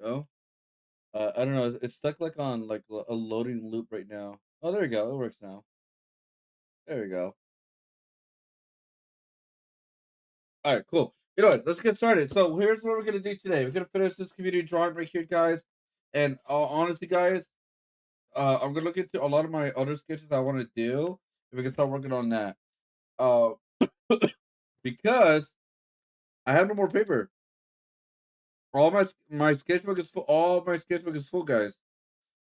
go. I don't know. It's stuck like on like a loading loop right now. Oh, there we go. It works now. There we go. All right, cool. You know what? Let's get started. So here's what we're gonna do today. We're gonna finish this community drawing right here, guys. And honestly, guys, I'm gonna look into a lot of my other sketches I want to do. If we can start working on that. Uh, because I have no more paper. All my sketchbook is full. All my sketchbook is full, guys.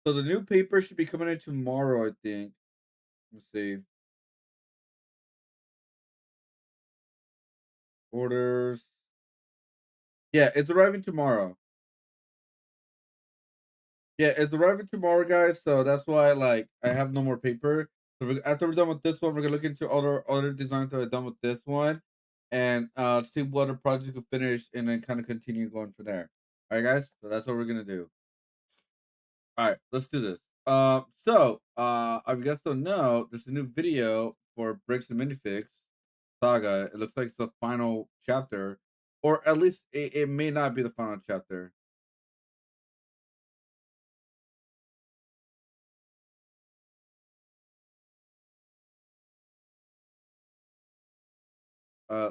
So the new paper should be coming in tomorrow, I think. Let's see. Orders. Yeah, it's arriving tomorrow. Yeah, it's arriving tomorrow, guys. So that's why, like, I have no more paper. So after we're done with this one, we're gonna look into other designs that are done with this one, and see what other projects we can finish, and then kind of continue going from there. All right, guys. So that's what we're gonna do. All right, let's do this. I guess don't know. There's a new video for Bricks and Minifix Saga. It looks like it's the final chapter, or at least it may not be the final chapter.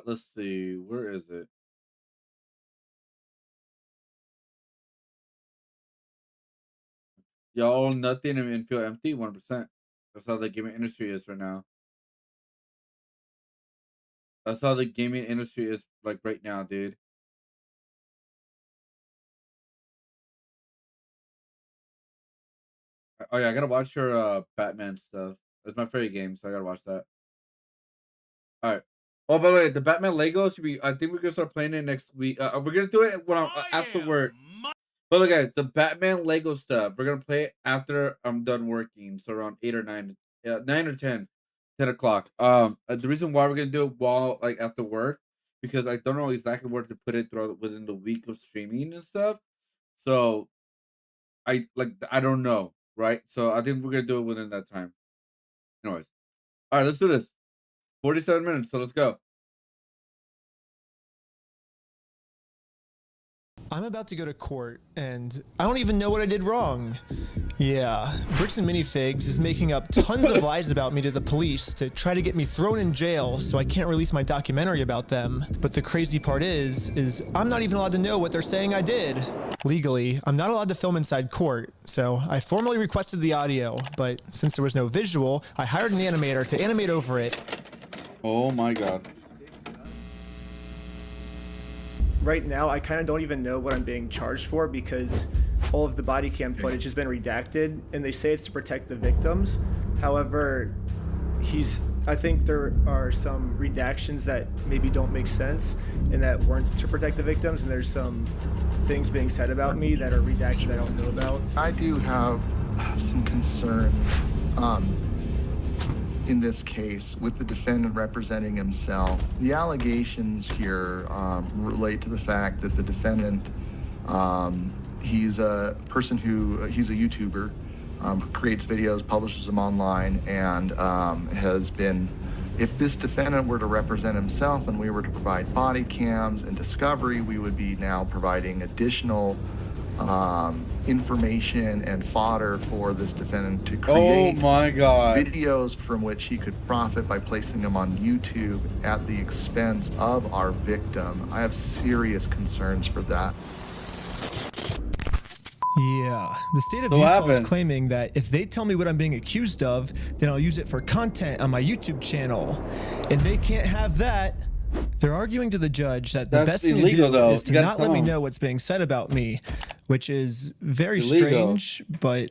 Let's see. Where is it? Y'all own nothing and feel empty. 1%. That's how the gaming industry is right now. That's how the gaming industry is like right now, dude. Oh yeah, I gotta watch your Batman stuff. It's my favorite game, so I gotta watch that. All right. Oh, by the way, the Batman Lego should be. I think we're gonna start playing it next week. We're gonna do it when I'm after work. But look, guys, the Batman Lego stuff. We're gonna play it after I'm done working, so around 8 or 9, yeah, 9 or 10, 10 o'clock. The reason why we're gonna do it while like after work because I don't know exactly where to put it throughout within the week of streaming and stuff. So I don't know, right? So I think we're gonna do it within that time. Anyways, all right, let's do this. 47 minutes, so let's go. I'm about to go to court, and I don't even know what I did wrong. Yeah, Bricks and Minifigs is making up tons of lies about me to the police to try to get me thrown in jail so I can't release my documentary about them. But the crazy part is I'm not even allowed to know what they're saying I did. Legally, I'm not allowed to film inside court, so I formally requested the audio, but since there was no visual, I hired an animator to animate over it. Oh my god. Right now, I kind of don't even know what I'm being charged for because all of the body cam footage has been redacted, and they say it's to protect the victims. However, I think there are some redactions that maybe don't make sense and that weren't to protect the victims, and there's some things being said about me that are redacted that I don't know about. I do have some concern in this case with the defendant representing himself. The allegations here relate to the fact that the defendant, he's a person he's a YouTuber, creates videos, publishes them online, and has been, if this defendant were to represent himself and we were to provide body cams and discovery, we would be now providing additional information and fodder for this defendant to create videos from which he could profit by placing them on YouTube at the expense of our victim. I have serious concerns for that. Yeah, the state of Utah is claiming that if they tell me what I'm being accused of, then I'll use it for content on my YouTube channel. And they can't have that. They're arguing to the judge that the best thing to do is to not let me know what's being said about me, which is very strange, but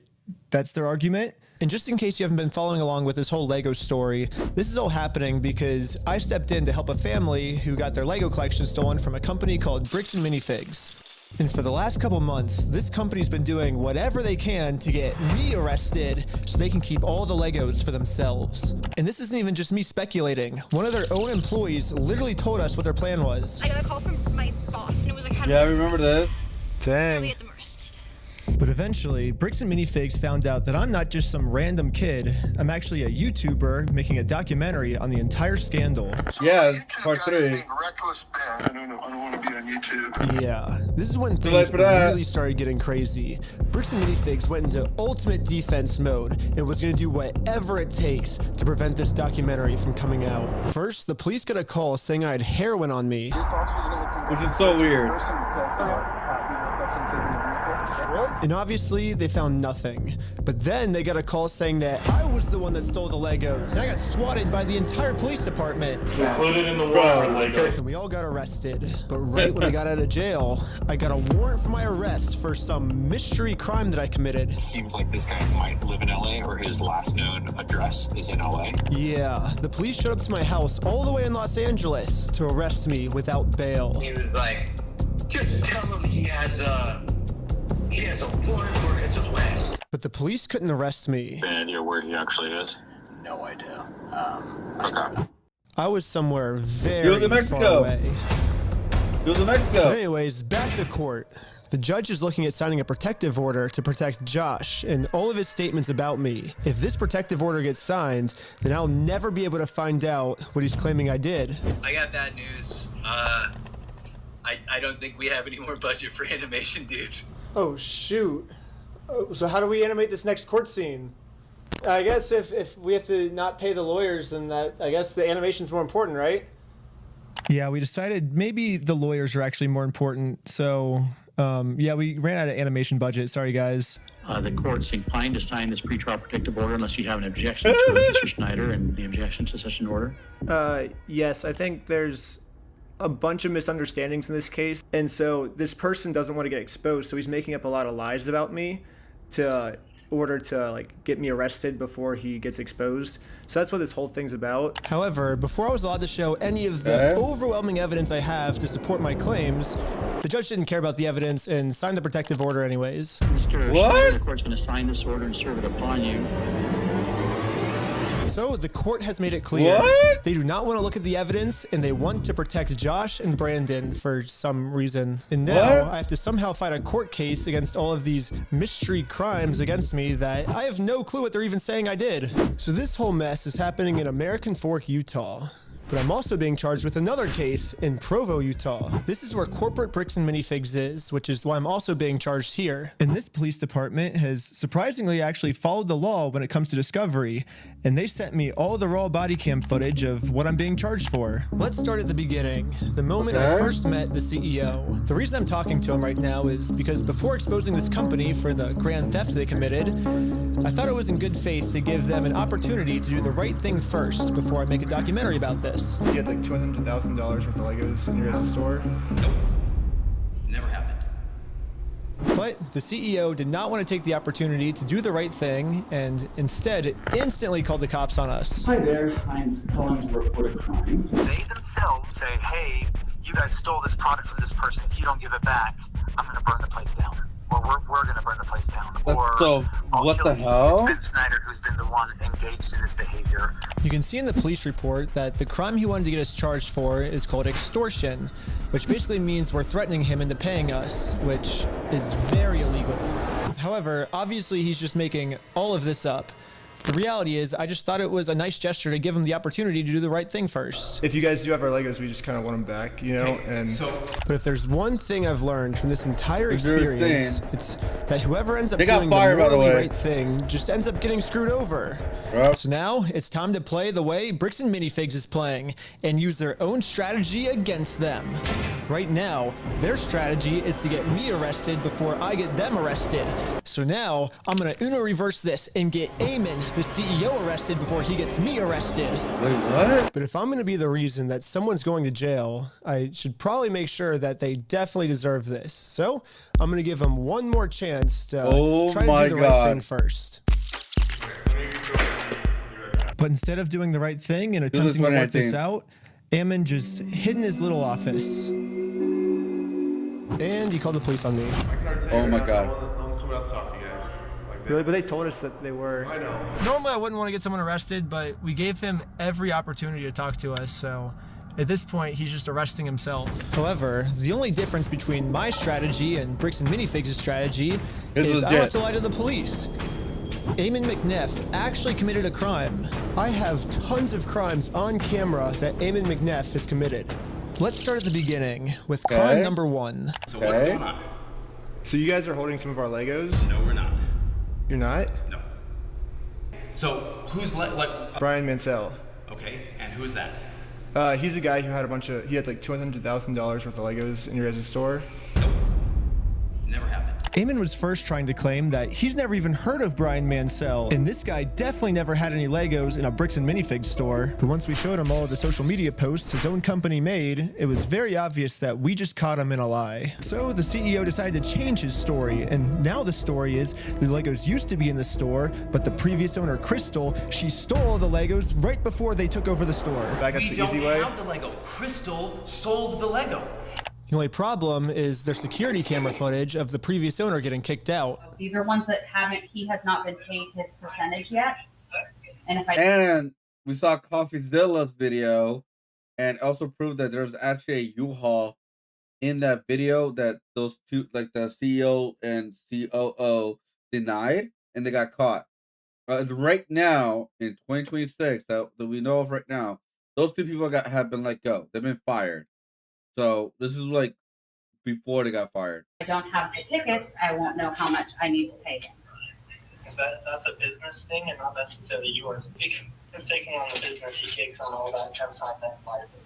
that's their argument. And just in case you haven't been following along with this whole Lego story, this is all happening because I stepped in to help a family who got their Lego collection stolen from a company called Bricks and Minifigs. And for the last couple months, this company's been doing whatever they can to get me arrested so they can keep all the Legos for themselves. And this isn't even just me speculating. One of their own employees literally told us what their plan was. I got a call from my boss, and it was like, yeah, I remember this. Dang. We get them arrested. But eventually, Bricks and Minifigs found out that I'm not just some random kid. I'm actually a YouTuber making a documentary on the entire scandal. Yeah, it's part 3. Reckless Ben. I don't want to be on YouTube. Yeah, this is when things really started getting crazy. Bricks and Minifigs went into ultimate defense mode and was going to do whatever it takes to prevent this documentary from coming out. First, the police got a call saying I had heroin on me. Which is so weird. And obviously, they found nothing. But then they got a call saying that I was the one that stole the Legos. And I got swatted by the entire police department. Included in the warrant are Legos. And we all got arrested. But right when I got out of jail, I got a warrant for my arrest for some mystery crime that I committed. It seems like this guy might live in LA, or his last known address is in LA. Yeah, the police showed up to my house all the way in Los Angeles to arrest me without bail. He was like, just tell him he has a warrant for his arrest. But the police couldn't arrest me. And you're where he actually is? No idea. Okay. I was somewhere very in Mexico. far away. He was in Mexico. But anyways, back to court. The judge is looking at signing a protective order to protect Josh and all of his statements about me. If this protective order gets signed, then I'll never be able to find out what he's claiming I did. I got bad news. I don't think we have any more budget for animation, dude. Oh, shoot. Oh, so how do we animate this next court scene? I guess if we have to not pay the lawyers, then I guess the animation's more important, right? Yeah, we decided maybe the lawyers are actually more important. So, yeah, we ran out of animation budget. Sorry, guys. The court's inclined to sign this pretrial protective order unless you have an objection to it, Mr. Schneider, and the objection to such an order. Yes, I think there's a bunch of misunderstandings in this case, and so this person doesn't want to get exposed, so he's making up a lot of lies about me to order to like get me arrested before he gets exposed. So that's what this whole thing's about. However, before I was allowed to show any of the overwhelming evidence I have to support my claims, the judge didn't care about the evidence and signed the protective order anyways. Mr. Schneider, the court's going to sign this order and serve it upon you. So the court has made it clear they do not want to look at the evidence and they want to protect Josh and Brandon for some reason. And now I have to somehow fight a court case against all of these mystery crimes against me that I have no clue what they're even saying I did. So this whole mess is happening in American Fork, Utah. But I'm also being charged with another case in Provo, Utah. This is where corporate Bricks and Minifigs is, which is why I'm also being charged here. And this police department has surprisingly actually followed the law when it comes to discovery, and they sent me all the raw body cam footage of what I'm being charged for. Let's start at the beginning, the moment I first met the CEO. The reason I'm talking to him right now is because before exposing this company for the grand theft they committed, I thought it was in good faith to give them an opportunity to do the right thing first before I make a documentary about this. You had like $200,000 worth of Legos in your store? Nope. Never happened. But the CEO did not want to take the opportunity to do the right thing and instead instantly called the cops on us. Hi there, I'm calling to report a crime. They themselves say, hey, you guys stole this product from this person. If you don't give it back, I'm going to burn the place down. Or we're going to burn the place down. Or so, I'll what kill the you. hell? It's Ben Snyder who's been the one engaged in this behavior. You can see in the police report that the crime he wanted to get us charged for is called extortion, which basically means we're threatening him into paying us, which is very illegal. However, obviously he's just making all of this up. The reality is, I just thought it was a nice gesture to give him the opportunity to do the right thing first. If you guys do have our Legos, we just kind of want them back, you know? But if there's one thing I've learned from this entire experience, it's that whoever ends up doing the morally right thing just ends up getting screwed over. So now it's time to play the way Bricks and Minifigs is playing and use their own strategy against them. Right now, their strategy is to get me arrested before I get them arrested. So now I'm gonna Uno reverse this and get Eamon, the CEO, arrested before he gets me arrested. Wait, what? But if I'm gonna be the reason that someone's going to jail, I should probably make sure that they definitely deserve this. So I'm gonna give them one more chance to try to do the right thing first. But instead of doing the right thing and attempting to work this out, Eamon just hid in his little office. And he called the police on me. Oh my god. Really? But they told us that they were. I know. Normally I wouldn't want to get someone arrested, but we gave him every opportunity to talk to us, so at this point he's just arresting himself. However, the only difference between my strategy and Bricks and Minifigs' strategy is I don't have to lie to the police. Eamon McNeff actually committed a crime. I have tons of crimes on camera that Eamon McNeff has committed. Let's start at the beginning with crime number 1. So what's going on? So you guys are holding some of our Legos? No, we're not. You're not? No. So who's Brian Mansell. Okay, and who is that? He's a guy who had he had like $200,000 worth of Legos in your guys' store. Nope. Never happened. Eamon was first trying to claim that he's never even heard of Brian Mansell, and this guy definitely never had any Legos in a bricks and minifigs store. But once we showed him all of the social media posts his own company made, it was very obvious that we just caught him in a lie. So the CEO decided to change his story, and now the story is the Legos used to be in the store, but the previous owner, Crystal, she stole the Legos right before they took over the store. That's the easy way. We don't have the Lego. Crystal sold the Lego. The only problem is there's security camera footage of the previous owner getting kicked out. These are ones that he has not been paid his percentage yet. And we saw CoffeeZilla's video and also proved that there's actually a U-Haul in that video that those two, like the CEO and COO, denied, and they got caught. Right now, in 2026, that we know of right now, those two people have been let go. They've been fired. So this is like before they got fired. I don't have my tickets. I won't know how much I need to pay him. That's a business thing and not necessarily yours. He's taking on the business, he takes on all that consignment.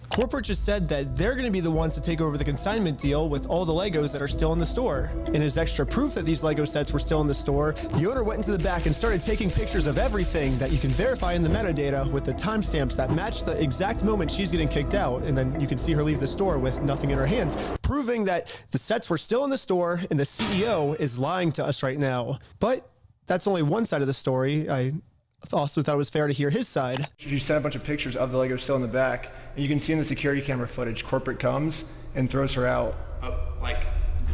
Corporate just said that they're going to be the ones to take over the consignment deal with all the Legos that are still in the store. And as extra proof that these Lego sets were still in the store, the owner went into the back and started taking pictures of everything that you can verify in the metadata with the timestamps that match the exact moment she's getting kicked out. And then you can see her leave the store with nothing in her hands, proving that the sets were still in the store and the CEO is lying to us right now. But that's only one side of the story. I also thought it was fair to hear his side. You sent a bunch of pictures of the Legos still in the back, and you can see in the security camera footage, corporate comes and throws her out.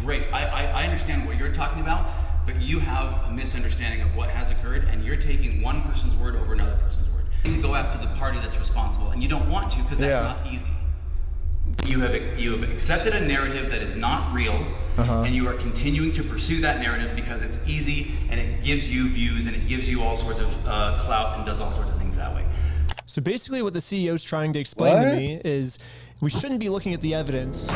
Great. I understand what you're talking about, but you have a misunderstanding of what has occurred, and you're taking one person's word over another person's word. You need to go after the party that's responsible, and you don't want to because that's not easy. You have accepted a narrative that is not real, and you are continuing to pursue that narrative because it's easy and it gives you views and it gives you all sorts of clout and does all sorts of things that way. So basically what the CEO is trying to explain to me is we shouldn't be looking at the evidence.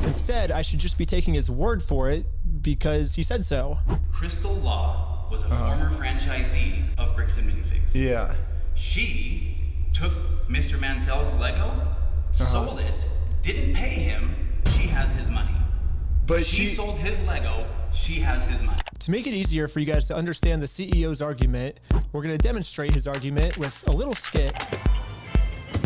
Instead, I should just be taking his word for it because he said so. Crystal Law was a former franchisee of Bricks and Minifigs. Yeah. She took Mr. Mansell's Lego, sold it, didn't pay him, she has his money. But she sold his Lego, she has his money. To make it easier for you guys to understand the CEO's argument, we're going to demonstrate his argument with a little skit.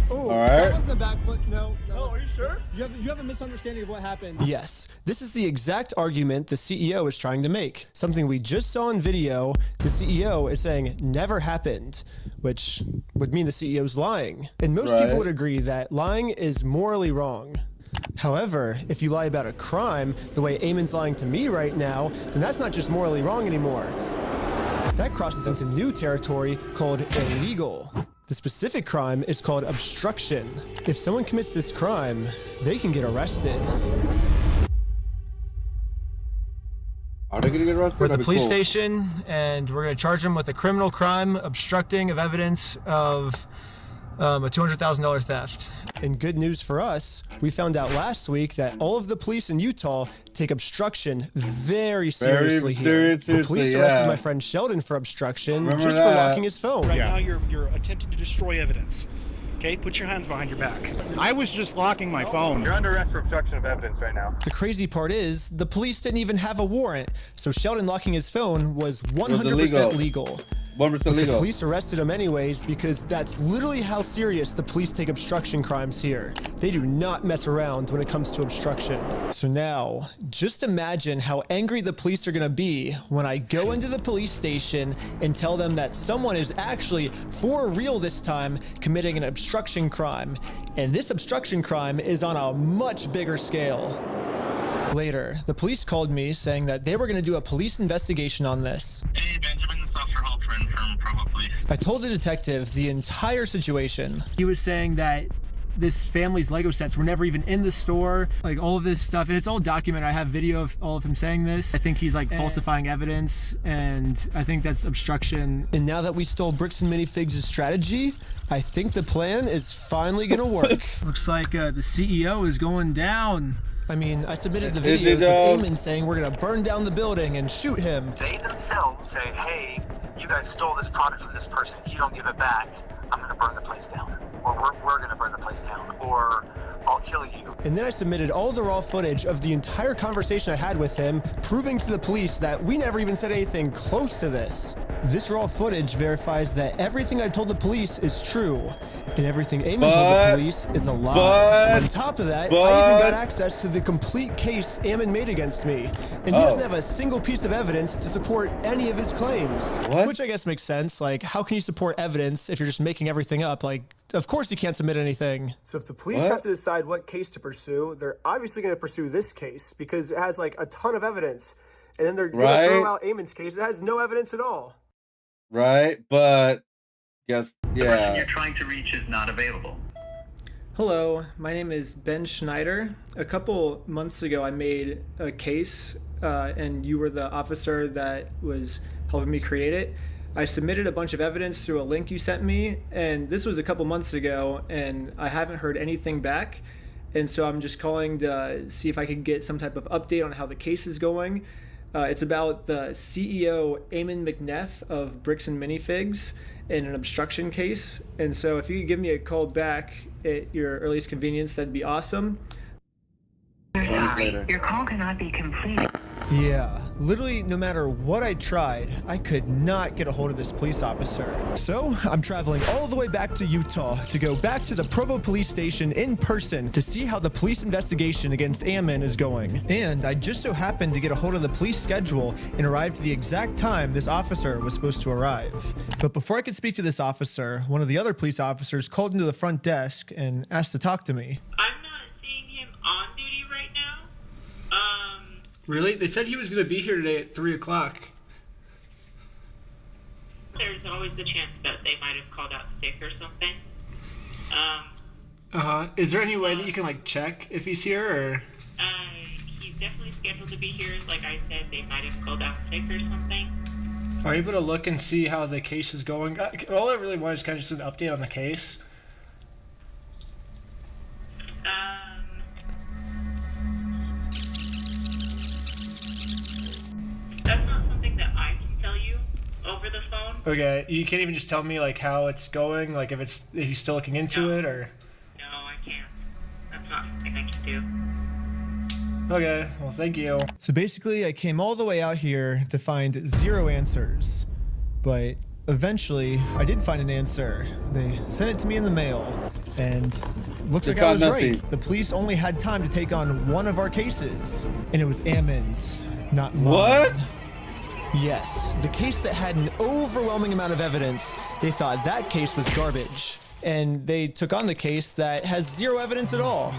Oh, all right. That wasn't a back foot. No, are you sure? You have a misunderstanding of what happened. Yes, this is the exact argument the CEO is trying to make. Something we just saw in video, the CEO is saying never happened, which would mean the CEO's lying. And most people would agree that lying is morally wrong. However, if you lie about a crime, the way Eamon's lying to me right now, then that's not just morally wrong anymore. That crosses into new territory called illegal. The specific crime is called obstruction. If someone commits this crime, they can get arrested. Are they gonna get arrested? We're at the police station, and we're gonna charge them with a criminal crime, obstructing of evidence of a $200,000 theft. And good news for us, we found out last week that all of the police in Utah take obstruction very seriously here. The police arrested my friend Sheldon for obstruction for locking his phone. Right now you're attempting to destroy evidence. Okay, put your hands behind your back. I was just locking my phone. You're under arrest for obstruction of evidence right now. The crazy part is, the police didn't even have a warrant, so Sheldon locking his phone was 100% legal. 100% legal. The police arrested him anyways because that's literally how serious the police take obstruction crimes here. They do not mess around when it comes to obstruction. So now, just imagine how angry the police are gonna be when I go into the police station and tell them that someone is actually, for real this time, committing an obstruction crime. And this obstruction crime is on a much bigger scale. Later, the police called me saying that they were going to do a police investigation on this. Hey, Benjamin, this is Officer Halpern from Provo Police. I told the detective the entire situation. He was saying that this family's Lego sets were never even in the store, like all of this stuff, and it's all documented. I have video of all of him saying this. I think he's like falsifying evidence, and I think that's obstruction. And now that we stole Bricks and Minifigs' strategy, I think the plan is finally gonna work. Looks like the CEO is going down. I mean, I submitted the videos of Eamon saying we're gonna burn down the building and shoot him. They themselves say, hey, you guys stole this product from this person. If you don't give it back, I'm gonna burn the place down. Or we're gonna burn the place down. Or I'll kill you. And then I submitted all the raw footage of the entire conversation I had with him, proving to the police that we never even said anything close to this. This raw footage verifies that everything I told the police is true, and everything Eamon told the police is a lie. On top of that, I even got access to the complete case Eamon made against me, and he doesn't have a single piece of evidence to support any of his claims. Which I guess makes sense. Like, how can you support evidence if you're just making everything up? Like, of course you can't submit anything. So if the police have to decide what case to pursue, they're obviously going to pursue this case because it has like a ton of evidence. And then they're going to throw out Eamon's case. It has no evidence at all. Right, but guess, The person you're trying to reach is not available. Hello, my name is Ben Schneider. A couple months ago, I made a case, and you were the officer that was helping me create it. I submitted a bunch of evidence through a link you sent me, and this was a couple months ago, and I haven't heard anything back. And so I'm just calling to see if I can get some type of update on how the case is going. It's about the CEO, Eamon McNeff of Bricks and Minifigs, in an obstruction case. And so if you could give me a call back at your earliest convenience, that'd be awesome. Sorry, your call cannot be completed. Yeah, literally no matter what I tried, I could not get a hold of this police officer. So I'm traveling all the way back to Utah to go back to the Provo police station in person to see how the police investigation against Eamon is going. And I just so happened to get a hold of the police schedule and arrived at the exact time this officer was supposed to arrive. But before I could speak to this officer, one of the other police officers called into the front desk and asked to talk to me. Really? They said he was going to be here today at 3 o'clock. There's always the chance that they might have called out sick or something. Is there any way that you can, like, check if he's here, or? He's definitely scheduled to be here. Like I said, they might have called out sick or something. Are you able to look and see how the case is going? All I really want is kind of just an update on the case. That's not something that I can tell you over the phone. Okay, you can't even just tell me like how it's going, like if he's still looking into it, or? No, I can't. That's not something I can do. Okay, well thank you. So basically I came all the way out here to find 0 answers, but eventually I did find an answer. They sent it to me in the mail, and looks like I was right. The police only had time to take on one of our cases, and it was Eamon's, not mine. What? Yes, the case that had an overwhelming amount of evidence. They thought that case was garbage, and they took on the case that has 0 evidence at all.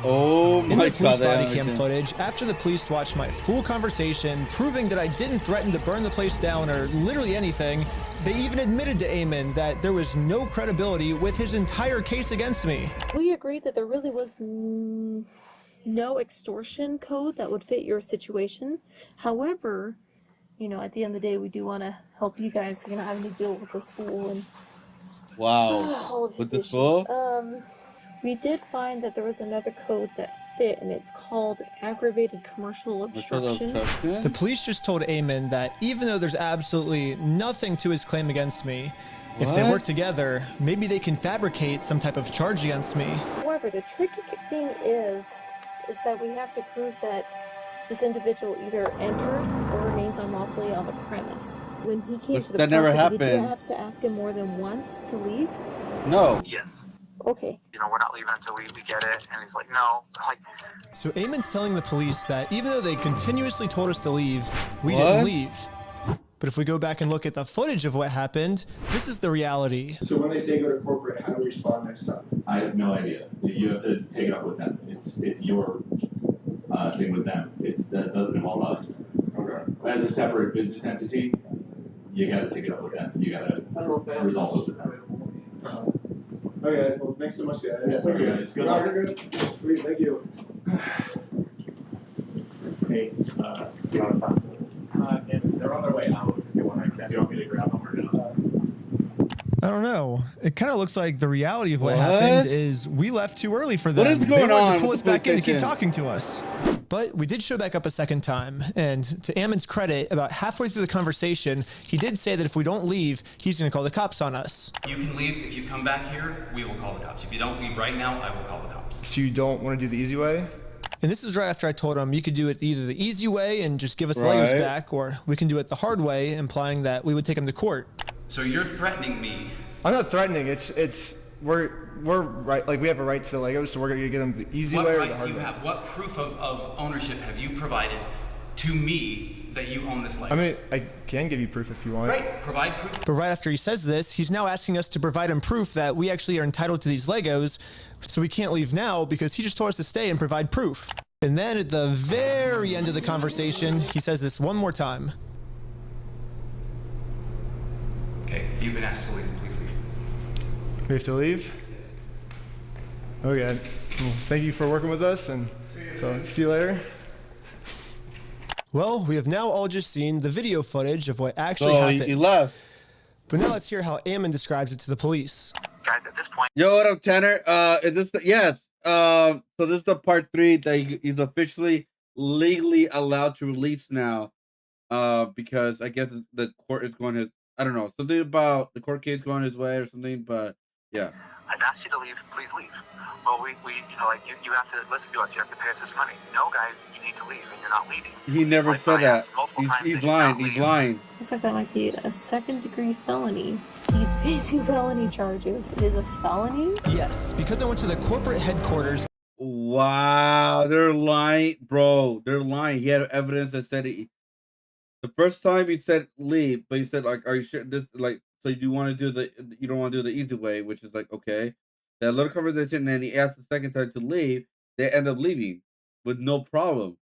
Oh my God. In the police body cam footage, after the police watched my full conversation, proving that I didn't threaten to burn the place down or literally anything, they even admitted to Eamon that there was no credibility with his entire case against me. We agreed that there really was no extortion code that would fit your situation. However, you know, at the end of the day, we do want to help you guys, so you're not having to deal with this fool and all of his With this issues. fool? We did find that there was another code that fit, and it's called aggravated commercial obstruction. The police just told Eamon that even though there's absolutely nothing to his claim against me, if they work together, maybe they can fabricate some type of charge against me. However, the tricky thing is that we have to prove that this individual either entered or remains unlawfully on the premise. When he came to the that never property, did you happened. have to ask him more than once to leave? No. Yes. Okay. You know, we're not leaving until we get it. And he's like, no. Like, So Eamon's telling the police that even though they continuously told us to leave, we didn't leave. But if we go back and look at the footage of what happened, this is the reality. So when they say go to corporate, how do we respond next time? I have no idea. You have to take it up with them. It's your thing with them. That doesn't involve us. Okay. As a separate business entity, you got to take it up with them. You got to resolve it with them. Okay, well, thanks so much, guys. Yeah, thank you, guys. Good luck. Sweet, thank you. Hey, do you want to talk? And they're on their way out. If you want me to grab them or not? I don't know. It kind of looks like the reality of what happened is we left too early for them. What is going they wanted on to pull with us the back in to keep PlayStation? talking to us. But we did show back up a second time. And to Ammon's credit, about halfway through the conversation, he did say that if we don't leave, he's going to call the cops on us. You can leave. If you come back here, we will call the cops. If you don't leave right now, I will call the cops. So you don't want to do the easy way? And this is right after I told him you could do it either the easy way and just give us the Legos back, or we can do it the hard way, implying that we would take him to court. So you're threatening me. I'm not threatening. We're right. Like, we have a right to the Legos, so we're gonna get them the easy way or the hard way. What proof of ownership have you provided to me that you own this Lego? I mean, I can give you proof if you want. Right, provide proof. But right after he says this, he's now asking us to provide him proof that we actually are entitled to these Legos, so we can't leave now because he just told us to stay and provide proof. And then at the very end of the conversation, he says this one more time. Okay, you've been asked to leave. Please leave. We have to leave? Okay. Well, thank you for working with us, and so see you later. Well, we have now all just seen the video footage of what actually happened. He left. But now let's hear how Ammon describes it to the police. Guys, at this point. Yo, what up, Tanner? Is this yes? So this is the part 3 that he's officially legally allowed to release now. Because I guess the court is going to, I don't know, something about the court case going his way or something, but yeah. I've asked you to leave. Please leave. Well, we you know, like, you have to listen to us. You have to pay us this money. No, guys, you need to leave, and you're not leaving. He never Like, said I that. asked multiple times He's that you lying. not He's leave. lying. Looks like that might be a second-degree felony. He's facing felony charges. It is a felony? Yes, because I went to the corporate headquarters. Wow, they're lying, bro. They're lying. He had evidence that said he. The first time he said leave, but he said, like, are you sure this, like, so you want to do you don't want to do the easy way, which is like, okay. That little conversation, and then he asked the second time to leave. They end up leaving with no problem.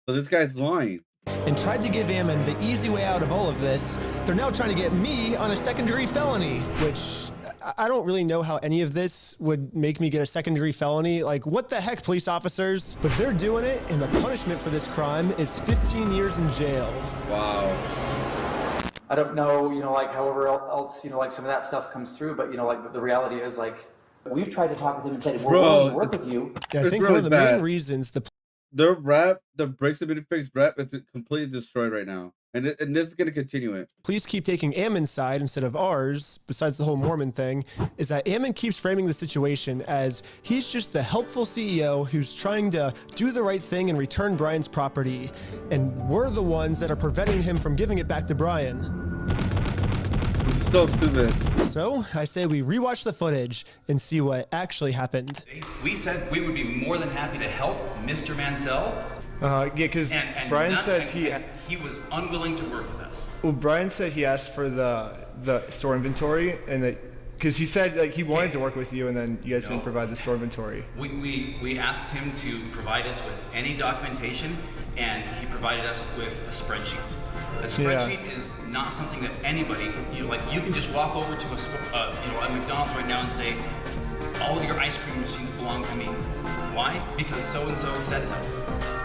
So this guy's lying. And tried to give Ammon the easy way out of all of this. They're now trying to get me on a second-degree felony, which I don't really know how any of this would make me get a second-degree felony. Like, what the heck, police officers? But they're doing it, and the punishment for this crime is 15 years in jail. Wow. I don't know, you know, like, however else, you know, like, some of that stuff comes through, but, you know, like, the reality is, like, we've tried to talk with him and said, we're willing to work with you. Yeah, I think really one of the bad. main reasons Their rap, the Breaks the Minifix rap is completely destroyed right now. And this is going to continue it. police keep taking Ammon's side instead of ours, besides the whole Mormon thing, is that Ammon keeps framing the situation as he's just the helpful CEO who's trying to do the right thing and return Brian's property. And we're the ones that are preventing him from giving it back to Brian. This is so stupid. So I say we rewatch the footage and see what actually happened. We said we would be more than happy to help Mr. Mansell. Yeah, because Brian said he was unwilling to work with us. Well, Brian said he asked for the store inventory, and that because he said, like, he wanted to work with you, and then you guys didn't provide the store inventory. We asked him to provide us with any documentation, and he provided us with a spreadsheet. A spreadsheet is not something that anybody, you know, like, you can just walk over to a McDonald's right now and say, all of your ice cream machines belong to me. Why? Because so-and-so said so.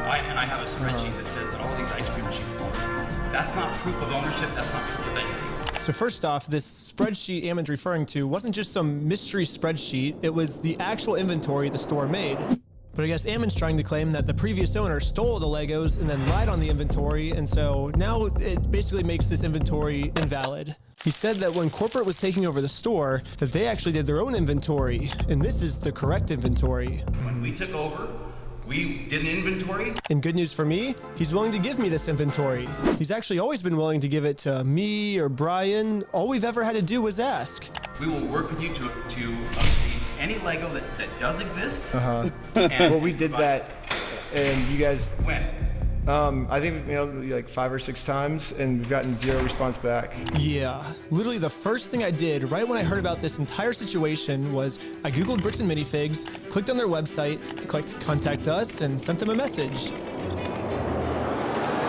And I have a spreadsheet that says that all these ice cream machines belong to me. That's not proof of ownership. That's not proof of anything. So first off, this spreadsheet Ammon's referring to wasn't just some mystery spreadsheet. It was the actual inventory the store made. But I guess Ammon's trying to claim that the previous owner stole the Legos and then lied on the inventory, and so now it basically makes this inventory invalid. He said that when corporate was taking over the store, that they actually did their own inventory, and this is the correct inventory. When we took over, we did an inventory. And good news for me, he's willing to give me this inventory. He's actually always been willing to give it to me or Brian. All we've ever had to do was ask. We will work with you to obtain any Lego that does exist. Well, we did that, and you guys. When? I think, you know, like 5 or 6 times, and we've gotten 0 response back. Yeah, literally the first thing I did right when I heard about this entire situation was I Googled Bricks and Minifigs, clicked on their website, clicked contact us, and sent them a message.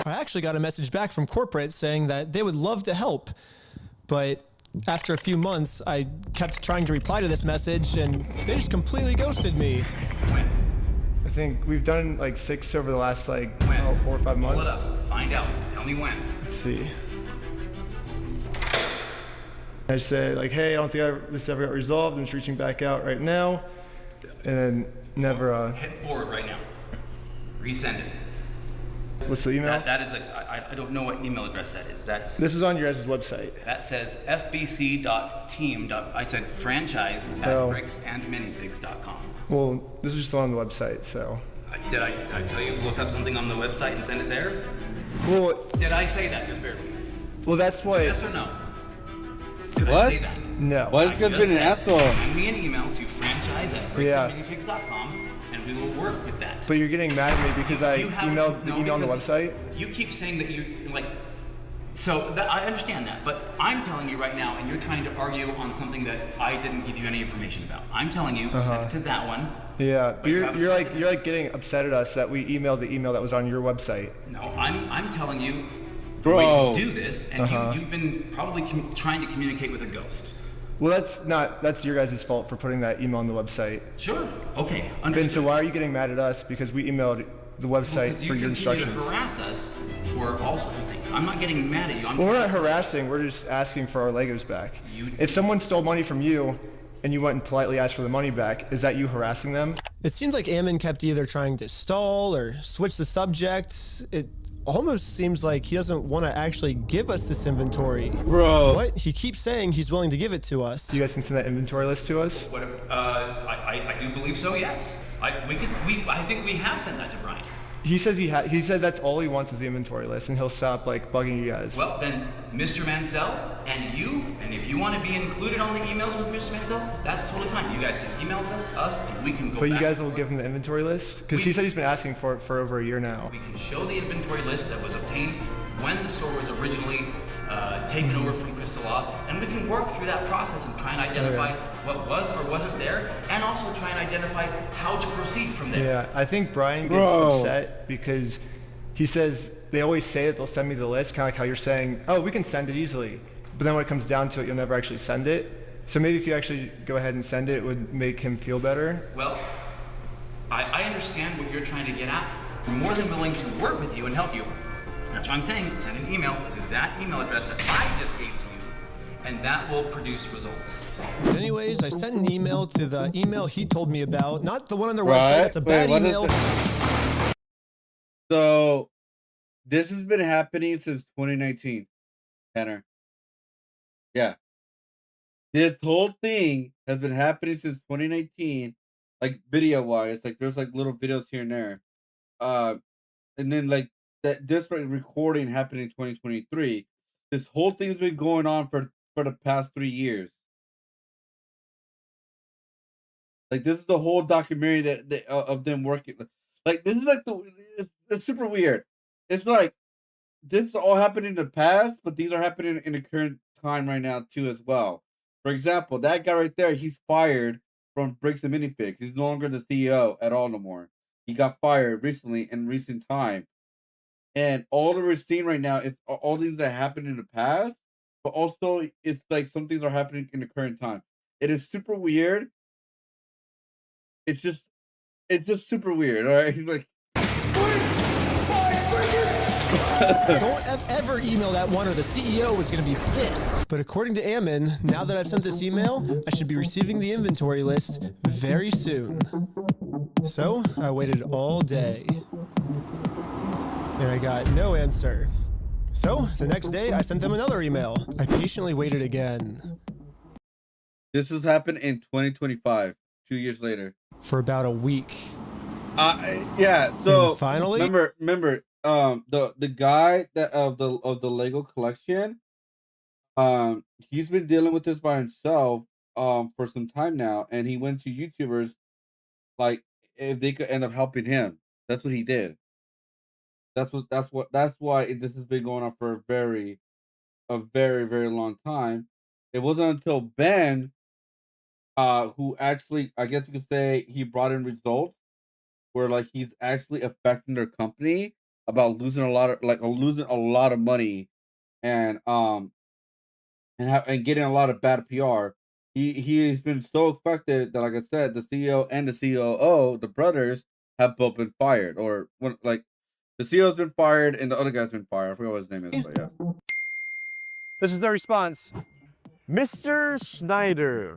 I actually got a message back from corporate saying that they would love to help, but After a few months, I kept trying to reply to this message, and they just completely ghosted me. When? I think we've done like 6 over the last like 4 or 5 months. Pull it up. Find out. Tell me when. Let's see. I say like, hey, I don't think this ever got resolved. I'm just reaching back out right now, and then never. Hit forward right now. Resend it. What's the email? That is I don't know what email address that is. This is on your guys' website. That says fbc.team. I said franchise at bricksandminifigs.com. Well, this is just on the website, so. Did I tell you look up something on the website and send it there? Well. Did I say that? Just barely. Well, that's what. Yes or no? Did What? I say that? No. Why is this been an asshole? Send me an email to franchise at bricksandminifigs.com. And we will work with that. But you're getting mad at me because I emailed the email on the website? You keep saying that you, like, so I understand that, but I'm telling you right now, and you're trying to argue on something that I didn't give you any information about. I'm telling you, send it to that one. Yeah, but you're like getting upset at us that we emailed the email that was on your website. No, I'm telling you the Bro. way to do this, and you've been probably trying to communicate with a ghost. Well, that's your guys' fault for putting that email on the website. Sure. Okay. Understood. Ben, so why are you getting mad at us because we emailed the website for your instructions? Because you continue to harass us for all sorts of things. I'm not getting mad at you. Well, we're not harassing. We're just asking for our Legos back. If someone stole money from you and you went and politely asked for the money back, is that you harassing them? It seems like Ammon kept either trying to stall or switch the subject. It almost seems like he doesn't want to actually give us this inventory. Bro. What? He keeps saying he's willing to give it to us. You guys can send that inventory list to us? I do believe so, yes. I think we have sent that to Brian. He says he said that's all he wants is the inventory list, and he'll stop like bugging you guys. Well, then, Mr. Mansell and you, and if you want to be included on the emails with Mr. Mansell, that's totally fine. You guys can email us, and we can go. But you guys will give him the inventory list because he said he's been asking for it for over a year now. We can show the inventory list that was obtained when the store was originally taken over from Crystal Law, and we can work through that process and try and identify what was or wasn't there, and also try and identify how to proceed from there. Yeah, I think Brian gets upset because he says they always say that they'll send me the list, kind of like how you're saying, oh, we can send it easily, but then when it comes down to it, you'll never actually send it. So maybe if you actually go ahead and send it, it would make him feel better. Well, I understand what you're trying to get at. We're more than willing to work with you and help you. That's what I'm saying. Send an email to that email address that I just gave to you, and that will produce results. Anyways, I sent an email to the email he told me about, not the one on their website. That's a bad email. So, this has been happening since 2019, Tanner. Yeah. This whole thing has been happening since 2019, like video-wise. Like, there's like little videos here and there. And then like this recording happened in 2023. This whole thing's been going on for the past 3 years. Like, this is the whole documentary that of them working. Like, this is like it's super weird. It's like this all happened in the past, but these are happening in the current time right now too as well. For example, that guy right there, he's fired from Bricks and Minifigs. He's no longer the CEO at all no more. He got fired recently in recent time. And all that we're seeing right now is all things that happened in the past, but also it's like some things are happening in the current time. It is super weird. It's just super weird. All right, he's like, don't ever email that one, or the CEO is going to be pissed. But according to Ammon, now that I've sent this email, I should be receiving the inventory list very soon. So I waited all day, and I got no answer. So the next day, I sent them another email. I patiently waited again. This has happened in 2025, 2 years later. For about a week. Yeah. So and finally, remember, the guy that of the Lego collection, he's been dealing with this by himself for some time now, and he went to YouTubers like if they could end up helping him. That's what he did. That's why this has been going on for a very very long time. It wasn't until Ben, who actually, I guess you could say, he brought in results where like he's actually affecting their company about losing a lot of money, and and getting a lot of bad PR. He's been so affected that, like I said, the CEO and the COO, the brothers, have both been fired. Or like the CEO's been fired and the other guy's been fired. I forgot what his name is, but yeah. This is the response. Mr. Schneider,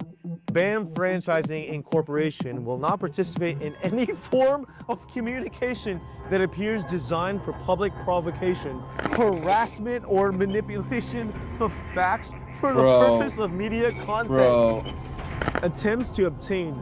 BAM Franchising Incorporation will not participate in any form of communication that appears designed for public provocation, harassment, or manipulation of facts for the purpose of media content. Attempts to obtain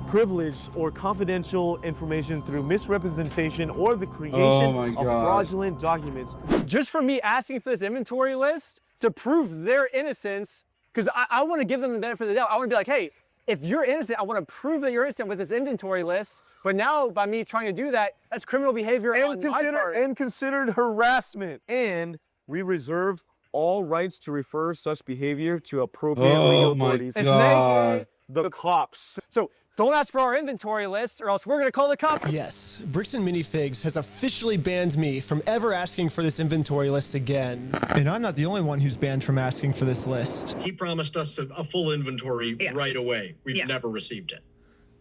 privileged or confidential information through misrepresentation or the creation of fraudulent documents. Just for me asking for this inventory list to prove their innocence, because I want to give them the benefit of the doubt. I want to be like, hey, if you're innocent, I want to prove that you're innocent with this inventory list. But now, by me trying to do that, that's criminal behavior on my part. And considered harassment. And we reserve all rights to refer such behavior to appropriate legal authorities. And the cops. So don't ask for our inventory list or else we're going to call the cops. Yes, Bricks and Minifigs has officially banned me from ever asking for this inventory list again. And I'm not the only one who's banned from asking for this list. He promised us a full inventory right away. We've never received it.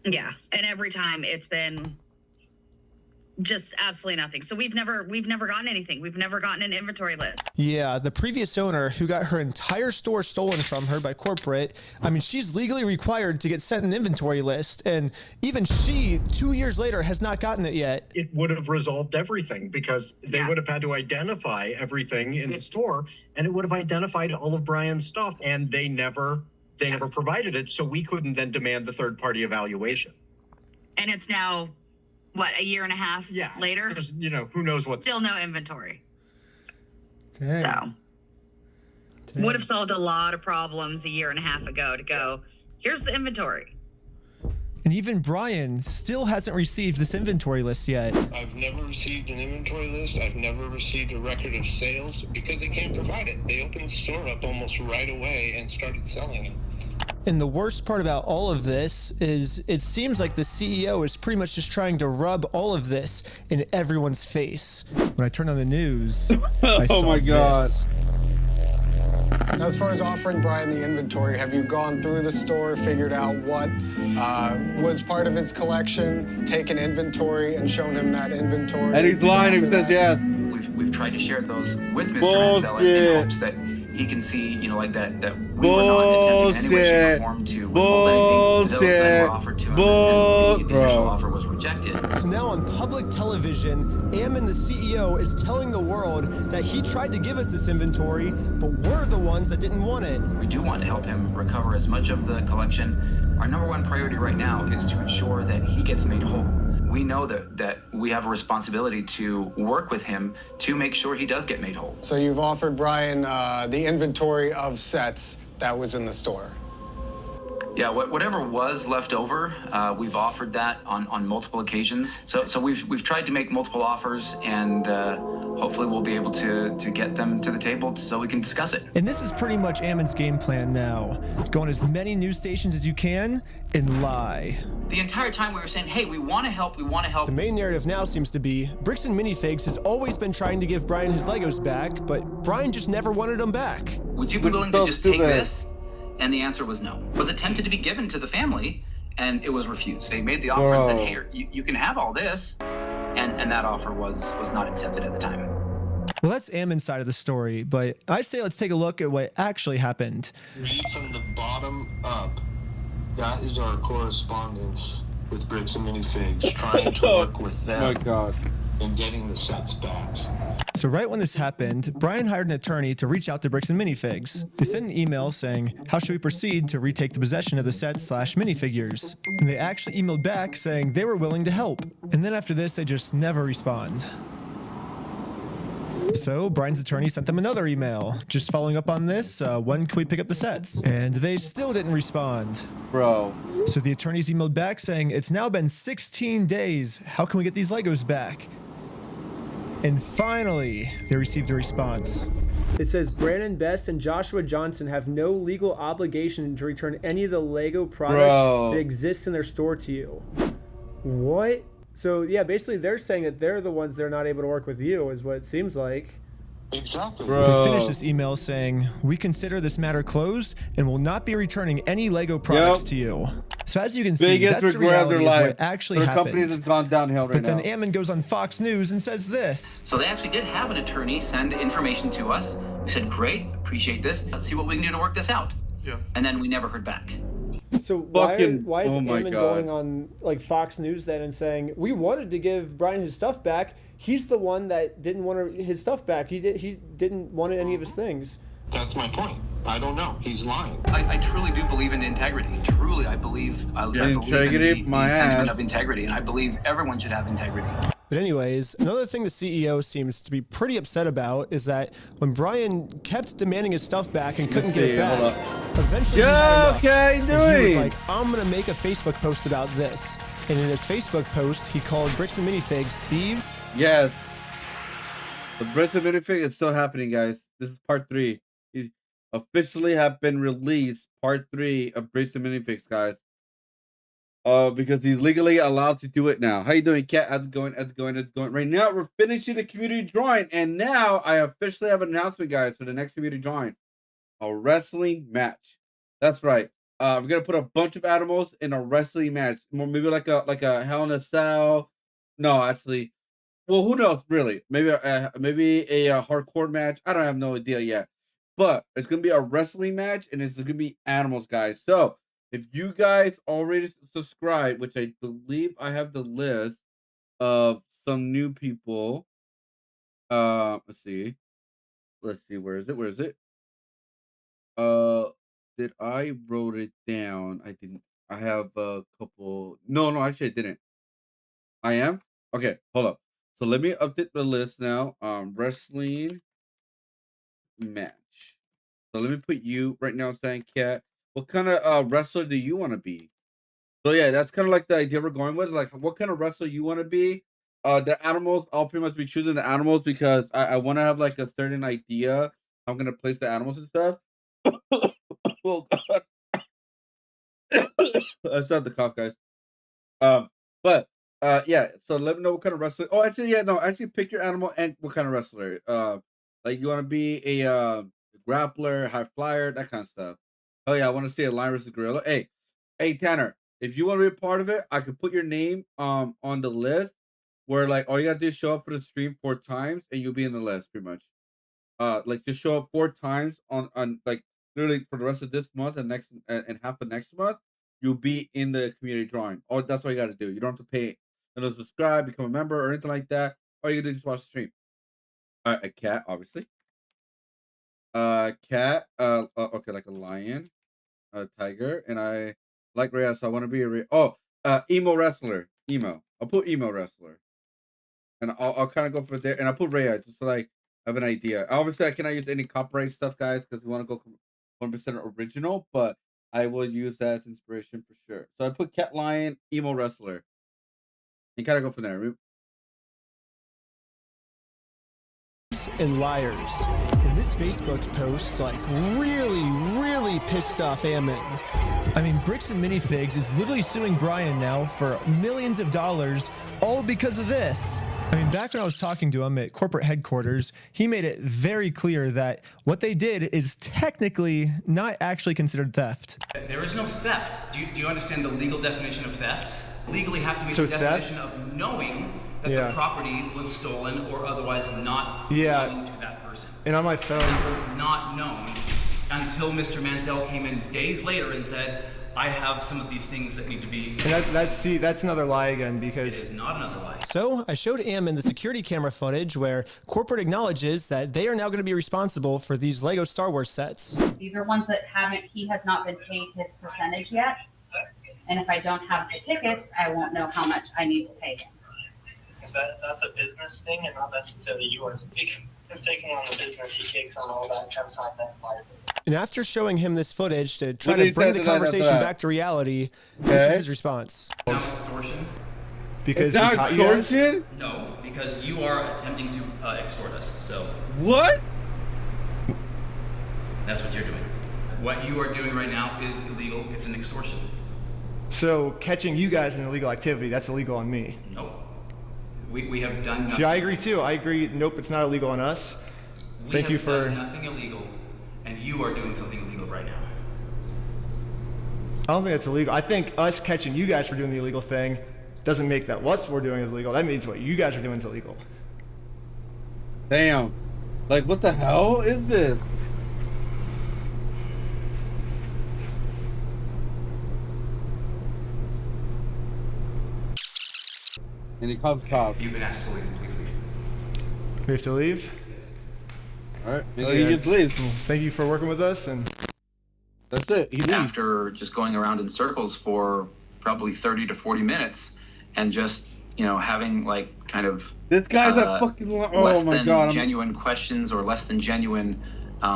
Yeah, and every time it's been just absolutely nothing. So we've never gotten anything. We've never gotten an inventory list. Yeah, the previous owner who got her entire store stolen from her by corporate, I mean, she's legally required to get sent an inventory list, and even she, 2 years later, has not gotten it yet. It would have resolved everything because they would have had to identify everything in the store, and it would have identified all of Brian's stuff, and they never provided it, so we couldn't then demand the third-party evaluation. And it's now, what, a year and a half later? You know, who knows what. Still no inventory. Dang. So, would have solved a lot of problems a year and a half ago to go, here's the inventory. And even Brian still hasn't received this inventory list yet. I've never received an inventory list. I've never received a record of sales because they can't provide it. They opened the store up almost right away and started selling it. And the worst part about all of this is it seems like the CEO is pretty much just trying to rub all of this in everyone's face. When I turned on the news, I saw this. Now, as far as offering Brian the inventory, have you gone through the store, figured out what was part of his collection, taken inventory, and shown him that inventory? And he's lying if he says yes. We've tried to share those with Mr. Hansel in hopes that he can see, you know, like that we were not attempting in any way, shape, or form to withhold anything. Those that were offered to him, and the initial offer was rejected. So now on public television, Ammon, the CEO, is telling the world that he tried to give us this inventory, but we're the ones that didn't want it. We do want to help him recover as much of the collection. Our number one priority right now is to ensure that he gets made whole. We know that we have a responsibility to work with him to make sure he does get made whole. So you've offered Brian the inventory of sets that was in the store? Yeah, whatever was left over, we've offered that on multiple occasions. So we've tried to make multiple offers, and hopefully we'll be able to get them to the table so we can discuss it. And this is pretty much Ammon's game plan now. Go on as many news stations as you can and lie. The entire time we were saying, hey, we want to help, we want to help. The main narrative now seems to be Bricks and Minifigs has always been trying to give Brian his Legos back, but Brian just never wanted them back. Would you be willing to just take this? And the answer was no. It was attempted to be given to the family, and it was refused. They made the offer and said, hey, you can have all this, and that offer was not accepted at the time. Well, that's Ammon's side of the story, but I say let's take a look at what actually happened. Read from the bottom up. That is our correspondence with Bricks and Minifigs, trying to work with them. Oh my God. And getting the sets back. So right when this happened, Brian hired an attorney to reach out to Bricks and Minifigs. They sent an email saying, how should we proceed to retake the possession of the sets/minifigures? And they actually emailed back saying they were willing to help. And then after this, they just never respond. So Brian's attorney sent them another email, just following up on this, when can we pick up the sets? And they still didn't respond. Bro. So the attorneys emailed back saying, it's now been 16 days. How can we get these Legos back? And finally, they received a response. It says Brandon Best and Joshua Johnson have no legal obligation to return any of the Lego product that exists in their store to you. What? So yeah, basically they're saying that they're the ones that are not able to work with you, is what it seems like. Exactly. They finished this email saying, "We consider this matter closed and will not be returning any Lego products to you." So as you can see, Biggest that's the regret of reality their of life. what actually Their happened. companies has gone downhill right But then now. Ammon goes on Fox News and says this. So they actually did have an attorney send information to us. We said, great, appreciate this. Let's see what we can do to work this out. Yeah. And then we never heard back. So why is oh my Ammon God. going on like Fox News then and saying we wanted to give Brian his stuff back? He's the one that didn't want his stuff back. He didn't want any of his things. That's my point. I don't know. He's lying. I truly do believe in integrity. Truly, I believe Integrity, in my the sentiment ass. of integrity, and I believe everyone should have integrity. But anyways, another thing the CEO seems to be pretty upset about is that when Brian kept demanding his stuff back and couldn't get it back, eventually he had enough. okay, And he was doing? like, I'm gonna make a Facebook post about this. And in his Facebook post, he called Bricks and Minifigs thieves. Yes. The Bricks and Minifig is still happening, guys. This is part 3. He's officially have been released. Part 3 of Bricks and Minifigs, guys. Because he's legally allowed to do it now. How you doing, Kat? How's it going? How's it going? How's it going? Right now, we're finishing the community drawing, and now I officially have an announcement, guys, for the next community drawing. A wrestling match. That's right. We're gonna put a bunch of animals in a wrestling match. Maybe like a Hell in a Cell. No, actually, well, who knows? Really, maybe a hardcore match. I don't have no idea yet. But it's gonna be a wrestling match, and it's gonna be animals, guys. So if you guys already subscribe, which I believe I have the list of some new people. Let's see. Where is it? Did I wrote it down? I didn't. I have a couple. No, actually I didn't. I am? Okay, hold up. So let me update the list now. Wrestling match. So let me put you right now, saying Cat. What kind of wrestler do you want to be? So yeah, that's kind of like the idea we're going with. Like, what kind of wrestler you want to be? The animals, I'll pretty much be choosing the animals because I want to have like a certain idea. I'm gonna place the animals and stuff. Oh God. That's not the cough, guys. But yeah. So let me know what kind of wrestler. Oh, actually, yeah, no. Actually, pick your animal and what kind of wrestler. Like you want to be a grappler, high flyer, that kind of stuff. Oh yeah, I want to see a lion versus gorilla. Hey, Tanner, if you want to be a part of it, I could put your name on the list. Where like all you gotta do is show up for the stream 4 times and you'll be in the list pretty much. Like just show up 4 times on like literally for the rest of this month and next and half of next month, you'll be in the community drawing. Or that's all you gotta do. You don't have to pay, subscribe, become a member, or anything like that. All you gotta do is just watch the stream. Alright, a cat, obviously. Cat, okay, like a lion, a tiger, and I like Rhea, so I want to be a emo wrestler. I'll put emo wrestler. And I'll kind of go for there, and I'll put Rhea just so like I have an idea. Obviously, I cannot use any copyright stuff, guys, because we want to go 100% original, but I will use that as inspiration for sure. So I put cat, lion, emo wrestler, and kind of go from there. And liars. And this Facebook post, like, really pissed off Ammon. I mean, Bricks and Minifigs is literally suing Brian now for millions of dollars, all because of this. I mean, back when I was talking to him at corporate headquarters, he made it very clear that what they did is technically not actually considered theft. There is no theft. Do you understand the legal definition of theft? Legally have to meet the definition of knowing that the property was stolen or otherwise not belonging to that person. And on my phone, that was not known until Mr. Mansell came in days later and said, I have some of these things that need to be... And that's another lie again, because... It is not another lie. So I showed Ammon the security camera footage where corporate acknowledges that they are now going to be responsible for these Lego Star Wars sets. These are ones that he has not been paid his percentage yet. And if I don't have the tickets, I won't know how much I need to pay him. That's a business thing and not necessarily yours. He's taking on the business, he takes on all that kind of side liability. And after showing him this footage to try to bring the conversation back to reality, this is his response. Now extortion? Because now extortion? No, because you are attempting to extort us, so... What? That's what you're doing. What you are doing right now is illegal. It's an extortion. So catching you guys in illegal activity, that's illegal on me. Nope. We have done nothing. See, I agree too. I agree, nope, it's not illegal on us. Thank you for nothing illegal, and you are doing something illegal right now. I don't think it's illegal. I think us catching you guys for doing the illegal thing doesn't make that what we're doing is illegal. That means what you guys are doing is illegal. Damn. Like, what the hell is this? And he calls the cops. You've been asked to leave. Please leave. We have to leave? All right. And he just leaves. Thank you for working with us, and that's it. He leaves. After just going around in circles for probably 30 to 40 minutes and just, you know, having like kind of this guy's a fucking less than genuine questions or less than genuine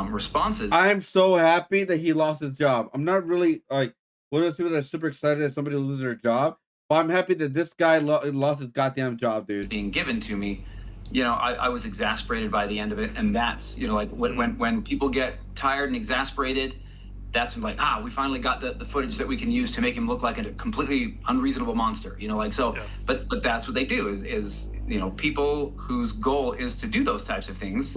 responses. I'm so happy that he lost his job. I'm not really like one of those people that's super excited that somebody loses their job, but I'm happy that this guy lost his goddamn job, dude. Being given to me, you know, I was exasperated by the end of it, and that's, you know, like when people get tired and exasperated, that's when, like, we finally got the footage that we can use to make him look like a completely unreasonable monster, you know, like, so, yeah. but that's what they do is, you know, people whose goal is to do those types of things,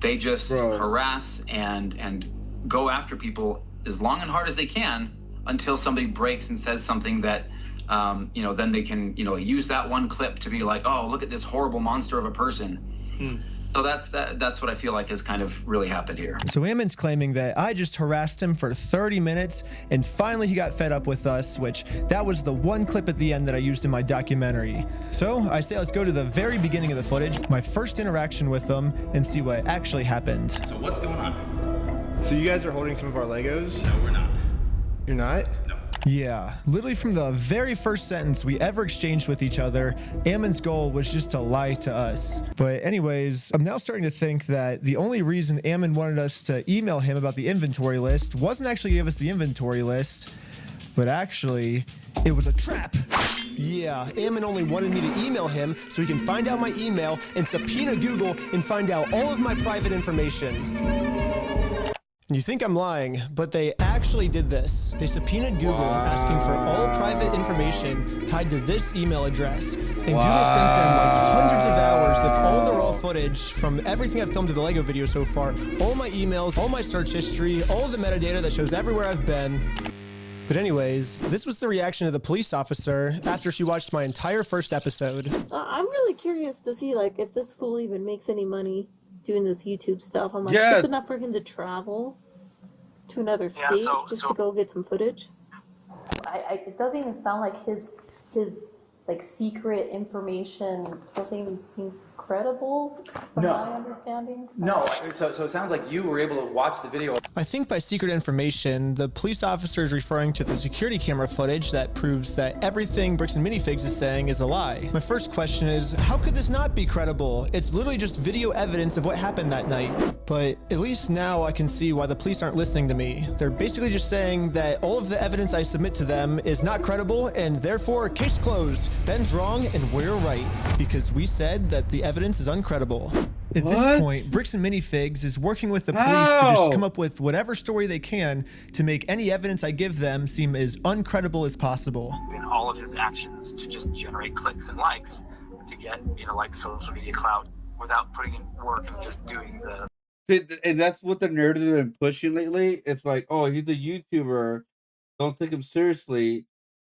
they just harass and go after people as long and hard as they can until somebody breaks and says something that, you know, then they can, you know, use that one clip to be like, oh, look at this horrible monster of a person. So that's what I feel like has kind of really happened here. So Ammon's claiming that I just harassed him for 30 minutes and finally he got fed up with us, which that was the one clip at the end that I used in my documentary. So I say let's go to the very beginning of the footage, my first interaction with them, and see what actually happened. So what's going on? So you guys are holding some of our Legos? No, we're not. You're not? No. Yeah, literally from the very first sentence we ever exchanged with each other, Ammon's goal was just to lie to us. But anyways, I'm now starting to think that the only reason Ammon wanted us to email him about the inventory list wasn't actually give us the inventory list, but actually it was a trap. Yeah, Ammon only wanted me to email him so he can find out my email and subpoena Google and find out all of my private information. You think I'm lying, but they actually did this. They subpoenaed Google asking for all private information tied to this email address. And Google sent them like hundreds of hours of all the raw footage from everything I've filmed to the Lego video so far, all my emails, all my search history, all of the metadata that shows everywhere I've been. But anyways, this was the reaction of the police officer after she watched my entire first episode. I'm really curious to see like if this fool even makes any money doing this YouTube stuff. I'm like, it's enough for him to travel to another state just to go get some footage. It doesn't even sound like his like secret information doesn't even seem credible from my understanding. No, so it sounds like you were able to watch the video. I think by secret information, the police officer is referring to the security camera footage that proves that everything Bricks and Minifigs is saying is a lie. My first question is, how could this not be credible? It's literally just video evidence of what happened that night. But at least now I can see why the police aren't listening to me. They're basically just saying that all of the evidence I submit to them is not credible and therefore case closed. Ben's wrong and we're right because we said that the evidence is uncredible. At this point, Bricks and Minifigs is working with the police to just come up with whatever story they can to make any evidence I give them seem as uncredible as possible. In all of his actions to just generate clicks and likes to get, you know, like social media clout without putting in work and just doing the... And that's what the narrative has been pushing lately. It's like, oh, he's a YouTuber. Don't take him seriously.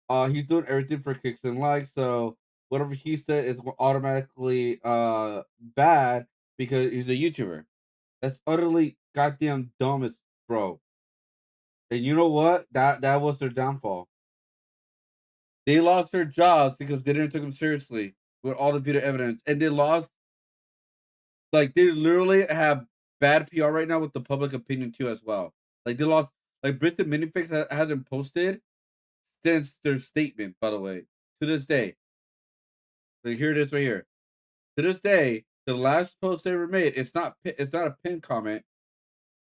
He's doing everything for kicks and likes, so whatever he said is automatically bad because he's a YouTuber. That's utterly goddamn dumb as bro. And you know what? That was their downfall. They lost their jobs because they didn't take them seriously with all the video evidence. And they lost, like, they literally have bad PR right now with the public opinion too as well. Like, they lost, like, Bricks and Minifigs hasn't posted since their statement, by the way, to this day. So here it is right here. To this day, the last post they ever made, it's not a pinned comment.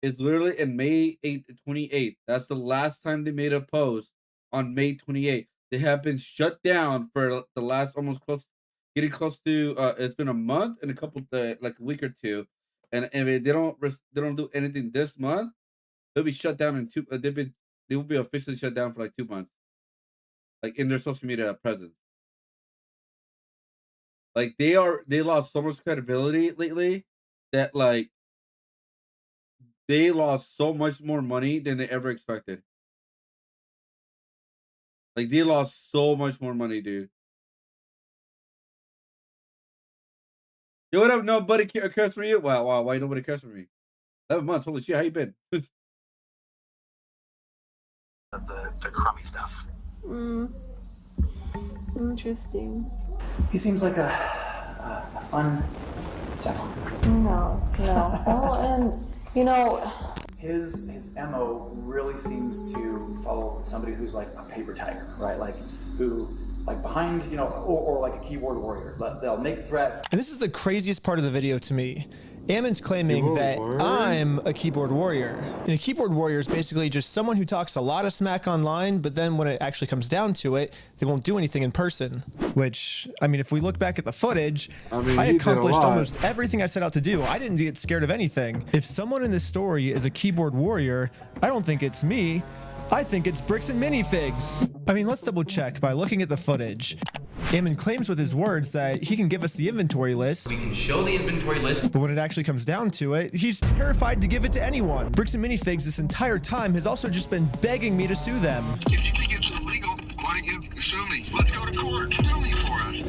It's literally in May 28th. That's the last time they made a post on May 28th. They have been shut down for the last getting close to it's been a month and a couple like a week or two. And if they don't do anything this month, they'll be shut down in they will be officially shut down for like 2 months. Like in their social media presence. Like they lost so much credibility lately that like they lost so much more money than they ever expected. Like, they lost so much more money, dude. Yo, what up? Nobody cares for you? Wow, why nobody cares for me? 11 months, holy shit, how you been? The crummy stuff. Interesting. He seems like a fun gentleman. No. Well, and you know, His MO really seems to follow somebody who's like a paper tiger, right? Like who, like behind, you know, or like a keyboard warrior. They'll make threats. And this is the craziest part of the video to me. Ammon's claiming that I'm a keyboard warrior. And a keyboard warrior is basically just someone who talks a lot of smack online, but then when it actually comes down to it, they won't do anything in person. Which, I mean, if we look back at the footage, I accomplished almost everything I set out to do. I didn't get scared of anything. If someone in this story is a keyboard warrior, I don't think it's me. I think it's Bricks and Minifigs. I mean, let's double check by looking at the footage. Ammon claims with his words that he can give us the inventory list. We can show the inventory list. But when it actually comes down to it, he's terrified to give it to anyone. Bricks and Minifigs this entire time has also just been begging me to sue them. If you think it's illegal, why don't you sue me? Let's go to court. Sue me for us. Sue me.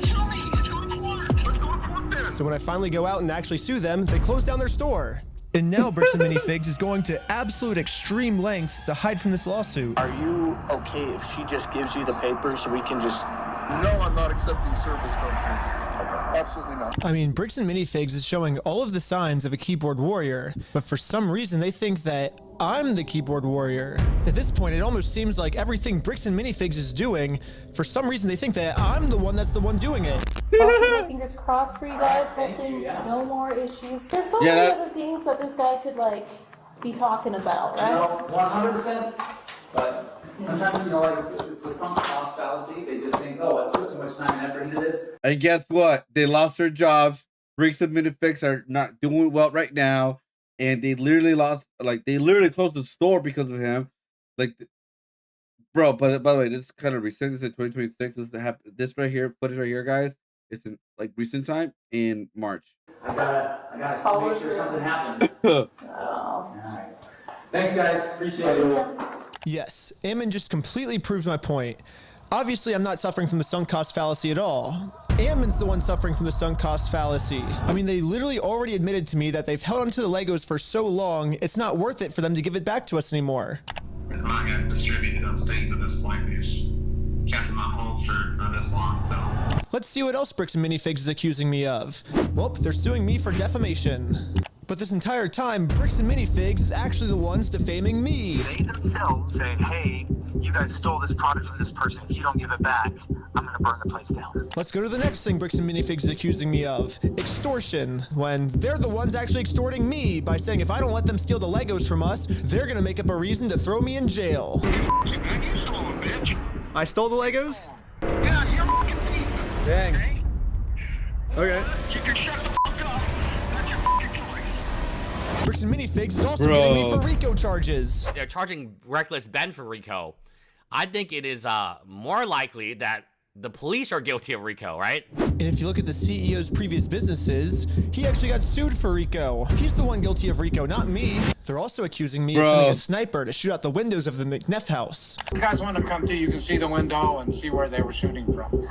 Let's go to court. Let's go to court then. So when I finally go out and actually sue them, they close down their store. And now Bricks and Minifigs is going to absolute extreme lengths to hide from this lawsuit. Are you okay if she just gives you the papers so we can just... No, I'm not accepting service from her. Absolutely not. I mean, Bricks and Minifigs is showing all of the signs of a keyboard warrior, but for some reason they think that I'm the keyboard warrior. At this point, it almost seems like everything Bricks and Minifigs is doing, for some reason they think that I'm the one that's the one doing it. Well, fingers crossed for you guys. Hopefully, no more issues. There's so many other things that this guy could like be talking about, right? No, 100%. But sometimes, you know, like it's a sunk cost fallacy. They just think, oh, I put so much time and effort into this. And guess what? They lost their jobs. Bricks and Minifigs are not doing well right now. And they literally lost, like, they literally closed the store because of him. Like, bro, but by the way, this is kind of recent. This is 2026. This right here, footage right here, guys. It's in, like, recent time in March. I gotta make sure something happens. All right. Thanks, guys. Appreciate it. Yes, Ammon just completely proved my point. Obviously, I'm not suffering from the sunk cost fallacy at all. Ammon's the one suffering from the sunk cost fallacy. I mean, they literally already admitted to me that they've held onto the Legos for so long, it's not worth it for them to give it back to us anymore. I'm not going to distribute those things at this point. We've kept them on hold for this long, so. Let's see what else Bricks and Minifigs is accusing me of. Well, they're suing me for defamation. But this entire time, Bricks and Minifigs is actually the ones defaming me. They themselves say, hey, you guys stole this product from this person. If you don't give it back, I'm going to burn the place down. Let's go to the next thing Bricks and Minifigs is accusing me of. Extortion. When they're the ones actually extorting me by saying if I don't let them steal the Legos from us, they're going to make up a reason to throw me in jail. You stole them, bitch. I stole the Legos? Yeah, you're a fucking thief. Dang. Okay. You can shut the fuck up. That's your fucking choice. Bricks and Minifigs is also getting me for RICO charges. They're charging Reckless Ben for RICO. I think it is more likely that the police are guilty of RICO, right? And if you look at the CEO's previous businesses, he actually got sued for RICO. He's the one guilty of RICO, not me. They're also accusing me of sending a sniper to shoot out the windows of the McNeff house. If you guys want to come to, you can see the window and see where they were shooting from.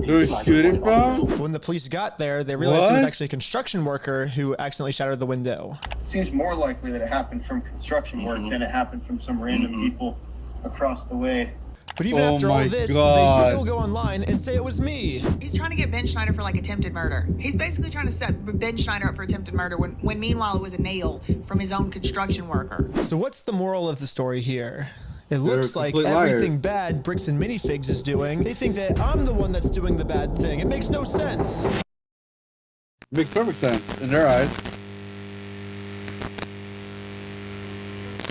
They were shooting from? When the police got there, they realized it was actually a construction worker who accidentally shattered the window. It seems more likely that it happened from construction work than it happened from some random people across the way. But even after all this, they still go online and say it was me. He's trying to get Ben Schneider for like attempted murder. He's basically trying to set Ben Schneider up for attempted murder when meanwhile it was a nail from his own construction worker. So what's the moral of the story here? It looks like everything bad Bricks and Minifigs is doing, they think that I'm the one that's doing the bad thing. It makes no sense. Makes perfect sense in their eyes.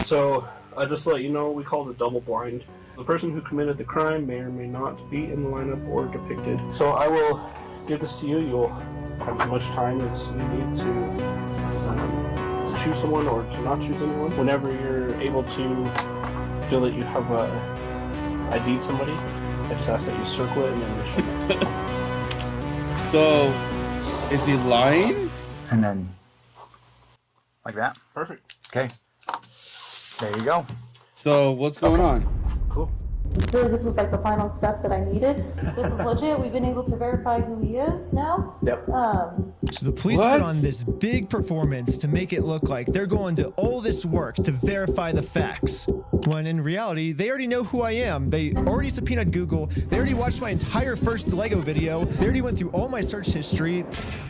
So, just to let you know, we call it double blind. The person who committed the crime may or may not be in the lineup or depicted. So I will give this to you. You'll have as much time as you need to choose someone or to not choose anyone. Whenever you're able to feel that you have ID'd somebody, I just ask that you circle it and then show next to it. So, is he lying? And then, like that. Perfect. Okay. There you go. So what's going on? Cool. Really, this was like the final step that I needed. This is legit. We've been able to verify who he is now. Yep. So the police put on this big performance to make it look like they're going to all this work to verify the facts, when in reality, they already know who I am. They already subpoenaed Google. They already watched my entire first Lego video. They already went through all my search history.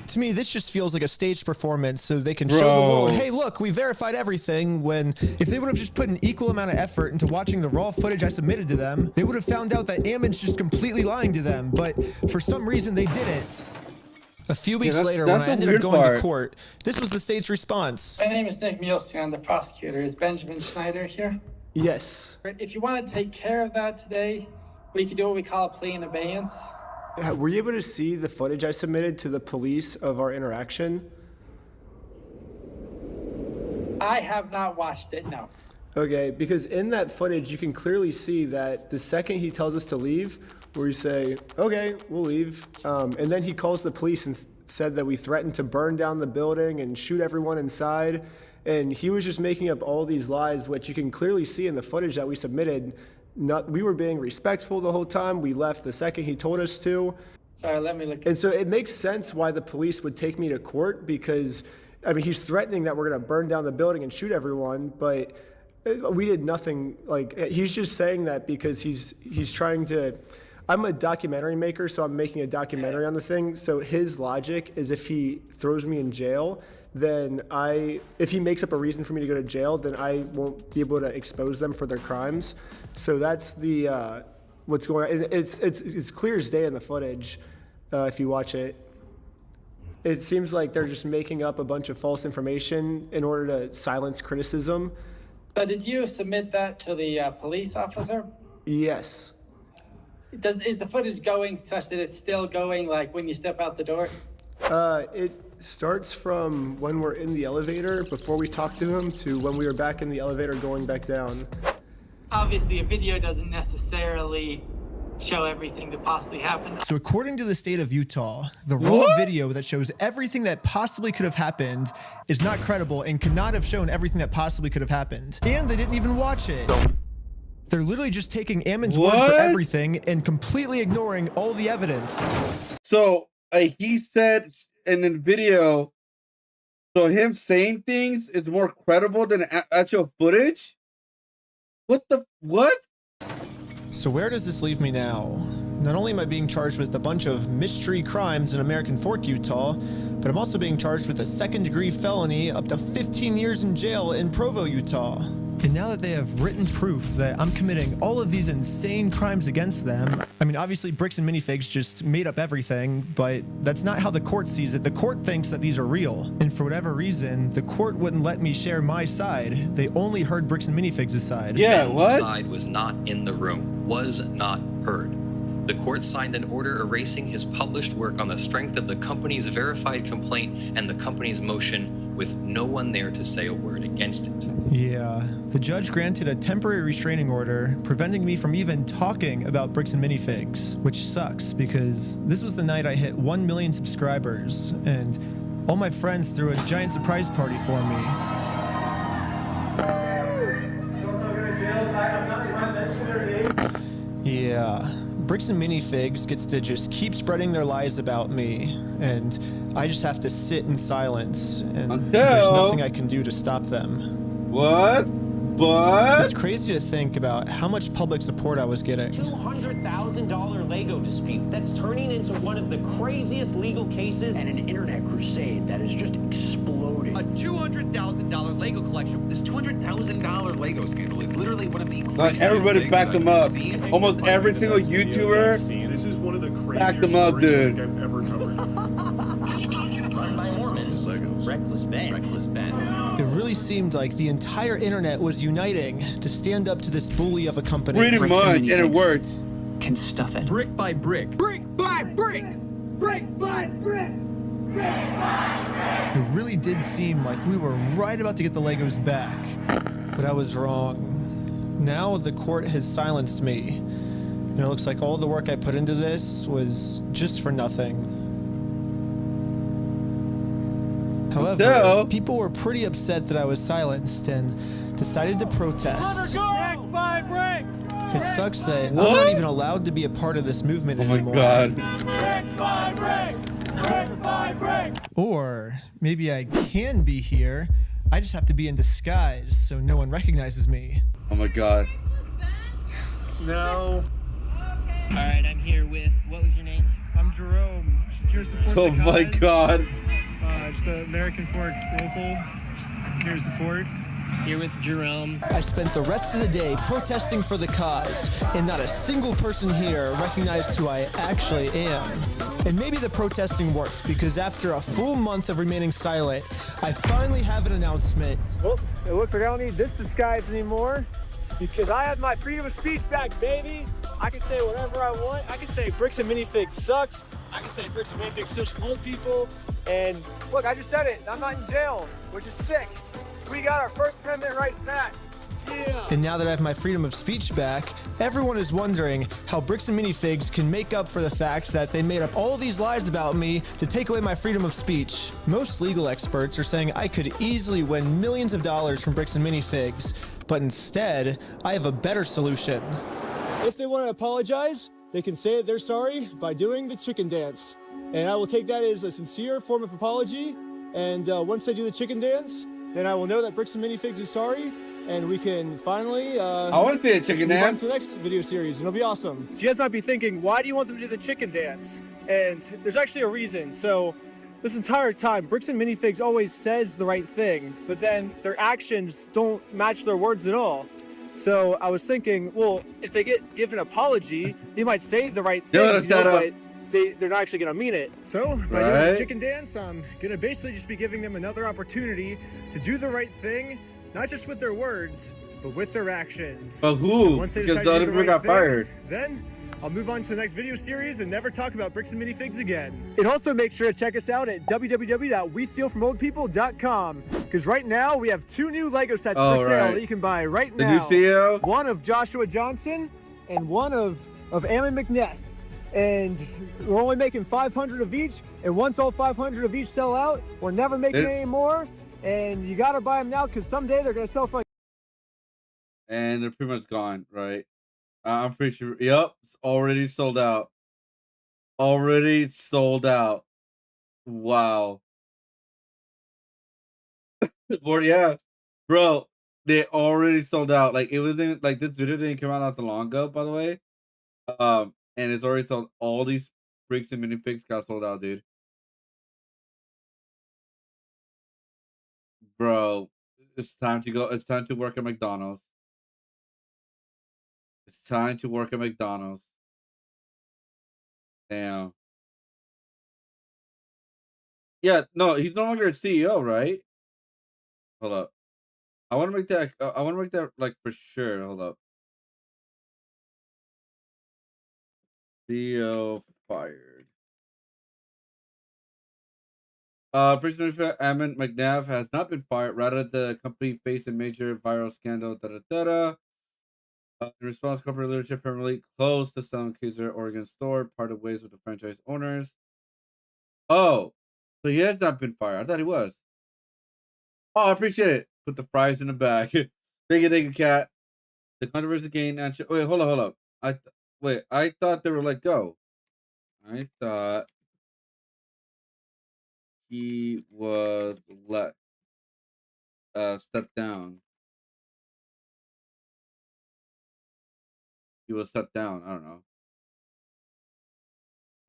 To me, this just feels like a staged performance so they can show the world, hey, look, we verified everything, when if they would have just put an equal amount of effort into watching the raw footage I submitted to them, they would have found out that Ammon's just completely lying to them, but for some reason they didn't. A few weeks later, when I ended up going to court, this was the state's response. My name is Nick Mielstein. I'm the prosecutor. Is Benjamin Schneider here? Yes. If you want to take care of that today, we could do what we call a plea in abeyance. Were you able to see the footage I submitted to the police of our interaction? I have not watched it, no. Okay, because in that footage, you can clearly see that the second he tells us to leave, we say, okay, we'll leave. And then he calls the police and said that we threatened to burn down the building and shoot everyone inside. And he was just making up all these lies, which you can clearly see in the footage that we submitted. We were being respectful the whole time. We left the second he told us to. Sorry, let me look. And so it makes sense why the police would take me to court, because, I mean, he's threatening that we're going to burn down the building and shoot everyone, but we did nothing. Like, he's just saying that because he's trying to. I'm a documentary maker, so I'm making a documentary on the thing. So his logic is if he throws me in jail, then if he makes up a reason for me to go to jail, then I won't be able to expose them for their crimes. So that's the what's going on. It's clear as day in the footage if you watch it. It seems like they're just making up a bunch of false information in order to silence criticism. So did you submit that to the police officer? Yes. Is the footage going such that it's still going, like when you step out the door? It starts from when we're in the elevator before we talk to him to when we were back in the elevator going back down. Obviously, a video doesn't necessarily show everything that possibly happened. So according to the state of Utah, the raw video that shows everything that possibly could have happened is not credible and could not have shown everything that possibly could have happened. And they didn't even watch it. They're literally just taking Ammon's word for everything and completely ignoring all the evidence. So he said in the video, so him saying things is more credible than actual footage? What? So where does this leave me now? Not only am I being charged with a bunch of mystery crimes in American Fork, Utah, but I'm also being charged with a second-degree felony up to 15 years in jail in Provo, Utah. And now that they have written proof that I'm committing all of these insane crimes against them, I mean, obviously Bricks and Minifigs just made up everything, but that's not how the court sees it. The court thinks that these are real. And for whatever reason, the court wouldn't let me share my side. They only heard Bricks and Minifigs' side. Yeah, Ben's side was not in the room, was not heard. The court signed an order erasing his published work on the strength of the company's verified complaint and the company's motion, with no one there to say a word against it. Yeah, the judge granted a temporary restraining order, preventing me from even talking about Bricks and Minifigs, which sucks because this was the night I hit 1 million subscribers, and all my friends threw a giant surprise party for me. Yeah, Bricks and Minifigs gets to just keep spreading their lies about me, and I just have to sit in silence, and there's nothing I can do to stop them. What? But it's crazy to think about how much public support I was getting. $200,000 Lego dispute that's turning into one of the craziest legal cases and an internet crusade that is just exploding. A $200,000 Lego collection. This $200,000 Lego scandal is literally one of the like everybody backed them up. Almost every single YouTuber this is one of the backed them up, dude. I've ever covered. Run by Mormons. Reckless Ben. Reckless Ben. It really seemed like the entire internet was uniting to stand up to this bully of a company. Pretty much, and it worked. Can stuff it. Brick by brick. Brick by brick. Brick by brick. Brick by brick. It really did seem like we were right about to get the Legos back, but I was wrong. Now the court has silenced me, and it looks like all the work I put into this was just for nothing. However, people were pretty upset that I was silenced, and decided to protest. It sucks that What? I'm not even allowed to be a part of this movement anymore. Oh my god. Or maybe I can be here. I just have to be in disguise so no one recognizes me. Oh my god. No. All right, I'm here with, what was your name? I'm Jerome. Just here to support Oh the my cause. god. Just the American Fork local. Just here to support. Here with Jerome. I spent the rest of the day protesting for the cause, and not a single person here recognized who I actually am. And maybe the protesting worked, because after a full month of remaining silent, I finally have an announcement. Well, it looks like I don't need this disguise anymore because I have my freedom of speech back, baby. I can say whatever I want. I can say Bricks and Minifigs sucks. I can say Bricks and Minifigs such old people. And look, I just said it. I'm not in jail, which is sick. We got our First Amendment rights back. Yeah. And now that I have my freedom of speech back, everyone is wondering how Bricks and Minifigs can make up for the fact that they made up all these lies about me to take away my freedom of speech. Most legal experts are saying I could easily win millions of dollars from Bricks and Minifigs, but instead, I have a better solution. If they want to apologize, they can say that they're sorry by doing the chicken dance. And I will take that as a sincere form of apology. And once they do the chicken dance, then I will know that Bricks and Minifigs is sorry, and we can finally I want to see a chicken move on dance. to the next video series, and it'll be awesome. So you guys might be thinking, why do you want them to do the chicken dance? And there's actually a reason. So this entire time, Bricks and Minifigs always says the right thing, but then their actions don't match their words at all. So I was thinking, well, if they give an apology, they might say the right thing, but they're not actually going to mean it. So by doing the chicken dance, I'm going to basically just be giving them another opportunity to do the right thing, not just with their words, but with their actions. But who? Once they Because decide the to other do people got thing, fired. Then I'll move on to the next video series and never talk about Bricks and Minifigs again. And also make sure to check us out at www.westealfromoldpeople.com, because right now we have 2 new Lego sets for sale that you can buy right now. The new CEO? One of Joshua Johnson and one of Ammon McNeff. And we're only making 500 of each, and once all 500 of each sell out, we're never making any more. And you gotta buy them now, because someday they're gonna sell for. And they're pretty much gone, right? I'm pretty sure. Yep, it's already sold out. Already sold out. Wow. Or yeah, bro, they already sold out. Like it wasn't like this video didn't come out not too long ago, by the way. And it's already sold. All these Bricks and Minifigs got sold out, dude. Bro, it's time to go. It's time to work at McDonald's. It's time to work at McDonald's. Damn. Yeah, no, he's no longer a CEO, right? Hold up. I want to make that. I want to make that like for sure. Hold up. CEO fired. Prisoner Ammon McNabb has not been fired. Rather, the company faced a major viral scandal. In response, corporate leadership permanently closed the Sun Kaiser Oregon store, parted ways with the franchise owners. Oh, so he has not been fired. I thought he was. Oh, I appreciate it. Put the fries in the bag. Thank you, cat. The controversy gained answer. Wait, hold up. I thought they were let go. I thought he was let step down. He was stepped down. I don't know.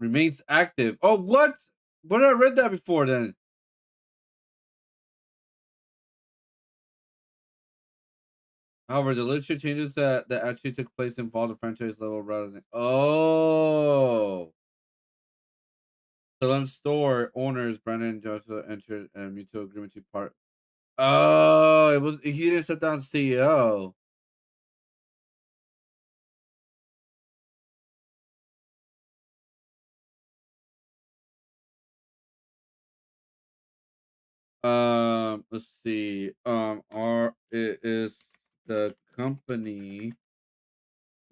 Remains active. Oh, what? What did I read that before then? However, the leadership changes that actually took place involved the franchise level rather than Salem store owners Brandon and Joshua entered a mutual agreement to part. Oh, he didn't step down as CEO. Let's see. Is the company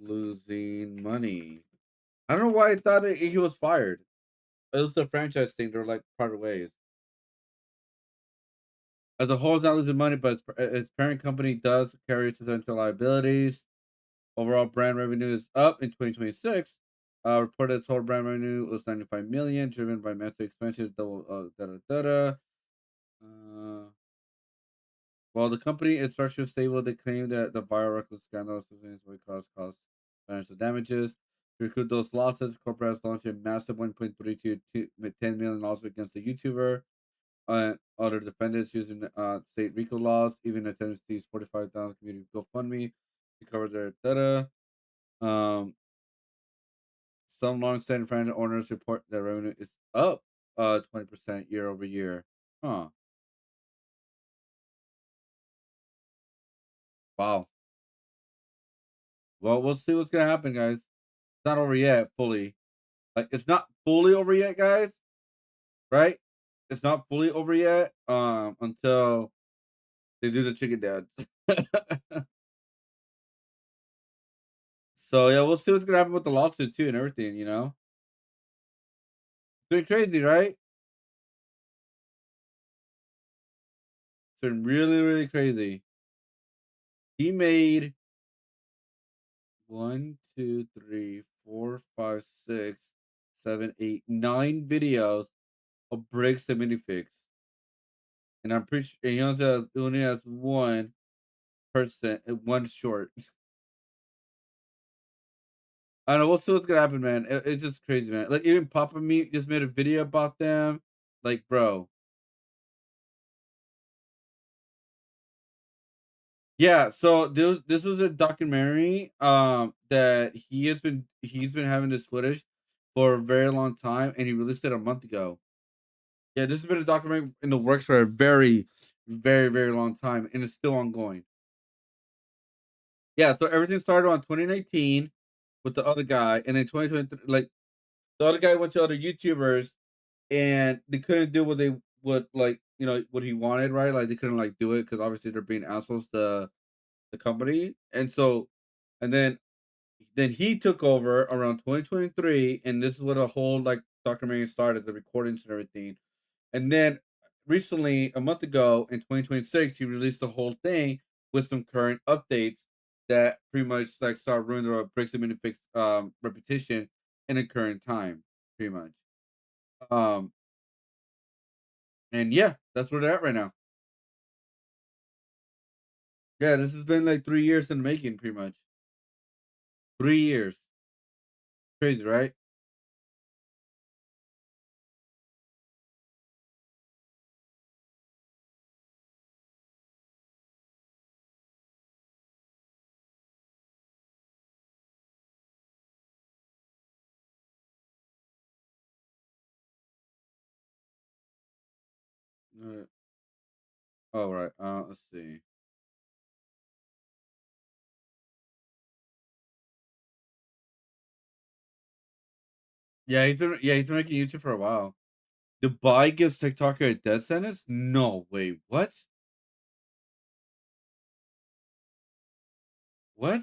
losing money? I don't know why I thought he was fired. It was the franchise thing. They're like parted ways. As a whole, it's not losing money, but its parent company does carry substantial liabilities. Overall brand revenue is up in 2026. Reported total brand revenue was 95 million, driven by massive expansion. While the company is structured stable, they claim that the viral reckless scandal will cause financial damages. To recoup those losses, the corporate has launched a massive 1.32 to 10 million lawsuit against the YouTuber and other defendants using state RICO laws, even attempting to seize 45,000 community GoFundMe to cover their data. Some long-standing franchise owners report that revenue is up 20% year over year. Huh. Wow. Well, we'll see what's gonna happen, guys. It's not over yet, fully. Like, it's not fully over yet, guys. Right? It's not fully over yet. Until they do the chicken dance. So yeah, we'll see what's gonna happen with the lawsuit too and everything, you know. It's been crazy, right? It's been really, really crazy. He made 1, 2, 3, 4, 5, 6, 7, 8, 9 videos of breaks and minifigs. And I'm pretty sure he only has 1% and 1 short. I don't know. We'll see what's gonna happen, man. It's just crazy, man. Like, even Papa Meat just made a video about them. Like, bro. Yeah, so this was a documentary that he's been having this footage for a very long time, and he released it a month ago. Yeah, this has been a documentary in the works for a very, very, very long time, and it's still ongoing. Yeah, so everything started on 2019 with the other guy, and then 2023, like, the other guy went to other YouTubers, and they couldn't do what what he wanted, right? Like, they couldn't like do it because obviously they're being assholes to the company, and so, and then he took over around 2023, and this is what a whole like documentary started, the recordings and everything, and then recently, a month ago in 2026, he released the whole thing with some current updates that pretty much like start ruining the Bricks and Minifigs reputation in a current time, pretty much. And yeah, that's where they're at right now. Yeah, this has been like 3 years in the making, pretty much. 3 years. Crazy, right? All right. Let's see. Yeah, he's been making YouTube for a while. Dubai gives TikToker a death sentence? No way. What? What?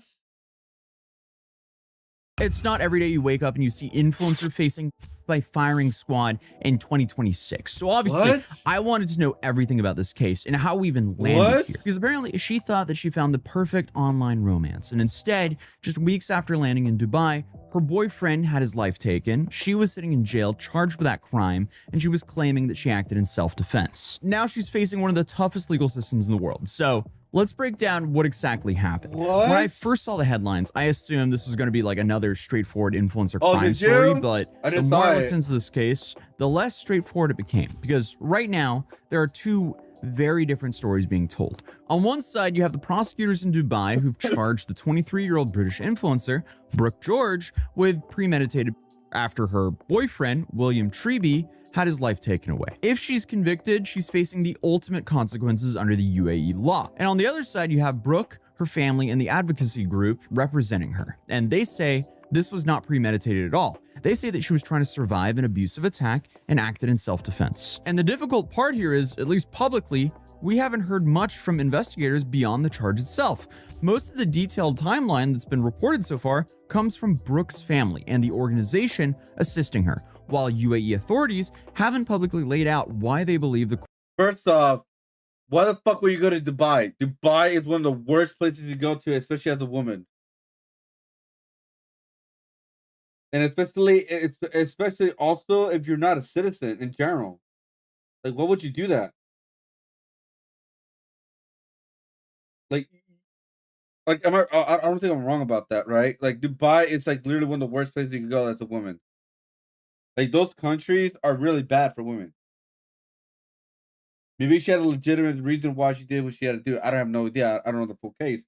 It's not every day you wake up and you see influencer facing by firing squad in 2026. So obviously, I wanted to know everything about this case and how we even landed here. Because apparently she thought that she found the perfect online romance. And instead, just weeks after landing in Dubai, her boyfriend had his life taken. She was sitting in jail charged with that crime, and she was claiming that she acted in self-defense. Now she's facing one of the toughest legal systems in the world. So let's break down what exactly happened. When I first saw the headlines, I assumed this was going to be like another straightforward influencer crime story, but the more I looked into this case, the less straightforward it became. Because right now, there are two very different stories being told. On one side, you have the prosecutors in Dubai who've charged the 23-year-old British influencer, Brooke George, with premeditated after her boyfriend, William Treby, had his life taken away. If she's convicted, she's facing the ultimate consequences under the UAE law. And on the other side, you have Brooke, her family, and the advocacy group representing her. And they say this was not premeditated at all. They say that she was trying to survive an abusive attack and acted in self-defense. And the difficult part here is, at least publicly, we haven't heard much from investigators beyond the charge itself. Most of the detailed timeline that's been reported so far comes from Brooke's family and the organization assisting her, while UAE authorities haven't publicly laid out why they believe the... First off, Why the fuck would you go to Dubai? Dubai is one of the worst places to go to, especially as a woman. And especially also if you're not a citizen in general. Like, what would you do that? Like I don't think I'm wrong about that, right? Like Dubai, it's like literally one of the worst places you can go as a woman. Like those countries are really bad for women. Maybe she had a legitimate reason why she did what she had to do. I don't have no idea. I don't know the full case,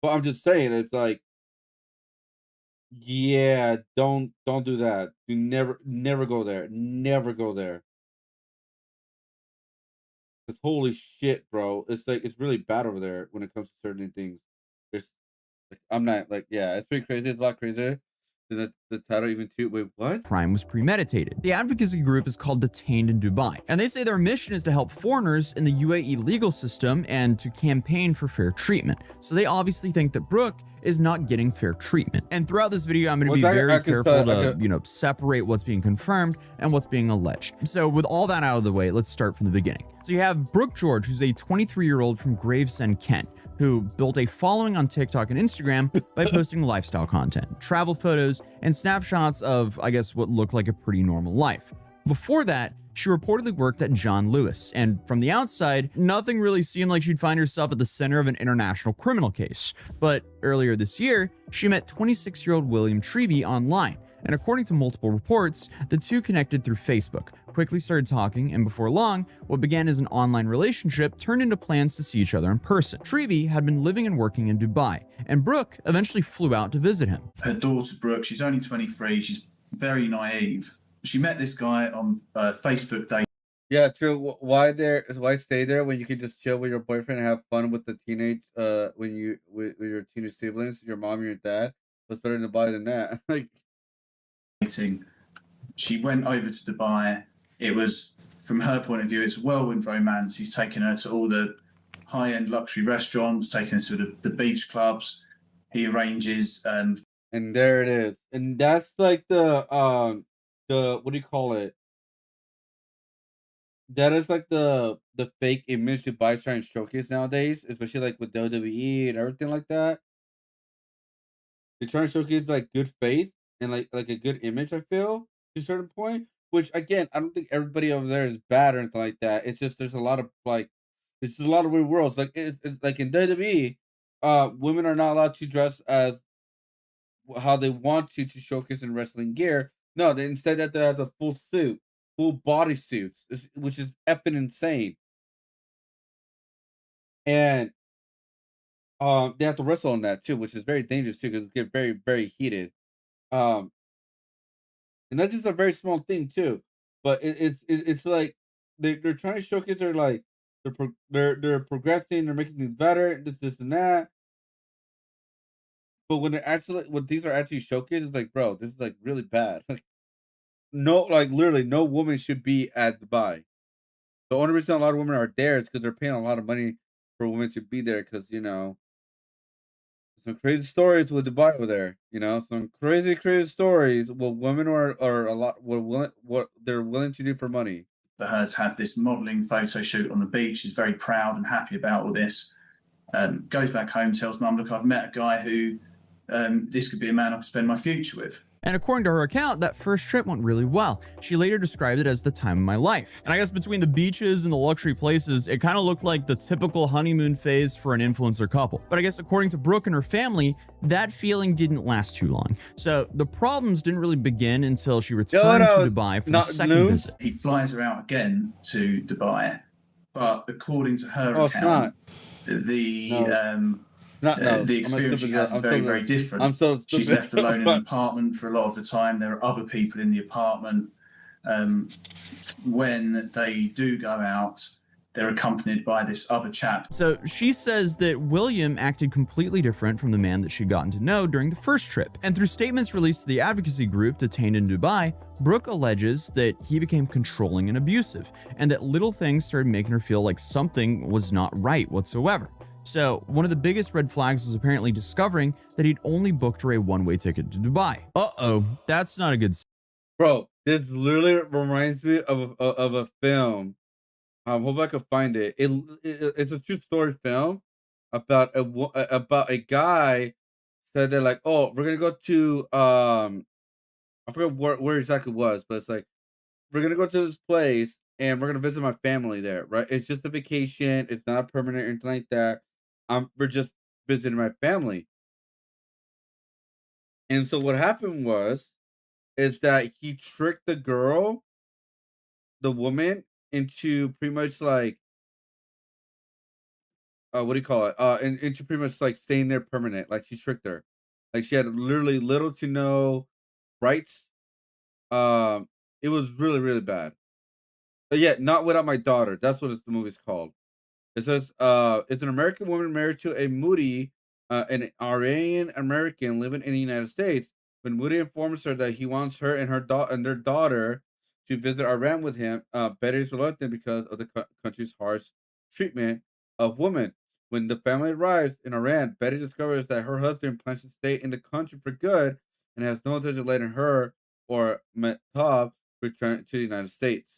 but I'm just saying it's like, yeah, don't do that. You never go there. Never go there. Because holy shit, bro, it's like it's really bad over there when it comes to certain things. There's, like, I'm not like, yeah, it's pretty crazy. It's a lot crazier than the title even too. Wait, what? Crime was premeditated. The advocacy group is called Detained in Dubai, and they say their mission is to help foreigners in the UAE legal system and to campaign for fair treatment. So they obviously think that Brooke is not getting fair treatment. And throughout this video, I'm going to be very careful to, you know, separate what's being confirmed and what's being alleged. So with all that out of the way, let's start from the beginning. So you have Brooke George, who's a 23-year-old from Gravesend, Kent, who built a following on TikTok and Instagram by posting lifestyle content, travel photos, and snapshots of, I guess, what looked like a pretty normal life. Before that, she reportedly worked at John Lewis, and from the outside, nothing really seemed like she'd find herself at the center of an international criminal case. But earlier this year, she met 26-year-old William Treby online, and according to multiple reports, the two connected through Facebook, quickly started talking, and before long, what began as an online relationship turned into plans to see each other in person. Treby had been living and working in Dubai, and Brooke eventually flew out to visit him. Her daughter, Brooke, she's only 23, she's very naive. She met this guy on Facebook date. Yeah, true. Why stay there when you can just chill with your boyfriend and have fun with the teenage with your teenage siblings, your mom and your dad? What's better to Dubai than that? Like, she went over to Dubai. It was, from her point of view, it's a whirlwind romance. He's taken her to all the high-end luxury restaurants, taken her to the beach clubs. He arranges and there it is. And that's like the what do you call it? That is like the fake image Dubai's trying to showcase nowadays, especially like with WWE and everything like that. They're trying to showcase like good faith and like a good image, I feel, to a certain point. Which again, I don't think everybody over there is bad or anything like that. It's just there's a lot of like it's just a lot of weird worlds. Like it's like in WWE, women are not allowed to dress as how they want to showcase in wrestling gear. No, they instead that they have a full suit, full body suits, which is effing insane. And they have to wrestle on that too, which is very dangerous too, because it get very, very heated. And that's just a very small thing too. But it's like they're trying to showcase they're like they're progressing, they're making things better, this and that. But when these are actually showcased, it's like, bro, this is like really bad. Like, no, like literally, no woman should be at Dubai. The only reason a lot of women are there is because they're paying a lot of money for women to be there. Because some crazy stories with Dubai over there. Some crazy stories. What women are a lot what they're willing to do for money. For her to have this modeling photo shoot on the beach, she's very proud and happy about all this. Goes back home, tells mum, look, I've met a guy who this could be a man I could spend my future with. And according to her account, that first trip went really well. She later described it as the time of my life. And I guess between the beaches and the luxury places, it kind of looked like the typical honeymoon phase for an influencer couple. But I guess according to Brooke and her family, that feeling didn't last too long. So the problems didn't really begin until she returned to Dubai for the second visit. He flies her out again to Dubai, but according to her account, the experience she has is very, very different. She's left alone in an apartment for a lot of the time. There are other people in the apartment. When they do go out, they're accompanied by this other chap. So she says that William acted completely different from the man that she'd gotten to know during the first trip. And through statements released to the advocacy group Detained in Dubai, Brooke alleges that he became controlling and abusive, and that little things started making her feel like something was not right whatsoever. So one of the biggest red flags was apparently discovering that he'd only booked her a one-way ticket to Dubai. Uh-oh, that's not a good sign. Bro, this literally reminds me of a film Hopefully I can find it. It's a true story film about a guy said they're like, oh, we're gonna go to I forget where exactly it was, but it's like we're gonna go to this place and we're gonna visit my family there, right? It's just a vacation. It's not permanent or anything like that. We're just visiting my family. And so what happened is that he tricked the girl, the woman, into pretty much like what do you call it? Into pretty much like staying there permanent. Like she tricked her. Like she had literally little to no rights. It was really, really bad. But yeah, Not Without My Daughter. That's what the movie's called. It says, it's an American woman married to a Moody, an Iranian American living in the United States. When Moody informs her that he wants her and their daughter to visit Iran with him, Betty is reluctant because of the country's harsh treatment of women. When the family arrives in Iran, Betty discovers that her husband plans to stay in the country for good and has no intention of letting her or Mehtab return to the United States.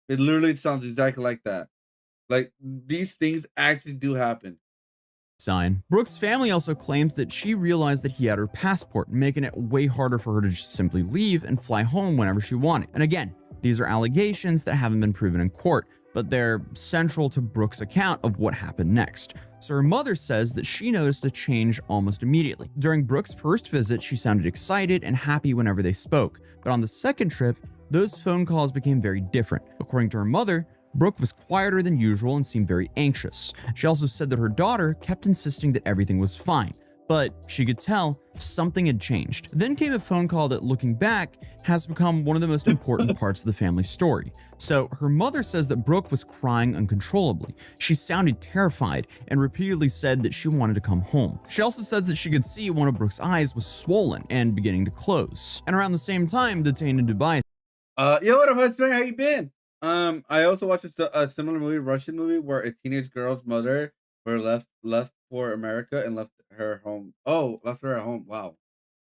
It literally sounds exactly like that. Like, these things actually do happen. Sign. Brooke's family also claims that she realized that he had her passport, making it way harder for her to just simply leave and fly home whenever she wanted. And again, these are allegations that haven't been proven in court, but they're central to Brooke's account of what happened next. So her mother says that she noticed a change almost immediately. During Brooke's first visit, she sounded excited and happy whenever they spoke, but on the second trip, those phone calls became very different. According to her mother, Brooke was quieter than usual and seemed very anxious. She also said that her daughter kept insisting that everything was fine, but she could tell something had changed. Then came a phone call that, looking back, has become one of the most important parts of the family's story. So her mother says that Brooke was crying uncontrollably. She sounded terrified and repeatedly said that she wanted to come home. She also says that she could see one of Brooke's eyes was swollen and beginning to close. And around the same time, detained in Dubai. Yo, what up, husband? How you been? I also watched a similar movie, Russian movie, where a teenage girl's mother were left for America and left her home. Oh, left her at home. Wow.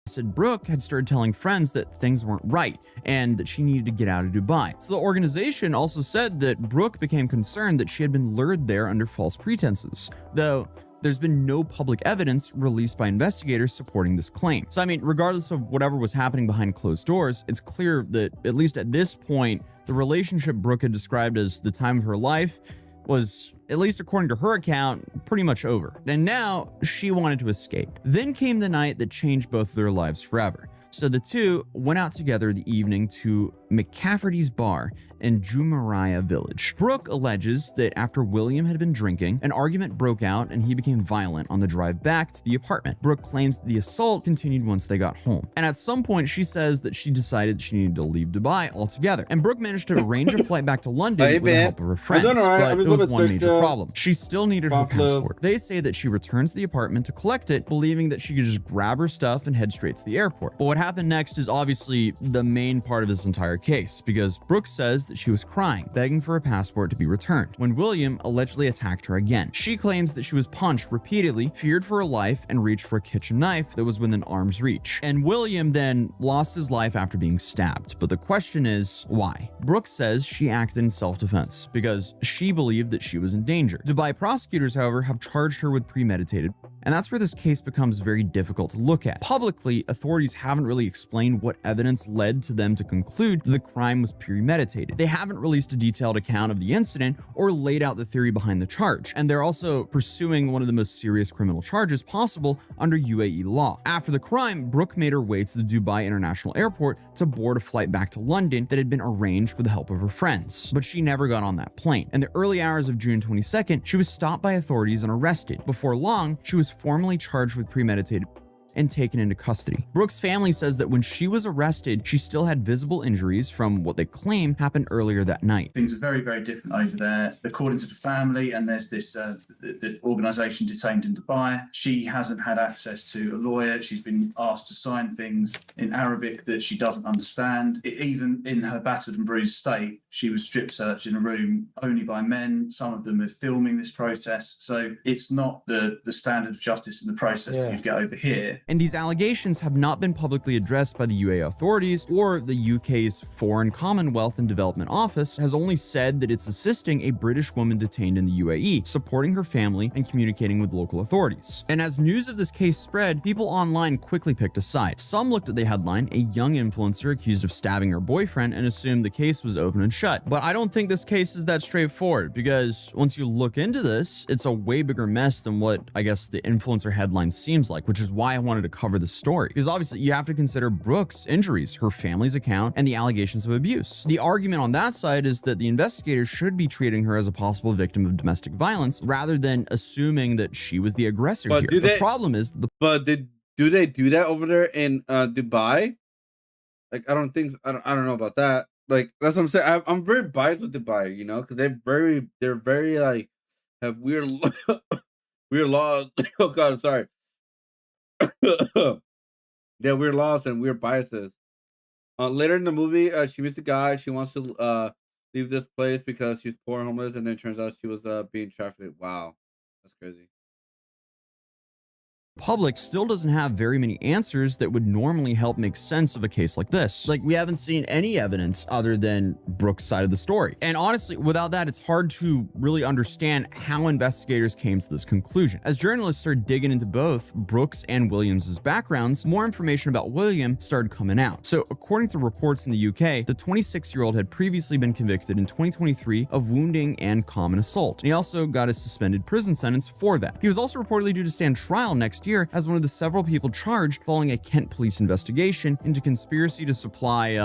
Said Brooke had started telling friends that things weren't right and that she needed to get out of Dubai. So the organization also said that Brooke became concerned that she had been lured there under false pretenses, though there's been no public evidence released by investigators supporting this claim. So I mean, regardless of whatever was happening behind closed doors, it's clear that at least at this point, the relationship Brooke had described as the time of her life was, at least according to her account, pretty much over. And now she wanted to escape. Then came the night that changed both their lives forever. So the two went out together the evening to McCafferty's Bar in Jumeirah Village. Brooke alleges that after William had been drinking, an argument broke out and he became violent on the drive back to the apartment. Brooke claims that the assault continued once they got home. And at some point, she says that she decided she needed to leave Dubai altogether. And Brooke managed to arrange a flight back to London with the help of her friends, but it was one major problem. She still needed her passport. They say that she returns to the apartment to collect it, believing that she could just grab her stuff and head straight to the airport. But what happened next is obviously the main part of this entire case, because Brooke says that she was crying, begging for a passport to be returned, when William allegedly attacked her again. She claims that she was punched repeatedly, feared for her life, and reached for a kitchen knife that was within arm's reach. And William then lost his life after being stabbed. But the question is, why? Brooke says she acted in self-defense because she believed that she was in danger. Dubai prosecutors, however, have charged her with premeditated, and that's where this case becomes very difficult to look at. Publicly, authorities haven't really explained what evidence led to them to conclude the crime was premeditated. They haven't released a detailed account of the incident or laid out the theory behind the charge, and they're also pursuing one of the most serious criminal charges possible under UAE law. After the crime, Brooke made her way to the Dubai International Airport to board a flight back to London that had been arranged with the help of her friends, but she never got on that plane. In the early hours of June 22nd, she was stopped by authorities and arrested. Before long, she was formally charged with premeditated and taken into custody. Brooke's family says that when she was arrested, she still had visible injuries from what they claim happened earlier that night. Things are very, very different over there. According to the family, and there's this the organisation detained in Dubai, she hasn't had access to a lawyer. She's been asked to sign things in Arabic that she doesn't understand. Even in her battered and bruised state, she was strip searched in a room only by men. Some of them are filming this process. So it's not the standard of justice in the process that you'd get over here. And these allegations have not been publicly addressed by the UAE authorities, or the UK's Foreign Commonwealth and Development Office has only said that it's assisting a British woman detained in the UAE, supporting her family and communicating with local authorities. And as news of this case spread, people online quickly picked a side. Some looked at the headline, a young influencer accused of stabbing her boyfriend, and assumed the case was open and shut. But I don't think this case is that straightforward, because once you look into this, it's a way bigger mess than what I guess the influencer headline seems like, which is why I wanted to cover this story. Because obviously you have to consider Brooke's injuries, her family's account, and the allegations of abuse. The argument on that side is that the investigators should be treating her as a possible victim of domestic violence rather than assuming that she was the aggressor here. The problem is do they do that over there in Dubai? Like, I don't know about that. Like, that's what I'm saying. I'm very biased with Dubai, you know, because they're very like have weird weird laws. Oh God, I'm sorry. They have weird laws and weird biases. Later in the movie, she meets a guy. She wants to leave this place because she's poor and homeless, and then it turns out she was being trafficked. Wow, that's crazy. Public still doesn't have very many answers that would normally help make sense of a case like this. Like, we haven't seen any evidence other than Brooke's side of the story. And honestly, without that, it's hard to really understand how investigators came to this conclusion. As journalists started digging into both Brooks and Williams' backgrounds, more information about William started coming out. So according to reports in the UK, the 26-year-old had previously been convicted in 2023 of wounding and common assault. And he also got a suspended prison sentence for that. He was also reportedly due to stand trial next year as one of the several people charged following a Kent police investigation into conspiracy to supply,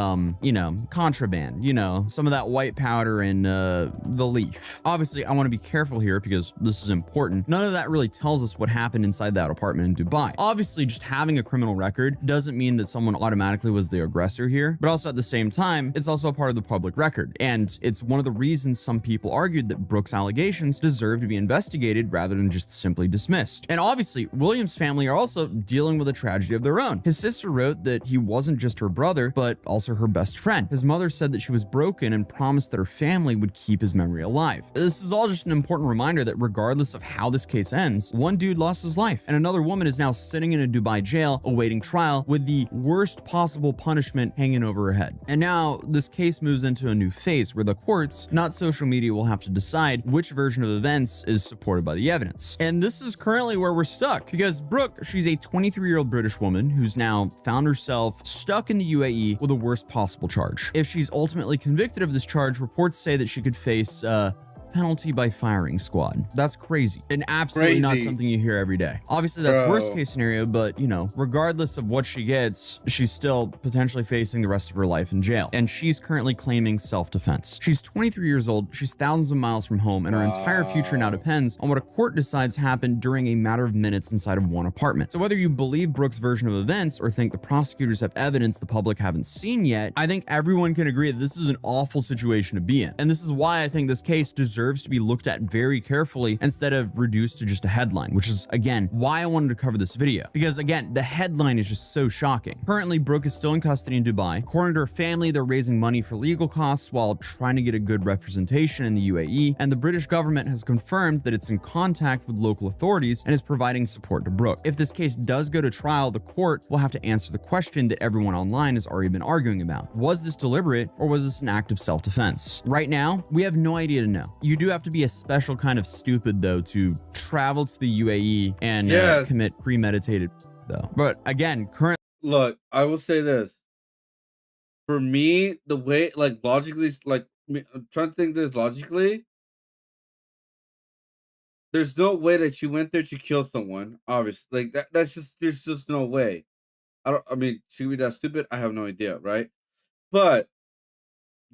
contraband, some of that white powder and the leaf. Obviously, I want to be careful here because this is important. None of that really tells us what happened inside that apartment in Dubai. Obviously, just having a criminal record doesn't mean that someone automatically was the aggressor here, but also at the same time, it's also a part of the public record. And it's one of the reasons some people argued that Brooks' allegations deserve to be investigated rather than just simply dismissed. And obviously, Williams' family are also dealing with a tragedy of their own. His sister wrote that he wasn't just her brother, but also her best friend. His mother said that she was broken and promised that her family would keep his memory alive. This is all just an important reminder that regardless of how this case ends, one dude lost his life, and another woman is now sitting in a Dubai jail awaiting trial with the worst possible punishment hanging over her head. And now this case moves into a new phase where the courts, not social media, will have to decide which version of events is supported by the evidence. And this is currently where we're stuck, because Brooke, she's a 23-year-old British woman who's now found herself stuck in the UAE with the worst possible charge. If she's ultimately convicted of this charge, reports say that she could face penalty by firing squad. That's crazy and absolutely not something you hear every day. Obviously that's worst case scenario, but regardless of what she gets, she's still potentially facing the rest of her life in jail, and she's currently claiming self-defense. She's 23 years old, she's thousands of miles from home, and her entire future now depends on what a court decides happened during a matter of minutes inside of one apartment. So whether you believe Brooks' version of events or think the prosecutors have evidence the public haven't seen yet, I think everyone can agree that this is an awful situation to be in. And this is why I think this case deserves to be looked at very carefully instead of reduced to just a headline, which is again why I wanted to cover this video, because again the headline is just so shocking. Currently, Brooke is still in custody in Dubai. According to her family, they're raising money for legal costs while trying to get a good representation in the UAE, and the British government has confirmed that it's in contact with local authorities and is providing support to Brooke. If this case does go to trial, the court will have to answer the question that everyone online has already been arguing about. Was this deliberate, or was this an act of self-defense? Right now, we have no idea to know. You do have to be a special kind of stupid though to travel to the UAE and commit premeditated though. But again, look, I will say this. For me, the way, logically, I'm trying to think this logically. There's no way that she went there to kill someone. Obviously, that's just, there's just no way. Should we be that stupid? I have no idea, right? But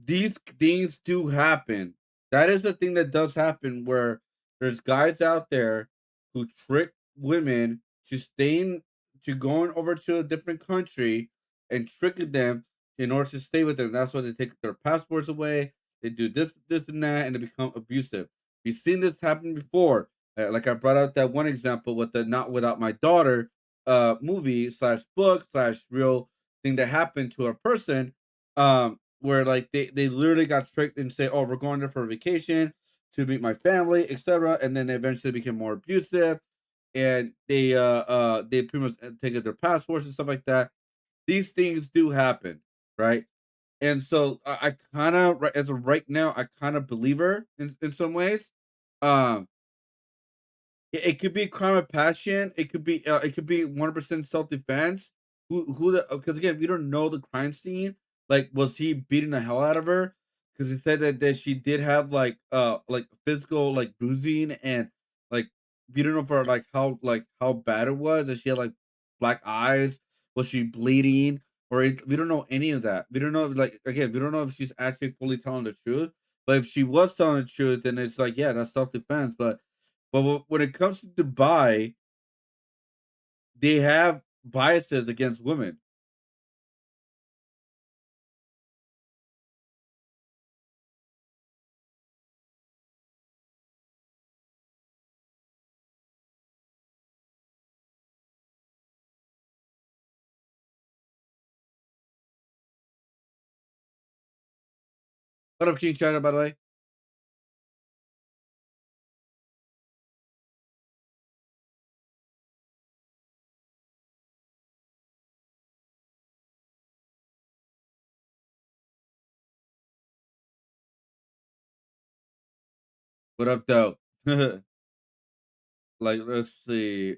these things do happen. That is a thing that does happen, where there's guys out there who trick women to going over to a different country and tricking them in order to stay with them. That's why they take their passports away. They do this, and that, and they become abusive. We've seen this happen before. Like I brought out that one example with the Not Without My Daughter movie / book / real thing that happened to a person. Where they literally got tricked and say, oh, we're going there for a vacation to meet my family, etc. And then they eventually became more abusive. and they pretty much take their passports and stuff like that. These things do happen, right? And so I kind of, as of right now, I kind of believe her in some ways. Um, it could be a crime of passion. It could be 100% self defense. Because again, we don't know the crime scene. Like, was he beating the hell out of her? Because he said that she did have like physical like bruising and like we don't know for like how bad it was. That she had like black eyes. Was she bleeding? We don't know any of that. We don't know like again, we don't know if she's actually fully telling the truth. But if she was telling the truth, then it's like, yeah, that's self defense. But when it comes to Dubai, they have biases against women. What up, King China, by the way? What up, though? Like, let's see.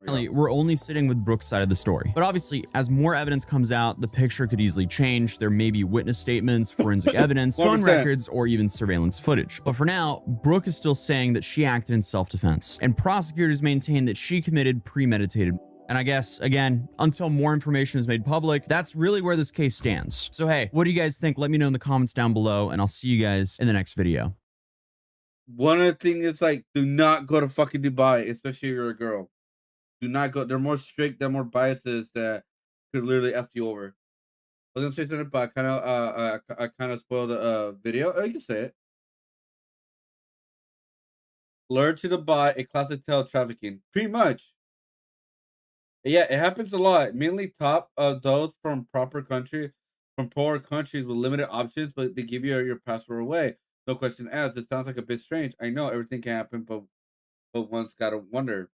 We're only sitting with Brooke's side of the story. But obviously, as more evidence comes out, the picture could easily change. There may be witness statements, forensic evidence, phone 100%. records, or even surveillance footage. But for now, Brooke is still saying that she acted in self-defense, and prosecutors maintain that she committed premeditated. And I guess, again, until more information is made public, that's really where this case stands. So hey, what do you guys think? Let me know in the comments down below, and I'll see you guys in the next video. One of the things is like, do not go to fucking Dubai, especially if you're a girl. Do not go. They're more strict. They're more biases that could literally F you over. I was gonna say something, but I kind of spoiled the video. Oh, you can say it. Lured to Dubai, a classic tale of trafficking. Pretty much. Yeah, it happens a lot. Mainly top of those from poorer countries with limited options, but they give you your passport away. No question asked. This sounds like a bit strange. I know everything can happen, but one's gotta wonder.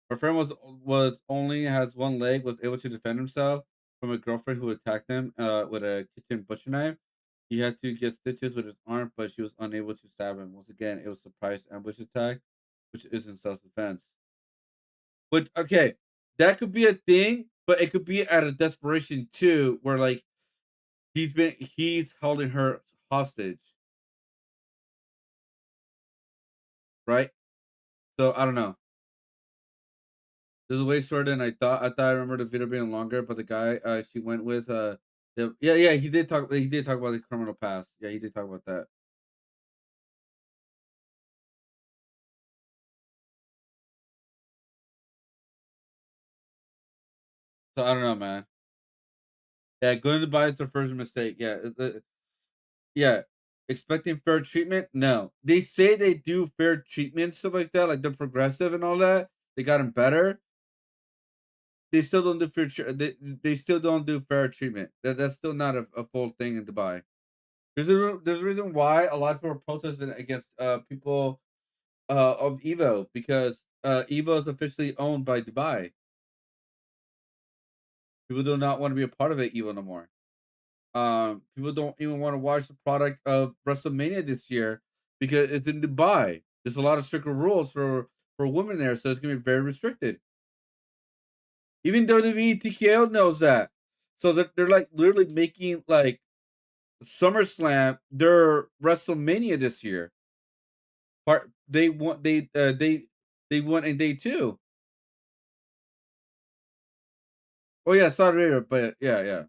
Her friend was only has one leg, was able to defend himself from a girlfriend who attacked him with a kitchen butcher knife. He had to get stitches with his arm, but she was unable to stab him. Once again, it was a surprise ambush attack, which isn't self-defense. But okay, that could be a thing, but it could be out of desperation too, where like he's holding her hostage. Right? So I don't know. This is way shorter than I thought. I remember the video being longer, but the guy she went with yeah, he did talk about the criminal past. Yeah, he did talk about that. So I don't know, man. Yeah, going to Dubai is the first mistake. Yeah, yeah. Expecting fair treatment? No. They say they do fair treatment, stuff like that, like they're progressive and all that. They got them better. They still don't do fair. They still don't do fair treatment. That's still not a full thing in Dubai. There's a reason why a lot of people are protesting against people of Evo, because Evo is officially owned by Dubai. People do not want to be a part of it Evo no more. People don't even want to watch the product of WrestleMania this year because it's in Dubai. There's a lot of stricter rules for women there, so it's gonna be very restricted. Even WWE TKO knows that, so they're like literally making like SummerSlam their WrestleMania this year. They won in day 2. Oh yeah, Saudi Arabia, but yeah.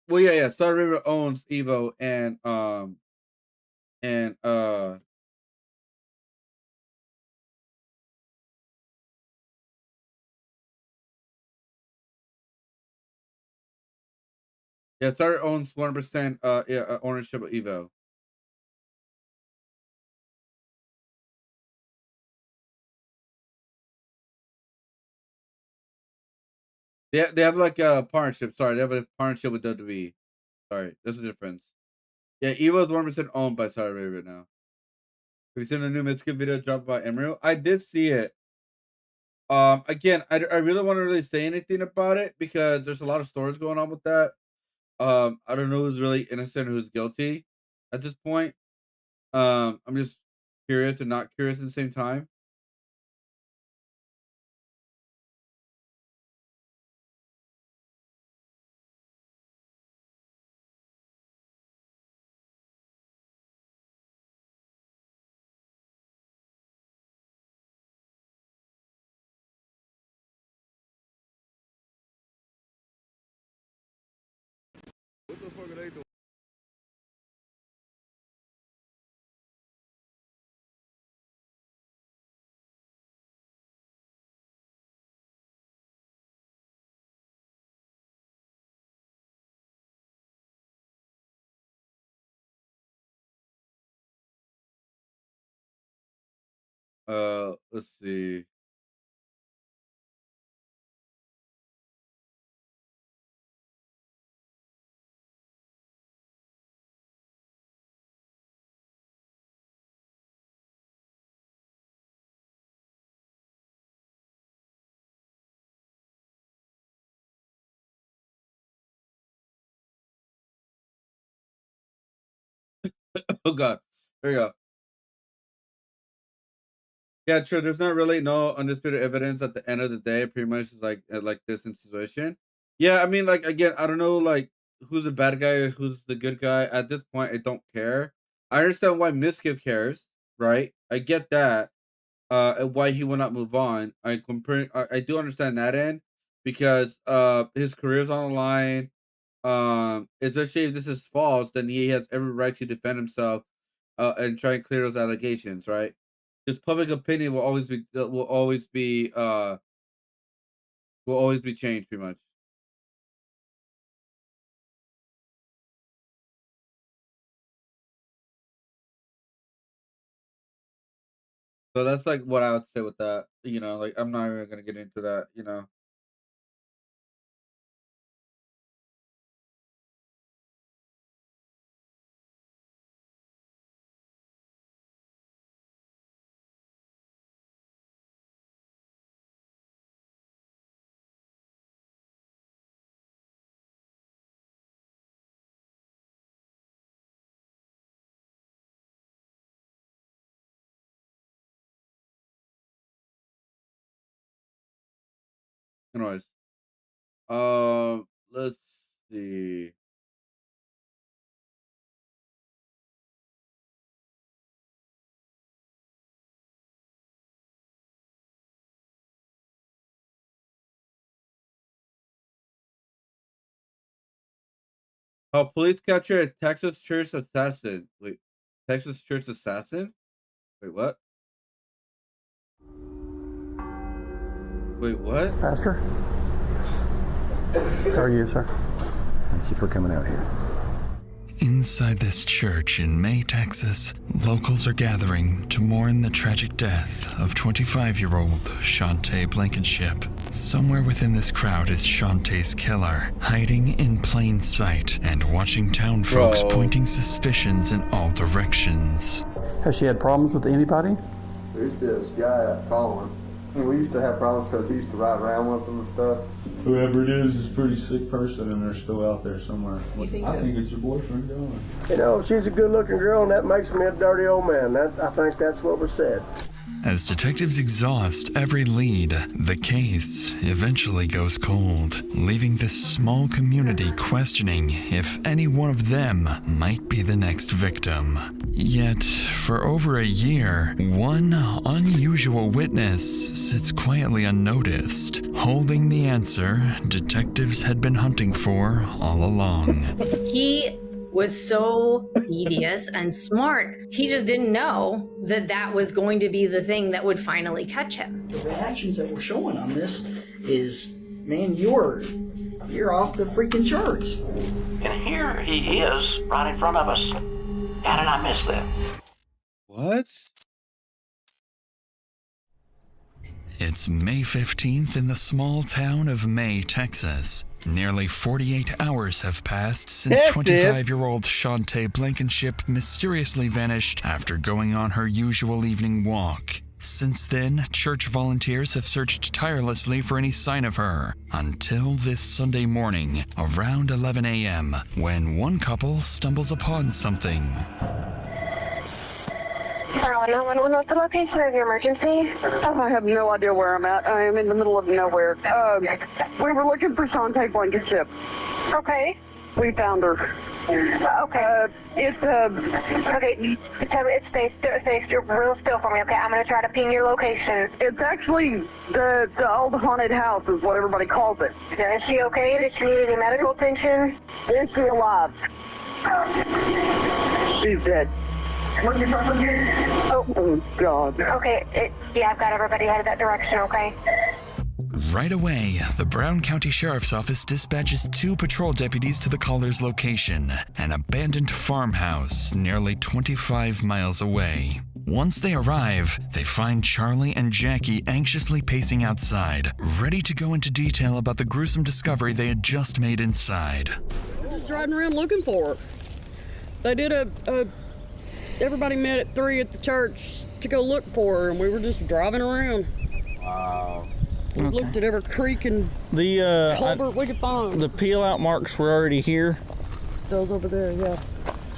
Well, yeah. Saudi Arabia owns Evo and yeah, Saudi owns 100% ownership of Evo. They have like a partnership. Sorry, they have a partnership with WWE. Sorry, there's a difference. Yeah, Evo is 100% owned by Saudi Arabia now. Have you seen a new Mexican video dropped by Emerald? I did see it. Again, I really want to really say anything about it because there's a lot of stories going on with that. I don't know who's really innocent, who's guilty at this point. I'm just curious and not curious at the same time. What the fuck are they doing? Let's see. Oh god. There you go. Yeah, true. There's not really no undisputed evidence at the end of the day. Pretty much is like this in situation. Yeah, I mean, like again, I don't know like who's the bad guy, who's the good guy. At this point, I don't care. I understand why Miskiff cares, right? I get that. And why he will not move on. I do understand that end because his career's on the line. Especially if this is false, then he has every right to defend himself and try and clear those allegations, right? Because public opinion will always be changed pretty much. So that's like what I would say with that. You know, like I'm not even gonna get into that, you know. Anyways, let's see. Oh, police capture a Texas church assassin. Wait, Texas church assassin? Wait, what? Wait, what? Pastor? How are you, sir? Thank you for coming out here. Inside this church in May, Texas, locals are gathering to mourn the tragic death of 25-year-old Shante Blankenship. Somewhere within this crowd is Shantae's killer, hiding in plain sight and watching town folks pointing suspicions in all directions. Has she had problems with anybody? There's this guy at Colin. We used to have problems because he used to ride around with them and stuff. Whoever it is a pretty sick person and they're still out there somewhere. I think it's your boyfriend going. You know, she's a good-looking girl and that makes me a dirty old man. I think that's what was said. As detectives exhaust every lead, the case eventually goes cold, leaving this small community questioning if any one of them might be the next victim. Yet, for over a year, one unusual witness sits quietly unnoticed, holding the answer detectives had been hunting for all along. He was so devious and smart. He just didn't know that that was going to be the thing that would finally catch him. The reactions that we're showing on this is, man, you're off the freaking charts. And here he is, right in front of us. How did I miss that? What? It's May 15th in the small town of May, Texas. Nearly 48 hours have passed since 25-year-old Shantae Blankenship mysteriously vanished after going on her usual evening walk. Since then, church volunteers have searched tirelessly for any sign of her, until this Sunday morning, around 11 a.m., when one couple stumbles upon something. 911, what's the location of your emergency? I have no idea where I'm at. I am in the middle of nowhere. We were looking for Shantae Blankenship. Okay. We found her. Okay. Stay real still for me, okay? I'm gonna try to ping your location. It's actually the old haunted house is what everybody calls it. Is she okay? Does she need any medical attention? Is she alive? She's dead. Oh, God. Okay, yeah, I've got everybody headed that direction, okay? Right away, the Brown County Sheriff's Office dispatches 2 patrol deputies to the caller's location, an abandoned farmhouse nearly 25 miles away. Once they arrive, they find Charlie and Jackie anxiously pacing outside, ready to go into detail about the gruesome discovery they had just made inside. We're just riding around looking for her. They did everybody met at 3 at the church to go look for her, and we were just driving around. Wow. We looked at every creek and culvert we could find. The peel-out marks were already here. Those over there, yeah.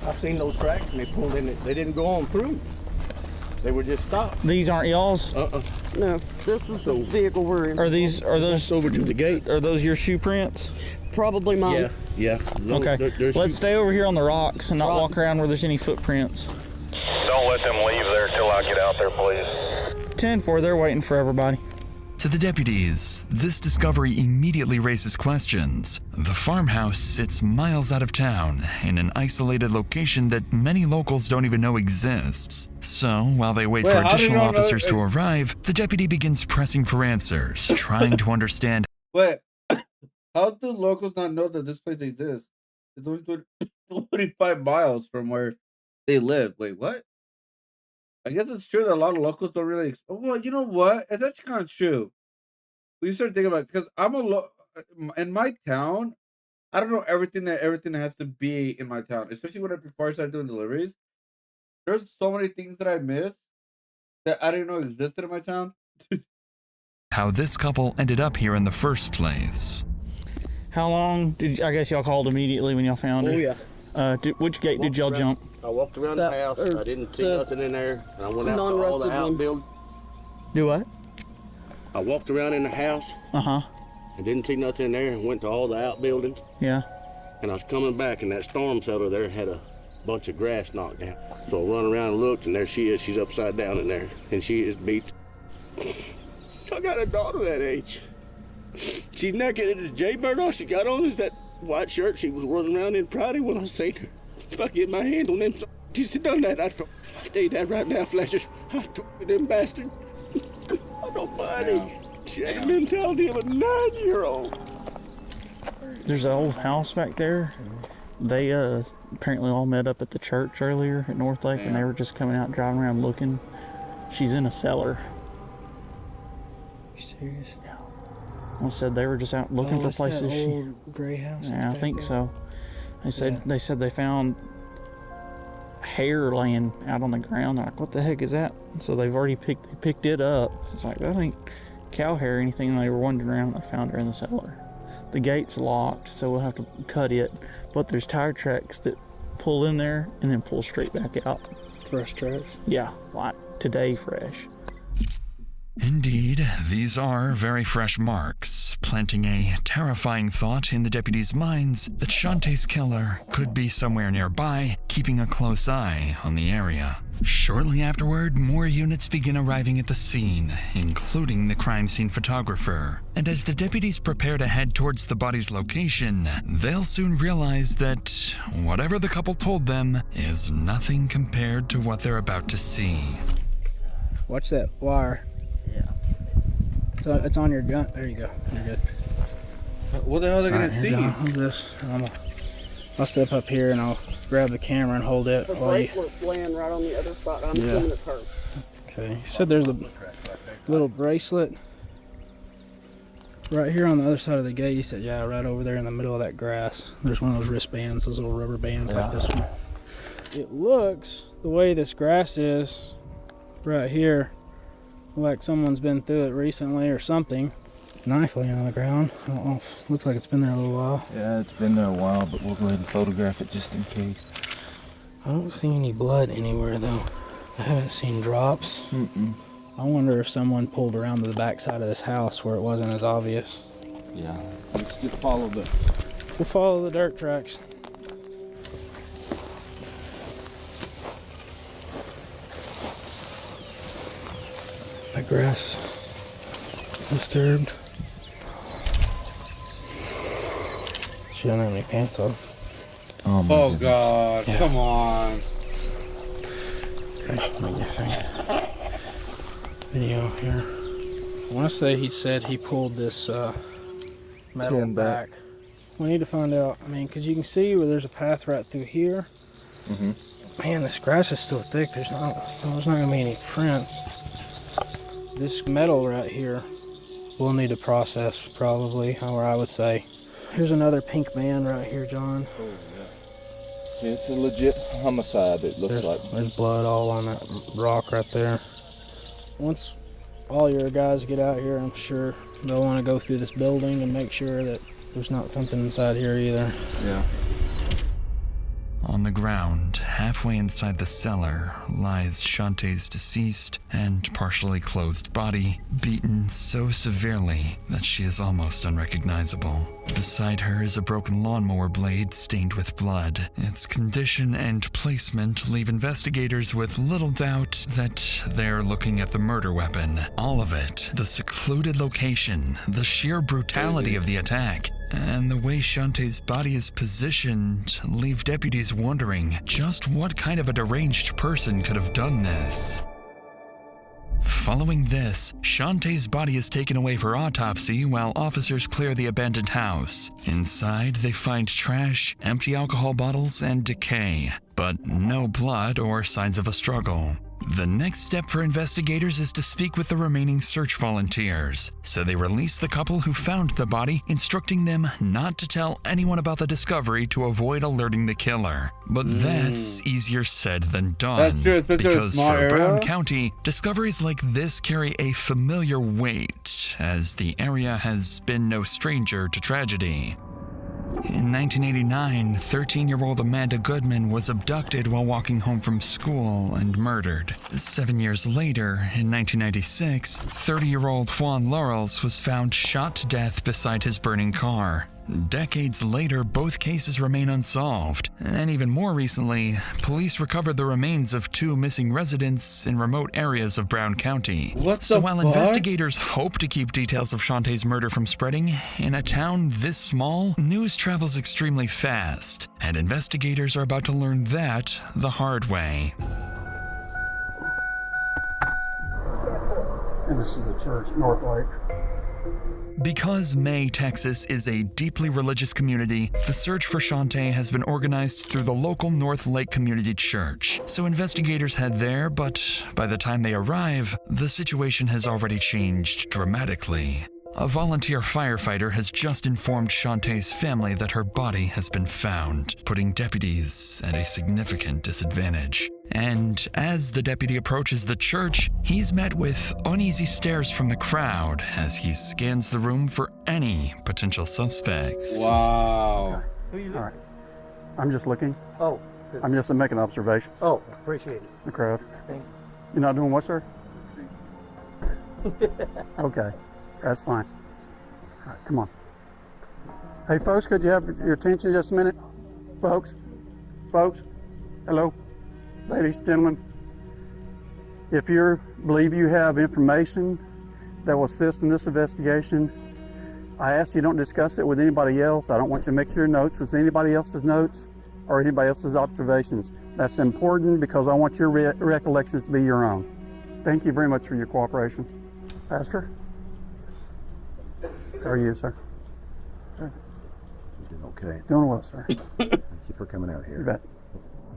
I've seen those tracks, and they pulled in. They didn't go on through. They were just stopped. These aren't y'all's? No, this is the vehicle we're in. Are those over to the gate? Are those your shoe prints? Probably mine. Yeah. Okay. Let's stay over here on the rocks and not walk around where there's any footprints. Don't let them leave there till I get out there, please. 10-4, they're waiting for everybody. To the deputies, this discovery immediately raises questions. The farmhouse sits miles out of town, in an isolated location that many locals don't even know exists. So, while they wait for additional officers to arrive, the deputy begins pressing for answers, trying to understand. Wait, how do locals not know that this place exists? It's only 25 miles from where they live. Wait, what? I guess it's true that a lot of locals don't really. Well, you know what? That's kind of true. We start thinking about it, because I'm in my town. I don't know everything that has to be in my town, especially before I started doing deliveries. There's so many things that I miss that I didn't know existed in my town. How this couple ended up here in the first place. How long I guess y'all called immediately when y'all found her? Oh yeah. Which gate did y'all jump? I walked around the house. I didn't see nothing in there. And I went out to all the outbuildings. Do what? I walked around in the house. I didn't see nothing in there and went to all the outbuildings. Yeah. And I was coming back, and that storm shelter there had a bunch of grass knocked down. So I run around and looked, and there she is. She's upside down in there, and she is beat. I got a daughter that age. She's naked as Jaybird. All she got on is that white shirt she was running around in Friday when I seen her. If I get my hand on them, she said, done that. I tell that right now, Fletcher. I told them bastard. I don't mind him. She ain't mentality of a 9-year-old. There's an old house back there. They apparently all met up at the church earlier at North Lake, and they were just coming out driving around looking. She's in a cellar. You serious? Yeah. Well, said they were just out looking for places. That old gray house. Yeah, I think so. They said they found hair laying out on the ground. They're like, what the heck is that? So they've already picked it up. It's like, that ain't cow hair or anything. And they were wandering around and they found her in the cellar. The gate's locked, so we'll have to cut it. But there's tire tracks that pull in there and then pull straight back out. Fresh tracks? Yeah, like today fresh. Indeed, these are very fresh marks, planting a terrifying thought in the deputies' minds that Shantae's killer could be somewhere nearby, keeping a close eye on the area. Shortly afterward, more units begin arriving at the scene, including the crime scene photographer. And as the deputies prepare to head towards the body's location, they'll soon realize that whatever the couple told them is nothing compared to what they're about to see. Watch that wire. It's on your gun. There you go. You're good. What the hell are they gonna see? I'll step up here and I'll grab the camera and hold it. The bracelet's laying right on the other side. I'm assuming it's her. Okay. He said there's a little bracelet Right here on the other side of the gate, he said, yeah, right over there in the middle of that grass. There's one of those wristbands, those little rubber bands like this one. It looks, the way this grass is right here, like someone's been through it recently or something. Knife laying on the ground. I don't know, looks like it's been there a little while. Yeah, it's been there a while, but we'll go ahead and photograph it just in case. I don't see any blood anywhere though. I haven't seen drops. I wonder if someone pulled around to the back side of this house where it wasn't as obvious. Yeah, let's just follow the... We'll follow the dirt tracks. That grass disturbed. She don't have any pants on. Oh God, yeah. Come on. Video here. I want to say he said he pulled this metal back. We need to find out, I mean, because you can see where there's a path right through here. Man, this grass is still thick. There's not going to be any prints. This metal right here we'll need to process probably, or I would say. Here's another pink band right here, John. Oh, yeah. It's a legit homicide, it looks like. There's blood all on that rock right there. Once all your guys get out here, I'm sure they'll want to go through this building and make sure that there's not something inside here either. Yeah. On the ground, halfway inside the cellar, lies Shantae's deceased and partially clothed body, beaten so severely that she is almost unrecognizable. Beside her is a broken lawnmower blade stained with blood. Its condition and placement leave investigators with little doubt that they're looking at the murder weapon. All of it, the secluded location, the sheer brutality of the attack, and the way Shantae's body is positioned leave deputies wondering just what kind of a deranged person could have done this. Following this, Shantae's body is taken away for autopsy while officers clear the abandoned house. Inside, they find trash, empty alcohol bottles, and decay, but no blood or signs of a struggle. The next step for investigators is to speak with the remaining search volunteers, so they release the couple who found the body, instructing them not to tell anyone about the discovery to avoid alerting the killer. But that's easier said than done, because for Brown County, discoveries like this carry a familiar weight, as the area has been no stranger to tragedy. In 1989, 13-year-old Amanda Goodman was abducted while walking home from school and murdered. 7 years later, in 1996, 30-year-old Juan Laurels was found shot to death beside his burning car. Decades later, both cases remain unsolved. And even more recently, police recovered the remains of 2 missing residents in remote areas of Brown County. So while investigators hope to keep details of Shantae's murder from spreading, in a town this small, news travels extremely fast. And investigators are about to learn that the hard way. And this is the church, North Lake. Because May, Texas is a deeply religious community, the search for Shantae has been organized through the local North Lake Community Church. So investigators head there, but by the time they arrive, the situation has already changed dramatically. A volunteer firefighter has just informed Shantae's family that her body has been found, putting deputies at a significant disadvantage. And as the deputy approaches the church, he's met with uneasy stares from the crowd as he scans the room for any potential suspects. Wow. Who are you? All right. I'm just looking. Oh. I'm just making observations. Oh, appreciate it. The crowd. Thank you. You're not doing what, sir? Okay. That's fine. All right, come on. Hey, folks, could you have your attention just a minute? Folks? Hello? Ladies, gentlemen, if you believe you have information that will assist in this investigation, I ask you don't discuss it with anybody else. I don't want you to mix your notes with anybody else's notes or anybody else's observations. That's important because I want your recollections to be your own. Thank you very much for your cooperation. Pastor? How are you, sir? You're doing okay. Doing well, sir. Thank you for coming out here. You bet.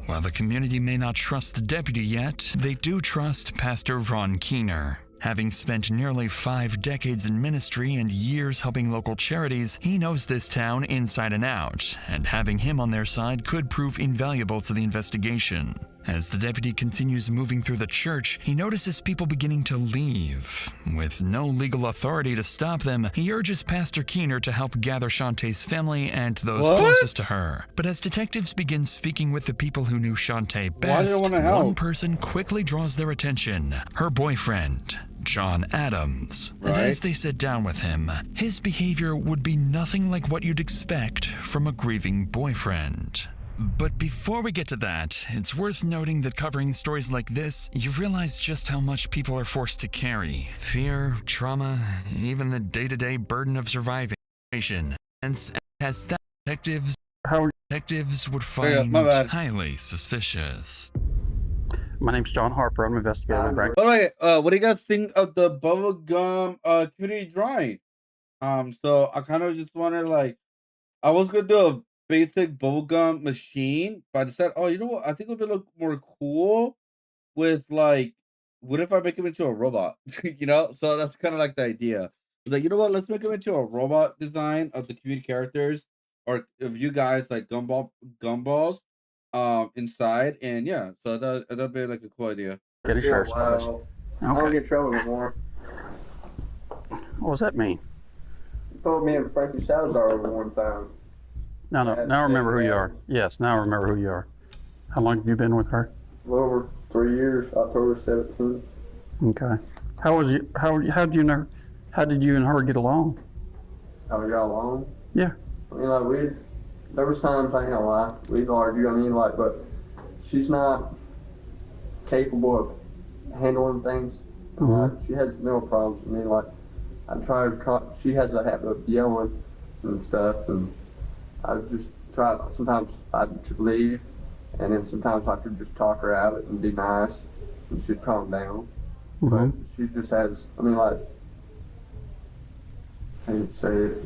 While the community may not trust the deputy yet, they do trust Pastor Ron Keener. Having spent nearly 5 decades in ministry and years helping local charities, he knows this town inside and out, and having him on their side could prove invaluable to the investigation. As the deputy continues moving through the church, he notices people beginning to leave. With no legal authority to stop them, he urges Pastor Keener to help gather Shantae's family and those closest to her. But as detectives begin speaking with the people who knew Shantae best, one person quickly draws their attention: her boyfriend, John Adams. And as they sit down with him, his behavior would be nothing like what you'd expect from a grieving boyfriend. But before we get to that, it's worth noting that covering stories like this, you realize just how much people are forced to carry. Fear, trauma, even the day-to-day burden of surviving. And as that detectives would find highly suspicious. My name's John Harper. I'm an investigator. By the way, what do you guys think of the bubblegum community drawing? So I kind of just wanted, like, I was gonna do a basic bubblegum machine, but I decided, oh, you know what? I think it would look more cool with, like, what if I make him into a robot? You know? So that's kind of like the idea. It's like, you know what? Let's make him into a robot design of the community characters, or of you guys, like gumballs inside, and yeah, so that'd be like a cool idea. Get a shirt. I don't get in trouble anymore. What does that mean? You told me and Frankie Salazar over one time. No, now I remember who you are. Yes, now I remember who you are. How long have you been with her? A little over 3 years, October 17th. Okay. How did you and her get along? How we got along? Yeah. I mean, like, there was times, I ain't gonna lie, we'd argue, I mean, like, but she's not capable of handling things. She has mental problems. I mean, like, she has a habit of yelling and stuff, and I just try, sometimes I'd just leave, and then sometimes I could just talk her out and be nice, and she'd calm down. But she just has, I mean, like, I hate to say it,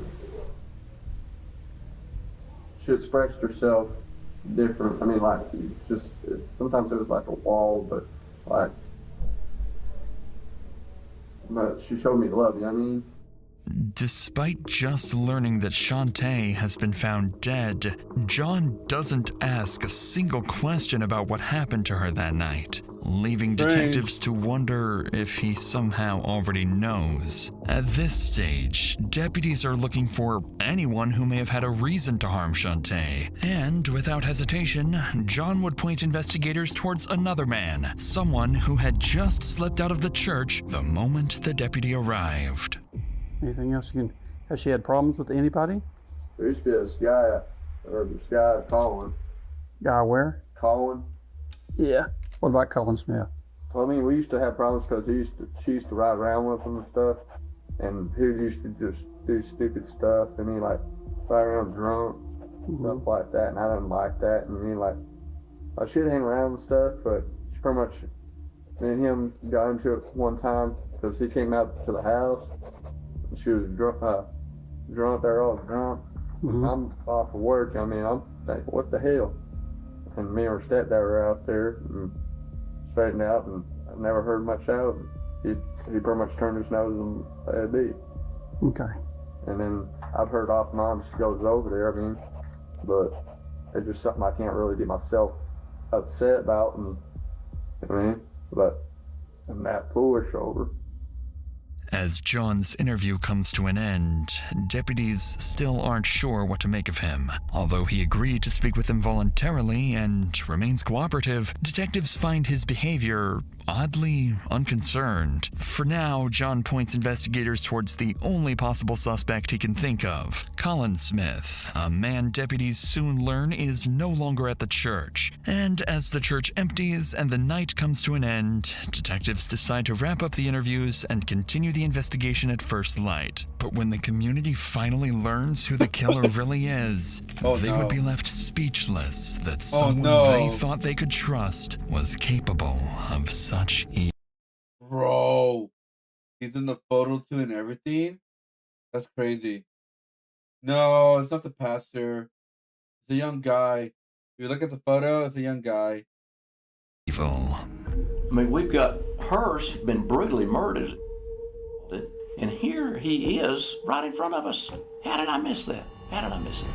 she expressed herself different. I mean, like, sometimes it was like a wall, but she showed me love, you know what I mean? Despite just learning that Shantae has been found dead, John doesn't ask a single question about what happened to her that night, leaving detectives to wonder if he somehow already knows. At this stage, deputies are looking for anyone who may have had a reason to harm Shantae, and without hesitation, John would point investigators towards another man, someone who had just slipped out of the church the moment the deputy arrived. Anything else has she had problems with anybody? There used to be this guy, Colin. Guy where? Colin. Yeah. What about Colin Smith? Well, I mean, we used to have problems because she used to ride around with him and stuff, and he used to just do stupid stuff, and he, like, ride around drunk, stuff like that, and I didn't like that, and I mean, like, I should hang around and stuff, but she pretty much, me and him got into it one time because he came out to the house. She was drunk there, all drunk. I'm off of work. I mean, I'm thinking, what the hell? And me and her stepdad were out there and straightened out, and I never heard much out. He pretty much turned his nose and let it be. Okay. And then I've heard off and on she goes over there, I mean, but it's just something I can't really get myself upset about, and I mean, but I'm that foolish over. As John's interview comes to an end, deputies still aren't sure what to make of him. Although he agreed to speak with them voluntarily and remains cooperative, detectives find his behavior oddly unconcerned. For now, John points investigators towards the only possible suspect he can think of, Colin Smith, a man deputies soon learn is no longer at the church. And as the church empties and the night comes to an end, detectives decide to wrap up the interviews and continue the investigation at first light. But when the community finally learns who the killer really is, they would be left speechless that someone they thought they could trust was capable of such evil. Bro, he's in the photo too and everything? That's crazy. No, it's not the pastor. It's a young guy. If you look at the photo, it's a young guy. Evil. I mean, we've got Hers been brutally murdered. And here he is right in front of us. How did I miss that? How did I miss it?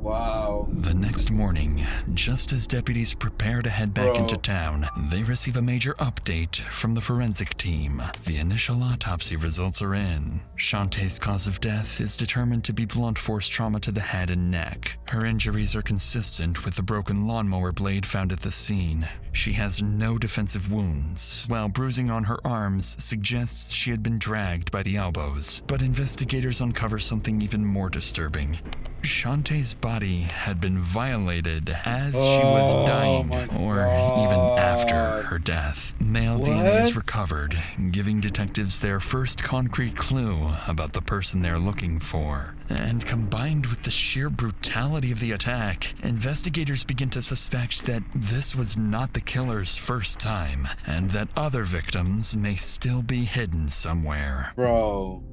Wow. The next morning, just as deputies prepare to head back into town, they receive a major update from the forensic team. The initial autopsy results are in. Shantae's cause of death is determined to be blunt force trauma to the head and neck. Her injuries are consistent with the broken lawnmower blade found at the scene. She has no defensive wounds, while bruising on her arms suggests she had been dragged by the elbows. But investigators uncover something even more disturbing. Shantae's body had been violated as she was dying, or even after her death. Male DNA is recovered, giving detectives their first concrete clue about the person they're looking for. And combined with the sheer brutality of the attack, investigators begin to suspect that this was not the killer's first time, and that other victims may still be hidden somewhere. Bro.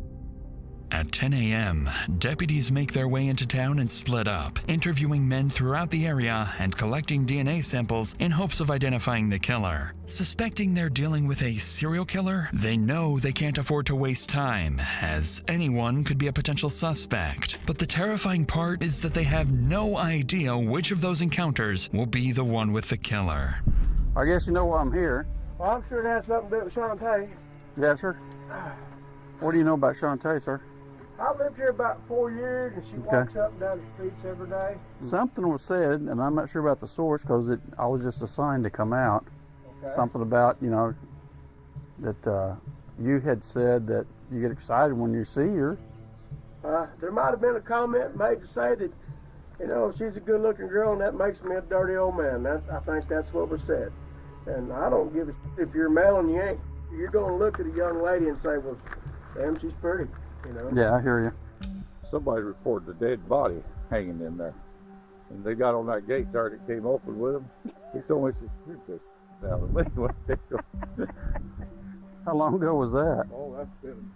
At 10 a.m., deputies make their way into town and split up, interviewing men throughout the area and collecting DNA samples in hopes of identifying the killer. Suspecting they're dealing with a serial killer, they know they can't afford to waste time, as anyone could be a potential suspect. But the terrifying part is that they have no idea which of those encounters will be the one with the killer. I guess you know why I'm here. Well, I'm sure it has something to do with Shantae. Yes, sir. What do you know about Shantae, sir? I lived here about 4 years, and she walks up and down the streets every day. Something was said, and I'm not sure about the source because I was just assigned to come out. Okay. Something about, you know, that you had said that you get excited when you see her. There might have been a comment made to say that, you know, she's a good-looking girl, and that makes me a dirty old man. I think that's what was said. And I don't give a shit if you're male and you ain't. You're going to look at a young lady and say, well, damn, she's pretty. You know? Yeah, I hear you. Somebody reported a dead body hanging in there. And they got on that gate there that came open with them. He told me she's pretty down the lane. How long ago was that? Oh, that's been.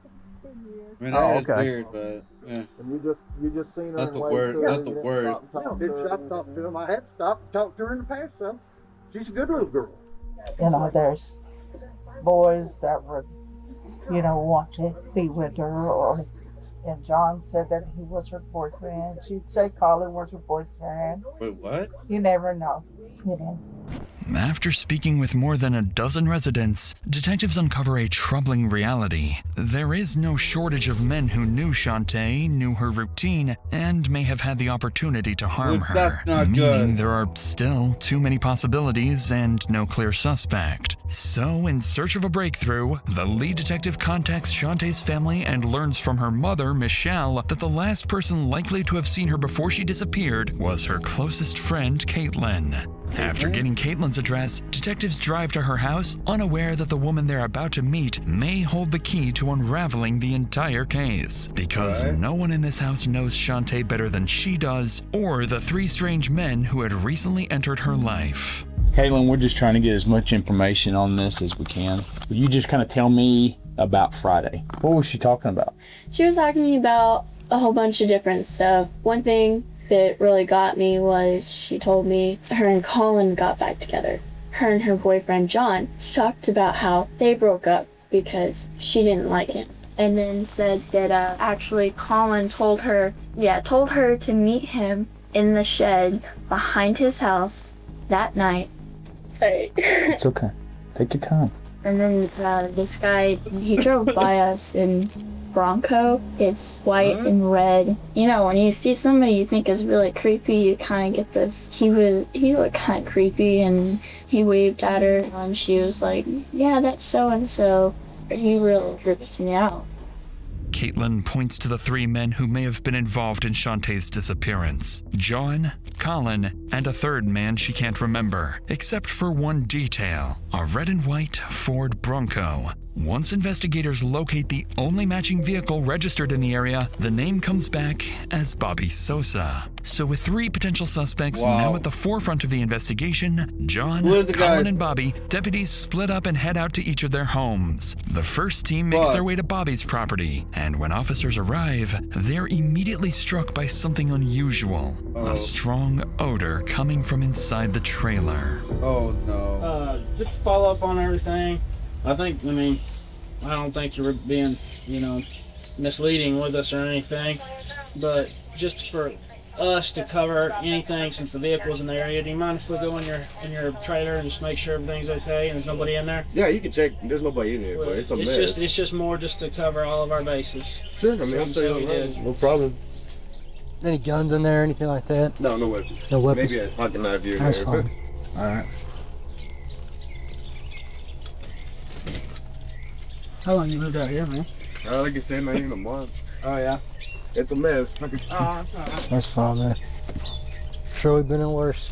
I mean, that is weird, but yeah. And you just seen her. Not the word. Not the word. Did stop talking to him? I had to stop and talk to her in the past. Some. She's a good little girl. You know, there's boys that would, you know, want to be with her, and John said that he was her boyfriend. She'd say Colin was her boyfriend. Wait, what? You never know, you know. After speaking with more than a dozen residents, detectives uncover a troubling reality. There is no shortage of men who knew Shantae, knew her routine, and may have had the opportunity to harm her, meaning there are still too many possibilities and no clear suspect. So, in search of a breakthrough, the lead detective contacts Shantae's family and learns from her mother, Michelle, that the last person likely to have seen her before she disappeared was her closest friend, Caitlin. After getting Caitlin's address, detectives drive to her house, unaware that the woman they're about to meet may hold the key to unraveling the entire case. Because no one in this house knows Shantae better than she does, or the three strange men who had recently entered her life. Caitlin, we're just trying to get as much information on this as we can. Will you just kind of tell me about Friday? What was she talking about? She was talking to me about a whole bunch of different stuff. One thing that really got me was she told me her and Colin got back together. Her and her boyfriend John talked about how they broke up because she didn't like him. And then said that actually Colin told her to meet him in the shed behind his house that night. Sorry. It's okay. Take your time. And then this guy, he drove by us in Bronco. It's white and red. You know, when you see somebody you think is really creepy, you kind of get this. He looked kind of creepy, and he waved at her, and she was like, yeah, that's so-and-so. He really tripped me out. Caitlin points to the three men who may have been involved in Shantae's disappearance: John, Colin, and a third man she can't remember, except for one detail: a red and white Ford Bronco. Once investigators locate the only matching vehicle registered in the area, the name comes back as Bobby Sosa. So with three potential suspects now at the forefront of the investigation, John, Colin, and Bobby, deputies split up and head out to each of their homes. The first team makes their way to Bobby's property, and when officers arrive, they're immediately struck by something unusual. A strong odor coming from inside the trailer. Oh no. Just to follow up on everything, I don't think you were being, misleading with us or anything, but just for us to cover anything since the vehicle's in the area, do you mind if we go in your trailer and just make sure everything's okay and there's nobody in there? Yeah, you can check. There's nobody in there, but it's a mess. It's just more just to cover all of our bases. Sure, I'm saying no problem. Any guns in there, anything like that? No, no weapons. No weapons? Maybe a pocket knife here. That's fine. All right. How long you lived out here, man? Like I said, man, in a month. Oh, yeah? It's a mess. That's fine, man. Sure, we've been in worse.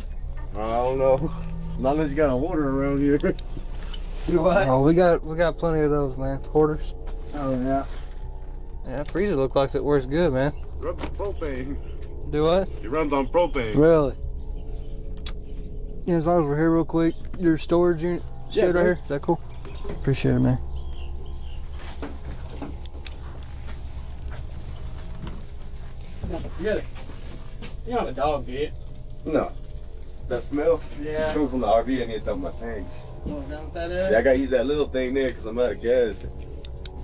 I don't know. Not unless you got a hoarder around here. What? Oh, we got plenty of those, man. Hoarders. Oh, yeah. Yeah, that freezer looks like it works good, man. Runs on propane. Do what? It runs on propane. Really? Yeah, as long as we're here real quick, your storage unit shed right here. Is that cool? Appreciate it, man. You don't have a dog, do you? No. That smell? Yeah. Comes from the RV and it's on my tanks. Oh, is that what that is? Yeah, I gotta use that little thing there because I'm out of gas.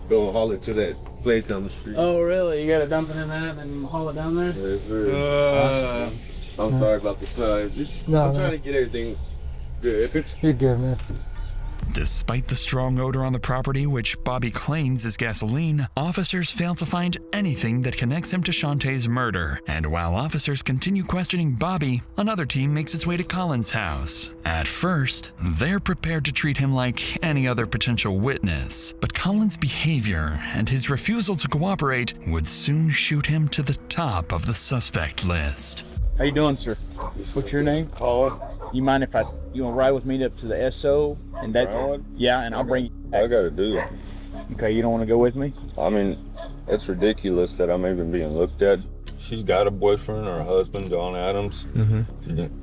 Go haul it to that place down the street. Oh, really? You gotta dump it in there and then haul it down there? Yes, sir. I'm sorry about the smell. I'm trying to get everything good. You're good, man. Despite the strong odor on the property, which Bobby claims is gasoline, officers fail to find anything that connects him to Shantae's murder. And while officers continue questioning Bobby, another team makes its way to Colin's house. At first, they're prepared to treat him like any other potential witness, but Colin's behavior and his refusal to cooperate would soon shoot him to the top of the suspect list. How you doing, sir? What's your name? Colin. You mind if you want to ride with me up to the SO and that? Yeah, and I'll bring you back. I gotta do it. Okay, you don't want to go with me? I mean, it's ridiculous that I'm even being looked at. She's got a boyfriend, her husband, John Adams.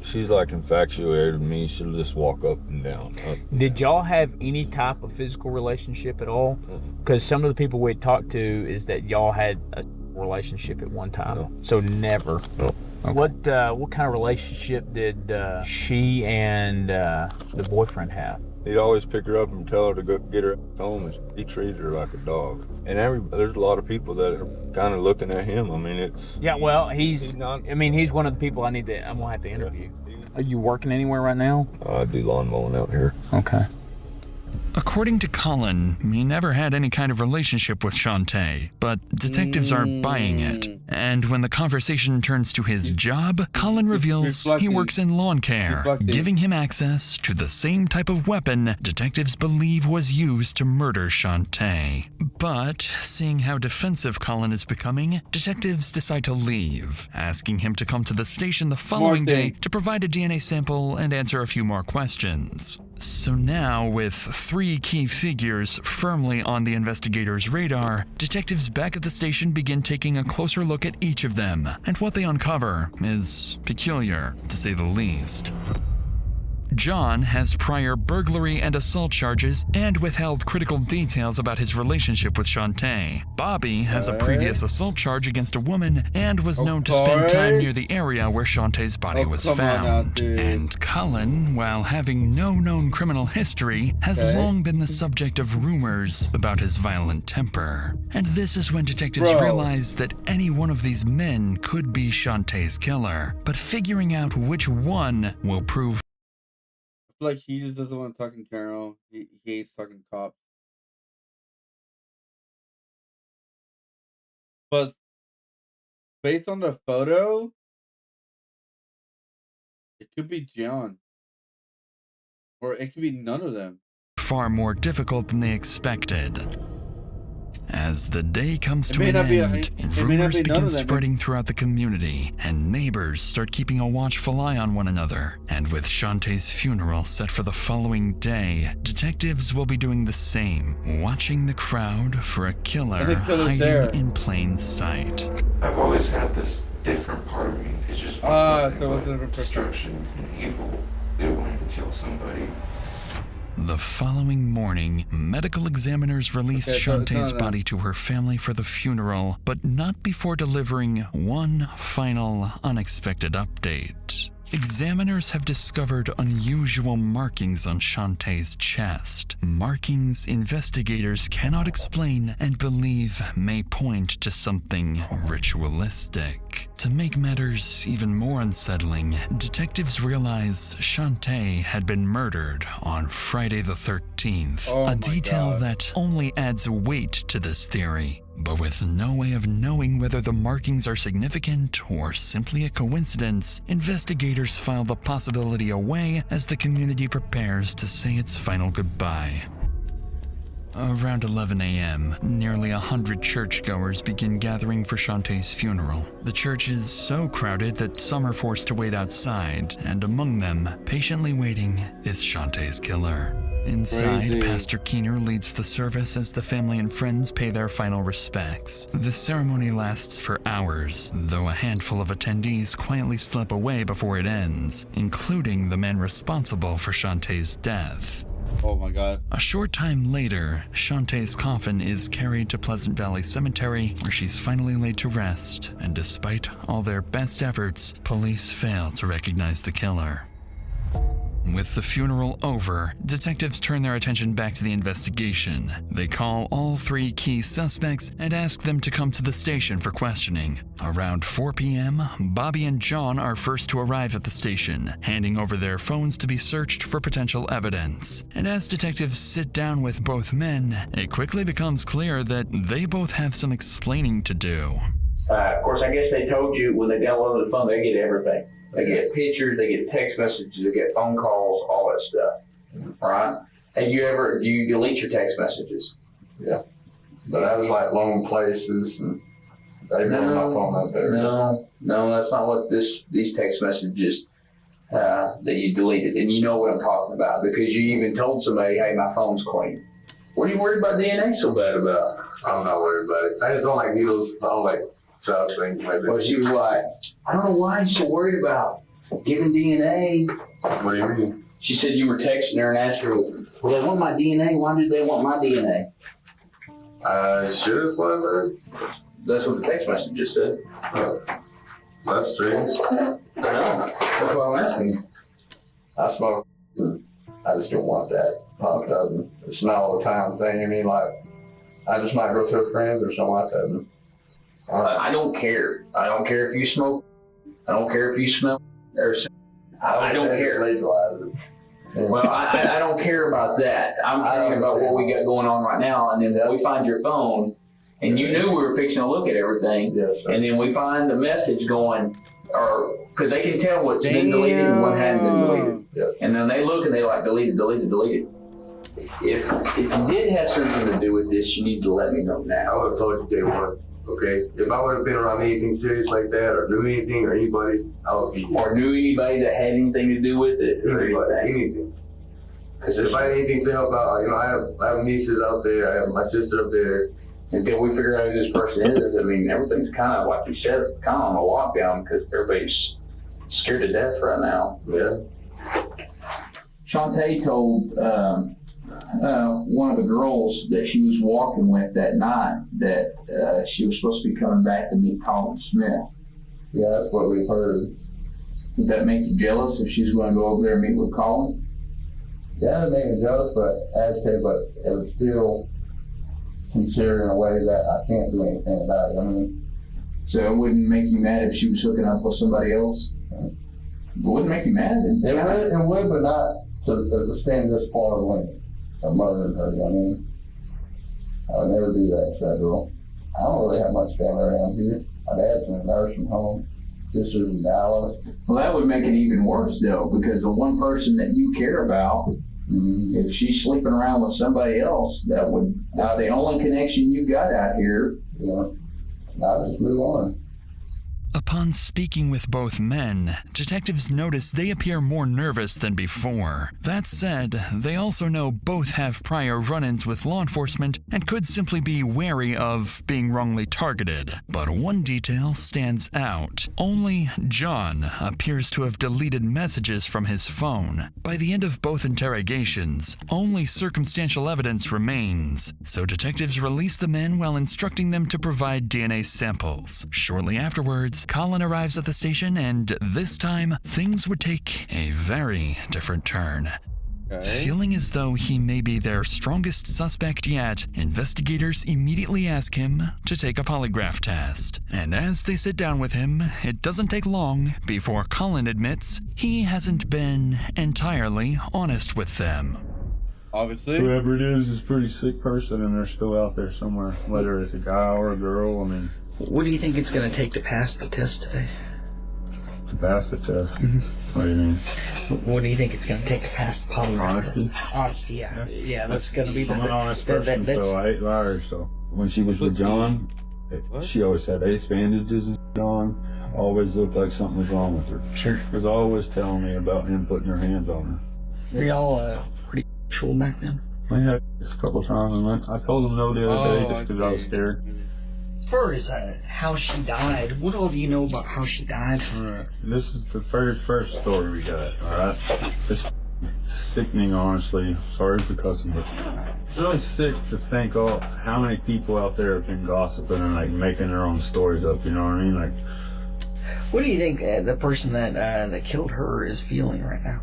She's like infatuated with me. She'll just walk up and down. Did y'all have any type of physical relationship at all? Because some of the people we talked to is that y'all had a relationship at one time. No. So never. No. Okay. What kind of relationship did she and the boyfriend have? He'd always pick her up and tell her to go get her home, and he treated her like a dog. And there's a lot of people that are kind of looking at him. I mean, it's... Yeah, well, he's one of the people I'm gonna have to interview. Are you working anywhere right now? I do lawn mowing out here. Okay. According to Colin, he never had any kind of relationship with Shantae, but detectives aren't buying it. And when the conversation turns to his job, Colin reveals he works in lawn care, giving him access to the same type of weapon detectives believe was used to murder Shantae. But seeing how defensive Colin is becoming, detectives decide to leave, asking him to come to the station the following day to provide a DNA sample and answer a few more questions. So now, with 3 key figures firmly on the investigators' radar, detectives back at the station begin taking a closer look at each of them, and what they uncover is peculiar, to say the least. John has prior burglary and assault charges and withheld critical details about his relationship with Shantae. Bobby has a previous assault charge against a woman and was known to spend time near the area where Shantae's body was found. And Colin, while having no known criminal history, has long been the subject of rumors about his violent temper. And this is when detectives realize that any one of these men could be Shantae's killer, but figuring out which one will prove like he just doesn't want to talk in general. He hates talking to cops. But based on the photo, it could be John. Or it could be none of them. Far more difficult than they expected. As the day comes to an end, rumors begin spreading throughout the community, and neighbors start keeping a watchful eye on one another. And with Shantae's funeral set for the following day, detectives will be doing the same, watching the crowd for a killer hiding in plain sight. I've always had this different part of me. It just wants nothing but destruction and evil. It wanted to kill somebody. The following morning, medical examiners release Shantae's body to her family for the funeral, but not before delivering one final unexpected update. examiners have discovered unusual markings on Shantae's chest. Markings investigators cannot explain and believe may point to something ritualistic. To make matters even more unsettling, detectives realize Shantae had been murdered on Friday the 13th, a detail that only adds weight to this theory. But with no way of knowing whether the markings are significant or simply a coincidence, investigators file the possibility away as the community prepares to say its final goodbye. Around 11 a.m., nearly 100 churchgoers begin gathering for Shantae's funeral. The church is so crowded that some are forced to wait outside, and among them, patiently waiting, is Shantae's killer. Inside, Crazy. Pastor Keener leads the service as the family and friends pay their final respects. The ceremony lasts for hours, though a handful of attendees quietly slip away before it ends, including the man responsible for Shantae's death. Oh my God. A short time later, Shantae's coffin is carried to Pleasant Valley Cemetery, where she's finally laid to rest, and despite all their best efforts, police fail to recognize the killer. With the funeral over, detectives turn their attention back to the investigation. They call all 3 key suspects and ask them to come to the station for questioning. Around 4 p.m., Bobby and John are first to arrive at the station, handing over their phones to be searched for potential evidence. And as detectives sit down with both men, it quickly becomes clear that they both have some explaining to do. Of course, I guess they told you when they downloaded the phone, they get everything. They get pictures, they get text messages, they get phone calls, all that stuff, right? And do you delete your text messages? Yeah. But I was like long places and they put my phone up there. No, that's not what these text messages that you deleted. And you know what I'm talking about because you even told somebody, hey, my phone's clean. What are you worried about DNA so bad about? I'm not worried about it. I just don't like needles. I don't like child things. Well, she was like, I don't know why you're so worried about giving DNA. What do you mean? She said you were texting her and asked her, well, they want my DNA. Why did they want my DNA? Sure, whatever. That's what the text message just said. That's strange. I know. That's why I'm asking. I smoke. I just don't want that pumped up. It's not all the time thing. I mean, like, I just might go to a friend or something like that. I don't care. I don't care if you smoke. I don't care if you smell. I don't care. Well, I don't care about that. I'm thinking about what we got going on right now, and then we find your phone, and you knew we were fixing to look at everything, and then we find the message going, or because they can tell what's been deleted and what hasn't been deleted, and then they look and they like deleted. If you did have something to do with this, you need to let me know now. I would have told you day one. Okay, if I would have been around anything serious like that, or knew anything, or anybody, I would be. Or knew anybody that had anything to do with it, or anything. Because if I had anything to help out, you know, I have nieces out there, I have my sister up there. Until we figure out who this person is, I mean, everything's kind of, like you said, kind of on a lockdown because everybody's scared to death right now. Yeah. Shantae told one of the girls that she was walking with that night that she was supposed to be coming back to meet Colin Smith. Yeah, that's what we've heard. Would that make you jealous if she's going to go over there and meet with Colin? Yeah, it made me jealous, but it was still considered in a way that I can't do anything about it. I mean, so it wouldn't make you mad if she was hooking up with somebody else? It wouldn't make you mad. It would, but not to stand this far away. Of murdering her, I mean, I would never do that to that girl. I don't really have much family around here. My dad's in a nursing home, sister's in Dallas. Well, that would make it even worse, though, because the one person that you care about, if she's sleeping around with somebody else, that would, the only connection you got out here. Yeah, I'll just move on. Upon speaking with both men, detectives notice they appear more nervous than before. That said, they also know both have prior run-ins with law enforcement and could simply be wary of being wrongly targeted. But one detail stands out. Only John appears to have deleted messages from his phone. By the end of both interrogations, only circumstantial evidence remains, so detectives release the men while instructing them to provide DNA samples. Shortly afterwards, hours, Colin arrives at the station, and this time, things would take a very different turn. Feeling as though he may be their strongest suspect yet, investigators immediately ask him to take a polygraph test. And as they sit down with him, it doesn't take long before Colin admits he hasn't been entirely honest with them. Obviously. Whoever it is a pretty sick person and they're still out there somewhere, whether it's a guy or a girl. I mean, what do you think it's going to take to pass the test today? To pass the test? What do you mean? What do you think it's going to take to pass the polygraph? Honesty? Honesty, yeah. Yeah, that's going to be the... I'm an honest person, so I hate liars, so. When she was with John, she always had ace bandages and on. Always looked like something was wrong with her. Sure. Was always telling me about him putting her hands on her. Were y'all pretty sexual back then? We had a couple times, and I told him no the other day just because I was scared. As far as how she died, what all do you know about how she died? Alright, this is the very first story we got, alright? It's sickening, honestly. Sorry for cussing, but it's really sick to think how many people out there have been gossiping and like making their own stories up, you know what I mean? Like, what do you think the person that killed her is feeling right now?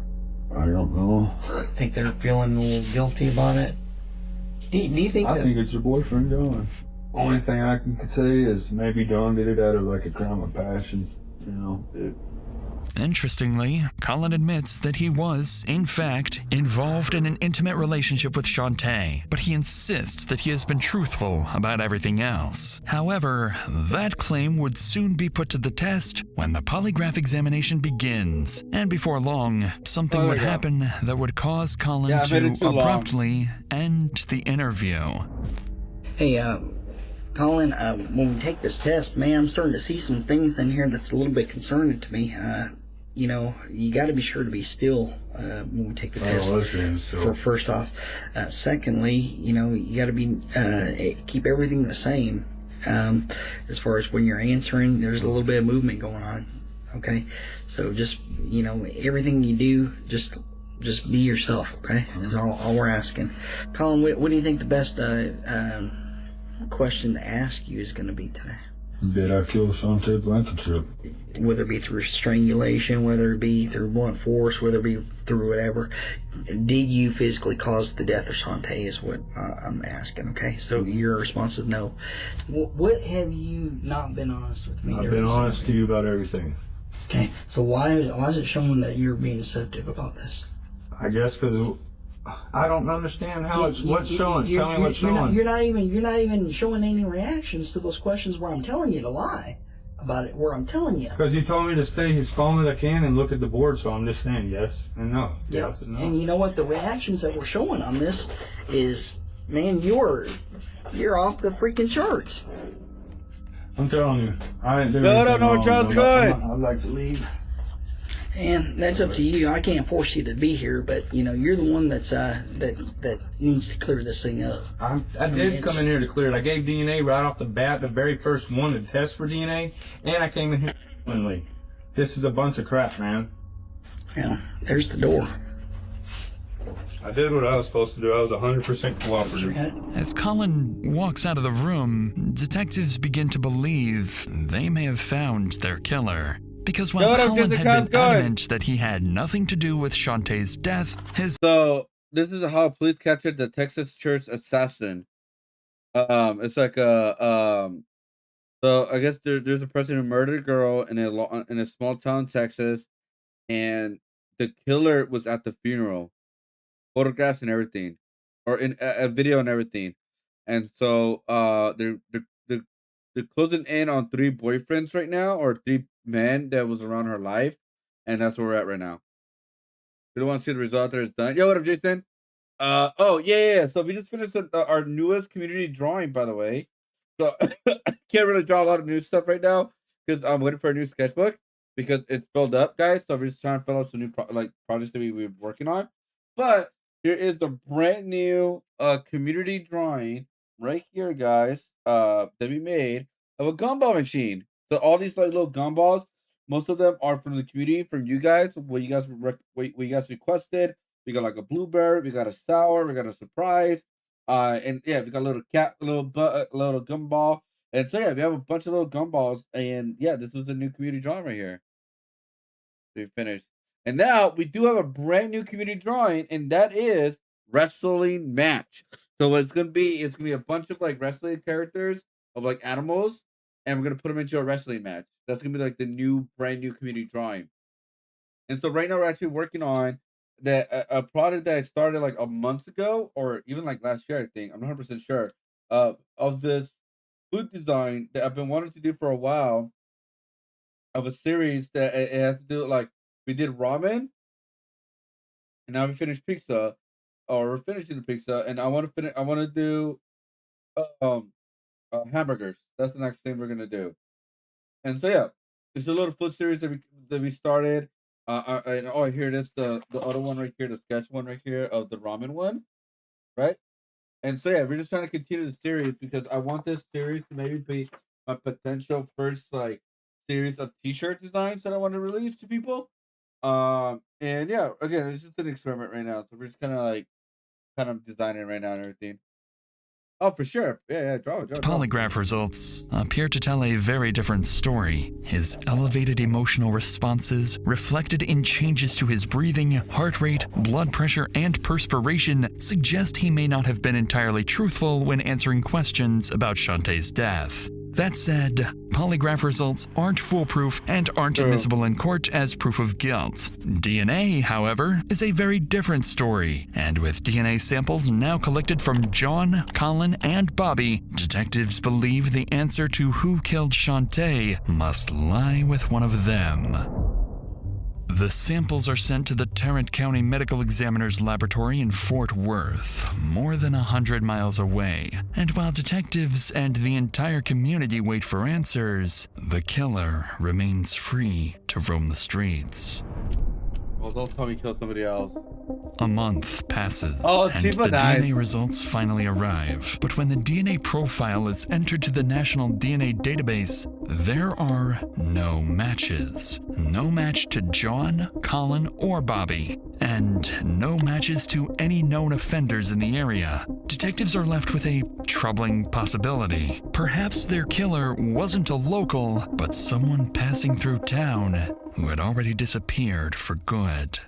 I don't know. Think they're feeling a little guilty about it? Do you think I think it's your boyfriend, John. Only thing I can say is maybe John did it out of like a crime of passion, you know. Interestingly, Colin admits that he was, in fact, involved in an intimate relationship with Shantae, but he insists that he has been truthful about everything else. However, that claim would soon be put to the test when the polygraph examination begins, and before long, something would happen that would cause Colin to abruptly end the interview. Hey, Colin, when we take this test, man, I'm starting to see some things in here that's a little bit concerning to me. You know, you got to be sure to be still when we take the test. First off, secondly, you know, you got to be keep everything the same. As far as when you're answering, there's a little bit of movement going on. Okay, so just everything you do, just be yourself. Okay, that's all we're asking. Colin, what do you think the best question to ask you is going to be today? Did I kill Shantae Blankenship? Whether it be through strangulation, whether it be through blunt force, whether it be through whatever, did you physically cause the death of Shantae is what I'm asking, okay? So your response is no. What have you not been honest with me? I've been honest to you about everything. Okay, so why is it showing that you're being deceptive about this? I guess because I don't understand how what's showing. Tell me what's showing. You're not even showing any reactions to those questions where I'm telling you to lie about it. Where I'm telling you. Because you told me to stay as calm as I can and look at the board, so I'm just saying yes and no. Yeah. Yes and no. And you know what? The reactions that we're showing on this is, man, you're off the freaking charts. I'm telling you, I ain't doing No, I don't know where Charles going. I'd like to leave. And that's up to you. I can't force you to be here, but you're the one that's that needs to clear this thing up. I did come in here to clear it. I gave DNA right off the bat, the very first one to test for DNA, and I came in here willingly. This is a bunch of crap, man. Yeah, there's the door. I did what I was supposed to do. I was 100% cooperative. As Colin walks out of the room, detectives begin to believe they may have found their killer. Because while Colin had been adamant that he had nothing to do with Shantae's death, So, this is how police captured the Texas church assassin. It's like so I guess there's a person who murdered a girl in a small town in Texas, and the killer was at the funeral, photographs and everything, or in a video and everything, and so they're closing in on 3 boyfriends right now, or 3 men that was around her life, and that's where we're at right now. We don't want to see the result that it's done. Yo, what up, Jason? Oh yeah. So we just finished our newest community drawing, by the way. So I can't really draw a lot of new stuff right now because I'm waiting for a new sketchbook because it's filled up, guys. So we're just trying to fill out some new projects that we're working on. But here is the brand new community drawing right here, guys. That we made of a gumball machine. So all these little gumballs, most of them are from the community, from you guys. What you guys requested. We got like a blueberry, we got a sour, we got a surprise, and yeah, we got a little cat, a little gumball, And so yeah, we have a bunch of little gumballs, and yeah, this was the new community drawing right here. We finished, and now we do have a brand new community drawing, and that is wrestling match. So it's gonna be a bunch of like wrestling characters of like animals, and we're gonna put them into a wrestling match. That's gonna be like the new brand new community drawing. And so right now we're actually working on a product that I started like a month ago, or even like last year, I think. I'm not 100% sure. Of this food design that I've been wanting to do for a while. Of a series that it has to do like we did ramen, and now we finished pizza, or we're finishing the pizza, and I want to finish. I want to do hamburgers. That's the next thing we're gonna do. And so yeah, it's a little food series that we started. And here it is, the other one right here, the sketch one right here of the ramen one, right? And so yeah, we're just trying to continue the series because I want this series to maybe be my potential first like series of t-shirt designs that I want to release to people. And yeah, again, it's just an experiment right now, so we're just kind of designing right now and everything. Oh, for sure. Yeah, draw. Polygraph results appear to tell a very different story. His elevated emotional responses, reflected in changes to his breathing, heart rate, blood pressure, and perspiration, suggest he may not have been entirely truthful when answering questions about Shantae's death. That said, polygraph results aren't foolproof and aren't admissible in court as proof of guilt. DNA, however, is a very different story, and with DNA samples now collected from John, Colin, and Bobby, detectives believe the answer to who killed Shantae must lie with one of them. The samples are sent to the Tarrant County Medical Examiner's Laboratory in Fort Worth, more than 100 miles away. And while detectives and the entire community wait for answers, the killer remains free to roam the streets. Well, don't tell me kill somebody else. A month passes, and Tifa the dies. DNA results finally arrive. But when the DNA profile is entered to the National DNA Database, there are no matches. No match to John, Colin, or Bobby, and no matches to any known offenders in the area. Detectives are left with a troubling possibility. Perhaps their killer wasn't a local, but someone passing through town who had already disappeared for good.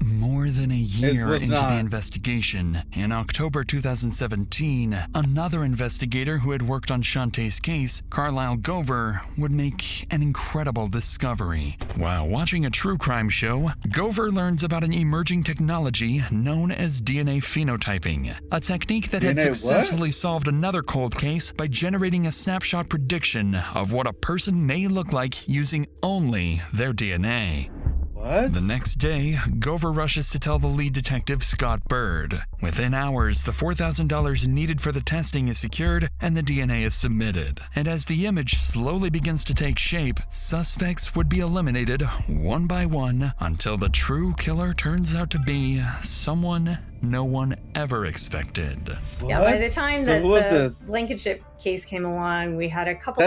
More than a year into the investigation, in October 2017, another investigator who had worked on Shantae's case, Carlisle Gover, would make an incredible discovery. While watching a true crime show, Gover learns about an emerging technology known as DNA phenotyping, a technique that had successfully solved another cold case by generating a snapshot prediction of what a person may look like using only their DNA. What? The next day, Gover rushes to tell the lead detective, Scott Bird. Within hours, the $4,000 needed for the testing is secured and the DNA is submitted. And as the image slowly begins to take shape, suspects would be eliminated one by one until the true killer turns out to be someone no one ever expected. Yeah, by the time that the Blankenship case came along, we had a couple.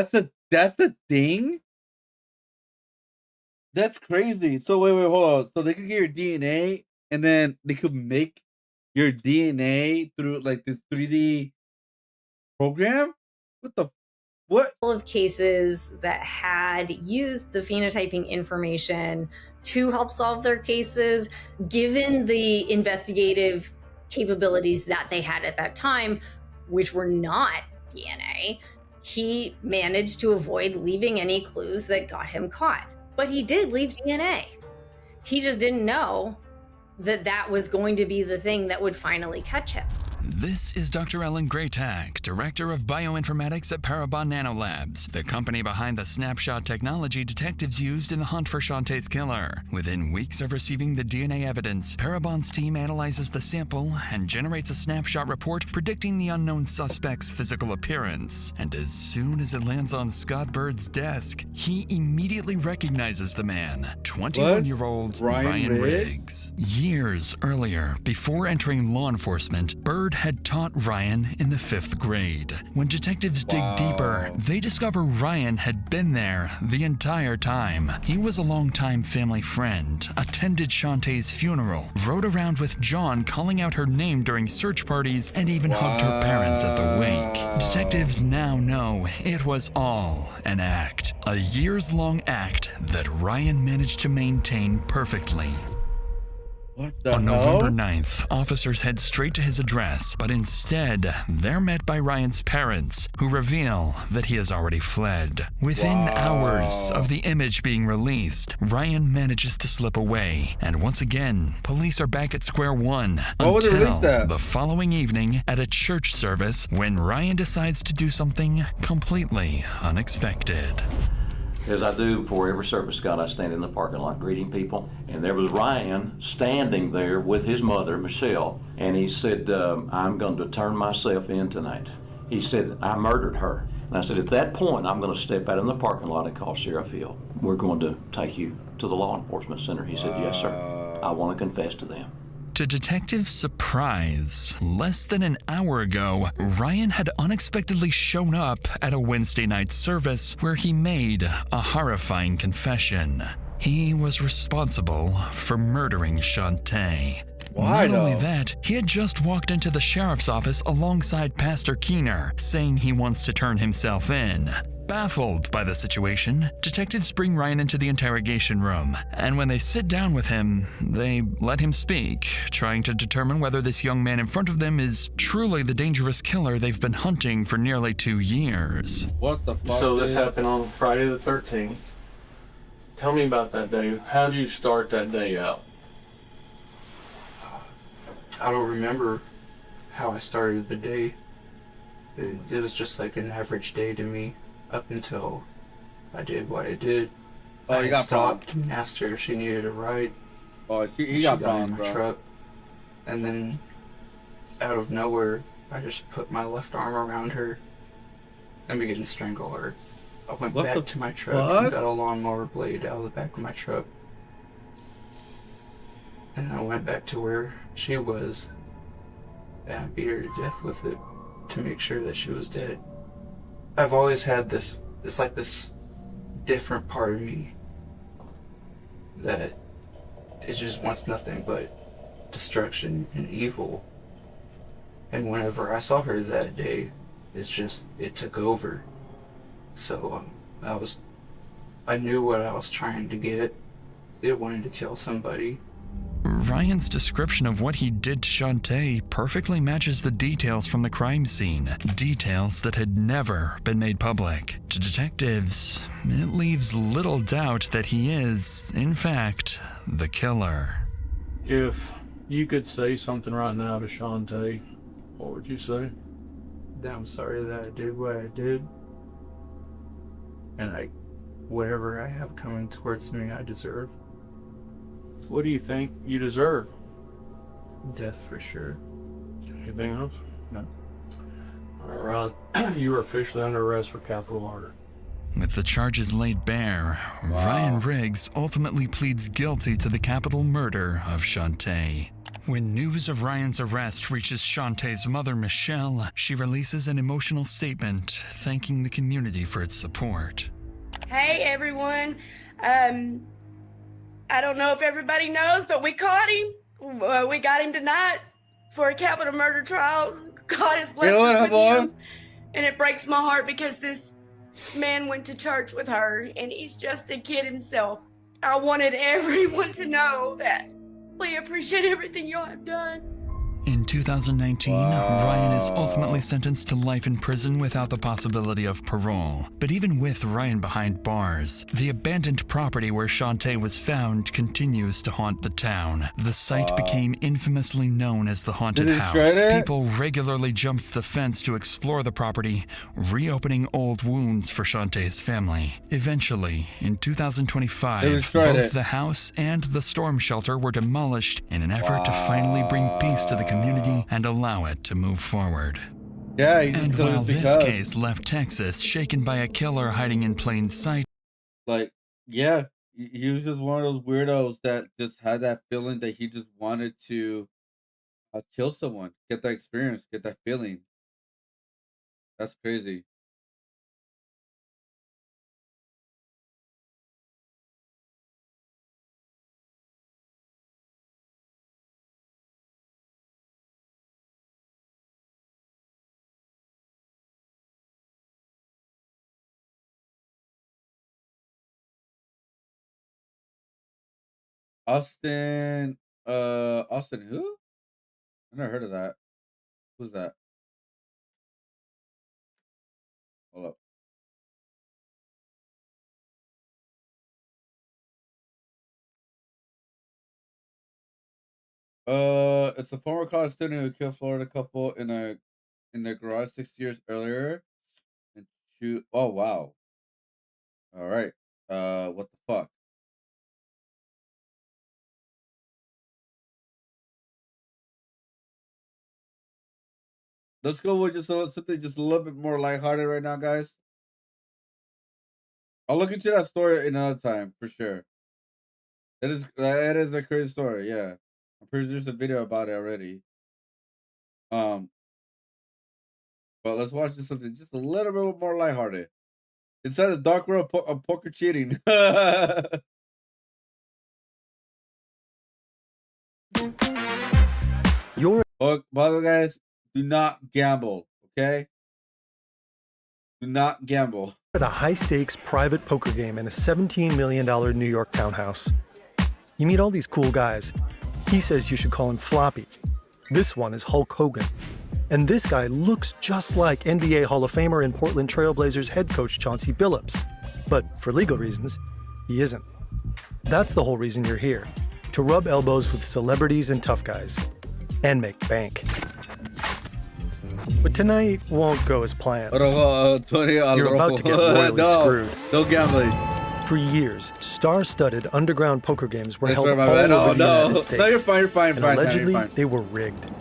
That's the thing? That's crazy. So wait, hold on. So they could get your DNA, and then they could make your DNA through like this 3D program? What? Of cases that had used the phenotyping information to help solve their cases, given the investigative capabilities that they had at that time, which were not DNA, he managed to avoid leaving any clues that got him caught. But he did leave DNA. He just didn't know that that was going to be the thing that would finally catch him. This is Dr. Ellen Greytak, Director of Bioinformatics at Parabon Nanolabs, the company behind the snapshot technology detectives used in the hunt for Shantae's killer. Within weeks of receiving the DNA evidence, Parabon's team analyzes the sample and generates a snapshot report predicting the unknown suspect's physical appearance. And as soon as it lands on Scott Bird's desk, he immediately recognizes the man, 21-year-old Ryan Riggs. Years earlier, before entering law enforcement, Bird had taught Ryan in the 5th grade. When detectives dig deeper, they discover Ryan had been there the entire time. He was a longtime family friend, attended Shantae's funeral, rode around with John calling out her name during search parties, and even hugged her parents at the wake. Detectives now know it was all an act. A years-long act that Ryan managed to maintain perfectly. What the On hell? November 9th, officers head straight to his address, but instead, they're met by Ryan's parents, who reveal that he has already fled. Within hours of the image being released, Ryan manages to slip away, and once again, police are back at square one What was it released until at? the following evening at a church service when Ryan decides to do something completely unexpected. As I do before every service, Scott, I stand in the parking lot greeting people. And there was Ryan standing there with his mother, Michelle. And he said, I'm going to turn myself in tonight. He said, I murdered her. And I said, at that point, I'm going to step out in the parking lot and call Sheriff Hill. We're going to take you to the law enforcement center. He said, yes, sir. I want to confess to them. To detectives' surprise, less than an hour ago, Ryan had unexpectedly shown up at a Wednesday night service where he made a horrifying confession. He was responsible for murdering Shantae. Why, Not only though? that, he had just walked into the sheriff's office alongside Pastor Keener, saying he wants to turn himself in. Baffled by the situation, detectives bring Ryan into the interrogation room, and when they sit down with him, they let him speak, trying to determine whether this young man in front of them is truly the dangerous killer they've been hunting for nearly 2 years. What the fuck? So this dude? happened on Friday the 13th. Tell me about that day. How'd you start that day out? I don't remember how I started the day. It was just like an average day to me up until I did what I did. Oh, I you got stopped and asked her if she needed a ride. Oh, he She got in bombed, my bro. truck. And then out of nowhere, I just put my left arm around her and began to strangle her. I went What back the to my truck fuck? and got a lawnmower blade out of the back of my truck. And I went back to where she was and I beat her to death with it to make sure that she was dead. I've always had this different part of me that it just wants nothing but destruction and evil. And whenever I saw her that day, it took over. So I knew what I was trying to get. It wanted to kill somebody. Ryan's description of what he did to Shantae perfectly matches the details from the crime scene, details that had never been made public. To detectives, it leaves little doubt that he is, in fact, the killer. If you could say something right now to Shantae, what would you say? That I'm sorry that I did what I did. And whatever I have coming towards me, I deserve. What do you think you deserve? Death for sure. Anything else? No. All right, Ron, you are officially under arrest for capital murder. With the charges laid bare, Ryan Riggs ultimately pleads guilty to the capital murder of Shantae. When news of Ryan's arrest reaches Shantae's mother, Michelle, she releases an emotional statement thanking the community for its support. Hey everyone. I don't know if everybody knows, but we caught him. We got him tonight for a capital murder trial. God has blessed us with him. And it breaks my heart because this man went to church with her and he's just a kid himself. I wanted everyone to know that we appreciate everything y'all have done. In 2019, Ryan is ultimately sentenced to life in prison without the possibility of parole. But even with Ryan behind bars, the abandoned property where Shantae was found continues to haunt the town. The site became infamously known as the Haunted House. People regularly jumped the fence to explore the property, reopening old wounds for Shantae's family. Eventually, in 2025, both the house and the storm shelter were demolished in an effort to finally bring peace to the community and allow it to move forward. Yeah, and while this case left Texas shaken by a killer hiding in plain sight, yeah, he was just one of those weirdos that just had that feeling that he just wanted to kill someone, get that experience, get that feeling. That's crazy. Austin, Austin who? I never heard of that. Who's that? Hold up. It's a former college student who killed Florida couple in their garage 6 years earlier. And shoot. Oh wow. All right. What the fuck? Let's go with just something just a little bit more lighthearted right now, guys. I'll look into that story another time for sure. That is a crazy story. Yeah, I'm pretty sure there's a video about it already. But let's watch this something just a little bit more lighthearted. Inside the dark world of poker cheating. By the way, guys, do not gamble, okay? Do not gamble. At a high-stakes private poker game in a $17 million New York townhouse. You meet all these cool guys. He says you should call him Floppy. This one is Hulk Hogan. And this guy looks just like NBA Hall of Famer and Portland Trailblazers head coach Chauncey Billups. But for legal reasons, he isn't. That's the whole reason you're here. To rub elbows with celebrities and tough guys. And make bank. But tonight won't go as planned. You're about to get royally screwed. No gambling. For years, star-studded underground poker games were held all over the United States. No, you're fine, you're fine, and fine. allegedly, You're fine. they were rigged.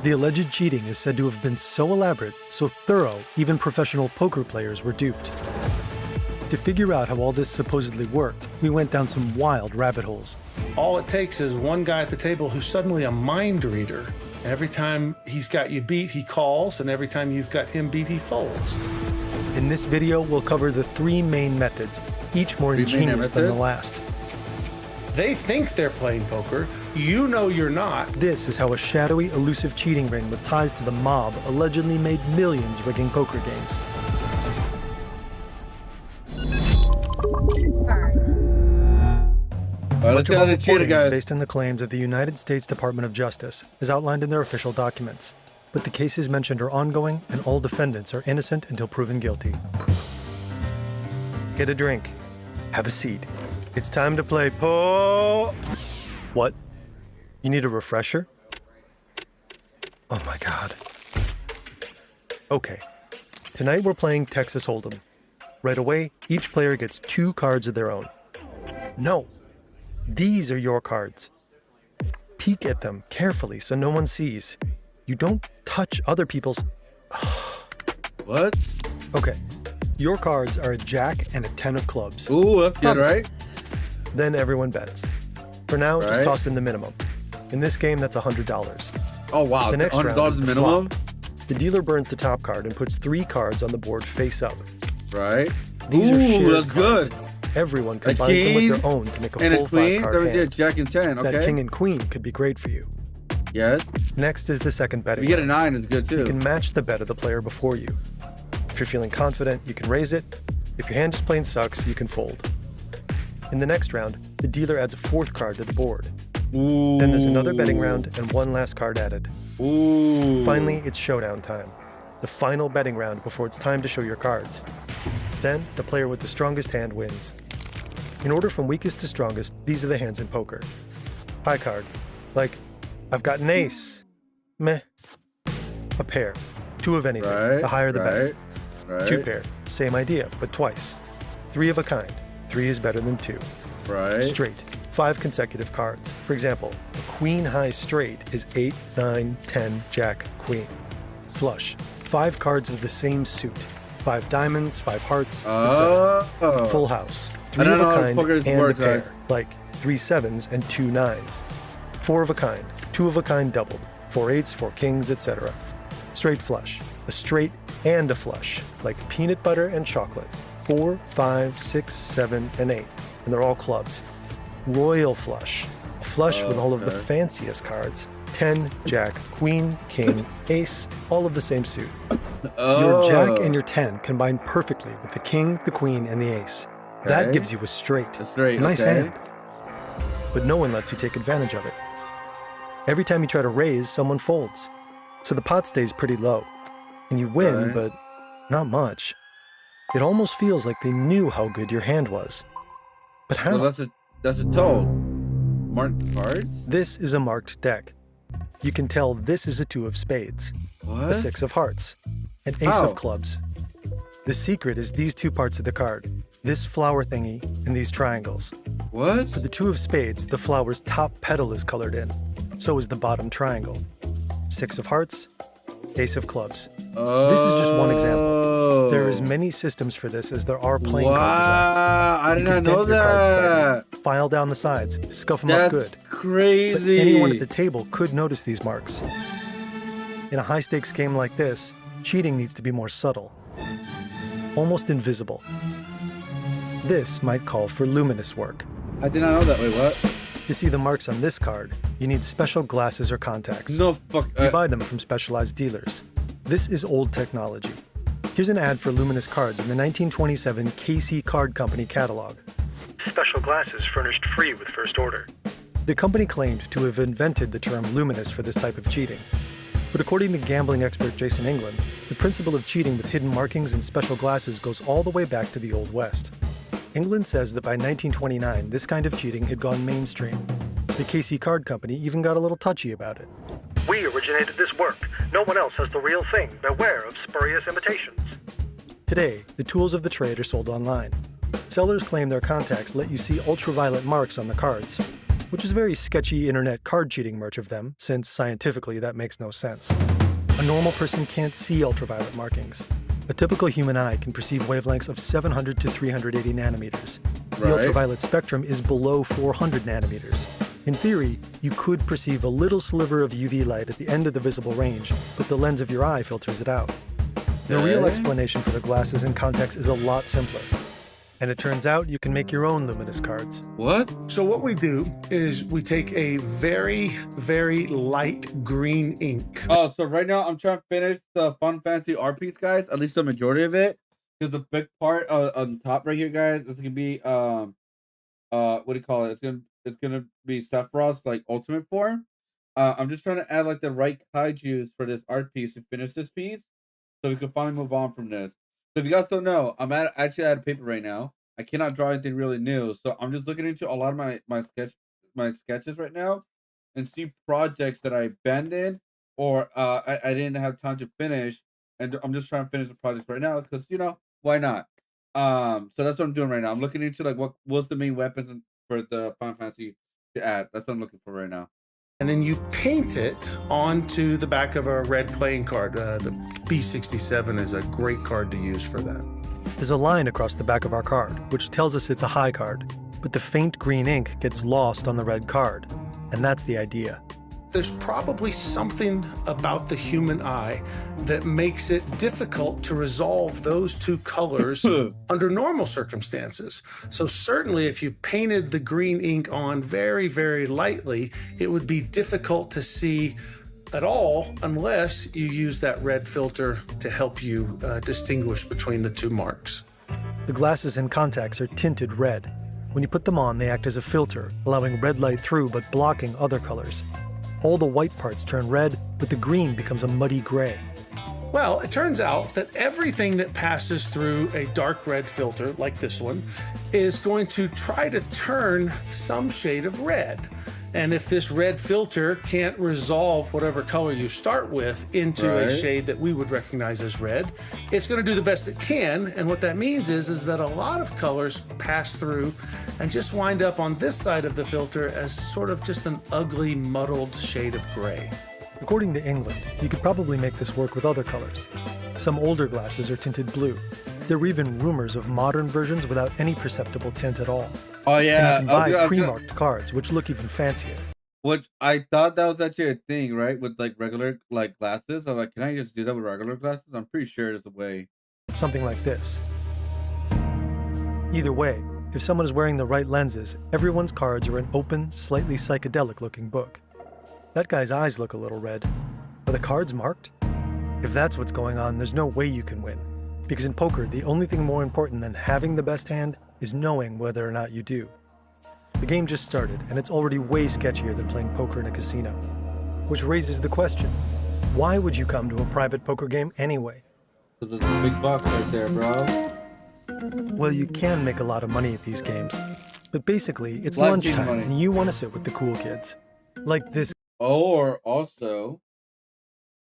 The alleged cheating is said to have been so elaborate, so thorough, even professional poker players were duped. To figure out how all this supposedly worked, we went down some wild rabbit holes. All it takes is one guy at the table who's suddenly a mind reader. Every time he's got you beat, he calls, and every time you've got him beat, he folds. In this video, we'll cover the three main methods, each more ingenious than the last. They think they're playing poker. You know you're not. This is how a shadowy, elusive cheating ring with ties to the mob allegedly made millions rigging poker games. Much of our reporting is based on the claims of the United States Department of Justice, as outlined in their official documents. But the cases mentioned are ongoing, and all defendants are innocent until proven guilty. Get a drink. Have a seat. It's time to play What? You need a refresher? Oh my God. Okay. Tonight we're playing Texas Hold'em. Right away, each player gets 2 cards of their own. No! These are your cards. Peek at them carefully so no one sees. You don't touch other people's... What? Okay. Your cards are a jack and a 10 of clubs. Ooh, that's good, right? Then everyone bets. For now, just Right. toss in the minimum. In this game, that's $100. Oh, wow. The next round is $100 the minimum? flop. The dealer burns the top card and puts 3 cards on the board face up. Right. These are shared that's cards. good. Everyone A combines them with king their own to make a and full a queen. 5-card There was a hand. jack and 10. Okay. That king and queen could be great for you. Yes. Next is the second betting If you get a round. 9, it's good too. You can match the bet of the player before you. If you're feeling confident, you can raise it. If your hand just plain sucks, you can fold. In the next round, the dealer adds a 4th card to the board. Ooh. Then there's another betting round and one last card added. Ooh. Finally, it's showdown time. The final betting round before it's time to show your cards. Then, the player with the strongest hand wins. In order from weakest to strongest, these are the hands in poker. High card. Like, I've got an ace. Meh. A pair. 2 of anything. Right, The higher the better. right. 2 pair. Same idea, but twice. 3 of a kind. 3 is better than 2. Right. Straight. 5 consecutive cards. For example, a queen high straight is 8, 9, 10, jack, queen. Flush. 5 cards of the same suit. 5 diamonds, 5 hearts, etc. Oh. Full house. I 3 don't of a know how kind poker and a works, pair. guys. Like 3 sevens and 2 nines. 4 of a kind. 2 of a kind doubled. 4/8s, 4 kings, etc. Straight flush, a straight and a flush, like peanut butter and chocolate. 4, 5, 6, 7, and 8, and they're all clubs. Royal flush, a flush with all of the fanciest cards. 10, jack, queen, king, ace, all of the same suit. Your jack and your 10 combine perfectly with the king, the queen, and the ace. That Okay. gives you a straight. straight, Nice okay. hand. But no one lets you take advantage of it. Every time you try to raise, someone folds. So the pot stays pretty low. And you win, Okay. but not much. It almost feels like they knew how good your hand was. But how? Well, that's a toad. Marked cards? This is a marked deck. You can tell this is a 2 of spades, a What? 6 of hearts, an ace How? of clubs. The secret is these 2 parts of the card, this flower thingy and these triangles. What? For the 2 of spades, the flower's top petal is colored in. So is the bottom triangle. 6 of hearts, ace of clubs. This is just one example. There are as many systems for this as there are playing card designs. Wow, I did You not can know dent your cards that. slightly, file down the sides, scuff them up That's good. crazy. But anyone at the table could notice these marks. In a high-stakes game like this, cheating needs to be more subtle, almost invisible. This might call for luminous work. I did not know that. Wait, what? To see the marks on this card, you need special glasses or contacts. No fuck. You buy them from specialized dealers. This is old technology. Here's an ad for luminous cards in the 1927 KC Card Company catalog. Special glasses furnished free with first order. The company claimed to have invented the term luminous for this type of cheating. But according to gambling expert Jason England, the principle of cheating with hidden markings and special glasses goes all the way back to the Old West. England says that by 1929, this kind of cheating had gone mainstream. The KC Card Company even got a little touchy about it. We originated this work. No one else has the real thing. Beware of spurious imitations. Today, the tools of the trade are sold online. Sellers claim their contacts let you see ultraviolet marks on the cards, which is very sketchy internet card cheating merch of them, since scientifically that makes no sense. A normal person can't see ultraviolet markings. A typical human eye can perceive wavelengths of 700 to 380 nanometers. The Right. ultraviolet spectrum is below 400 nanometers. In theory, you could perceive a little sliver of UV light at the end of the visible range, but the lens of your eye filters it out. The real Okay. explanation for the glasses and contacts is a lot simpler. And it turns out you can make your own luminous cards. What? So what we do is we take a very, very light green ink. Oh, so right now I'm trying to finish the Fun Fantasy art piece, guys. At least the majority of it, because the big part on top right here, guys, it's gonna be what do you call it? It's gonna be Sephiroth's like ultimate form. I'm just trying to add like the right kaijus for this art piece to finish this piece, so we can finally move on from this. So if you guys don't know, I'm actually out of paper right now. I cannot draw anything really new, so I'm just looking into a lot of my sketches right now, and see projects that I abandoned or I didn't have time to finish, and I'm just trying to finish the project right now because why not? So that's what I'm doing right now. I'm looking into like what was the main weapons for the Final Fantasy to add. That's what I'm looking for right now. And then you paint it onto the back of a red playing card. The B67 is a great card to use for that. There's a line across the back of our card, which tells us it's a high card, but the faint green ink gets lost on the red card, and that's the idea. There's probably something about the human eye that makes it difficult to resolve those two colors under normal circumstances. So certainly if you painted the green ink on very, very lightly, it would be difficult to see at all unless you use that red filter to help you distinguish between the two marks. The glasses and contacts are tinted red. When you put them on, they act as a filter, allowing red light through but blocking other colors. All the white parts turn red, but the green becomes a muddy gray. Well, it turns out that everything that passes through a dark red filter, like this one, is going to try to turn some shade of red. And if this red filter can't resolve whatever color you start with into a Right. shade that we would recognize as red, it's going to do the best it can. And what that means is that a lot of colors pass through and just wind up on this side of the filter as sort of just an ugly, muddled shade of gray. According to England, you could probably make this work with other colors. Some older glasses are tinted blue. There were even rumors of modern versions without any perceptible tint at all. Oh yeah, And you can buy I was gonna- pre-marked cards, which look even fancier. Which I thought that was actually a thing, right? With like regular like glasses. I'm like, can I just do that with regular glasses? I'm pretty sure there's a way. Something like this. Either way, if someone is wearing the right lenses, everyone's cards are an open, slightly psychedelic-looking book. That guy's eyes look a little red. Are the cards marked? If that's what's going on, there's no way you can win. Because in poker, the only thing more important than having the best hand is knowing whether or not you do. The game just started, and it's already way sketchier than playing poker in a casino. Which raises the question, why would you come to a private poker game anyway? Because there's a big box right there, bro. Well, you can make a lot of money at these games. But basically, it's Life lunchtime, money. and you want to sit with the cool kids. Like this. Or also,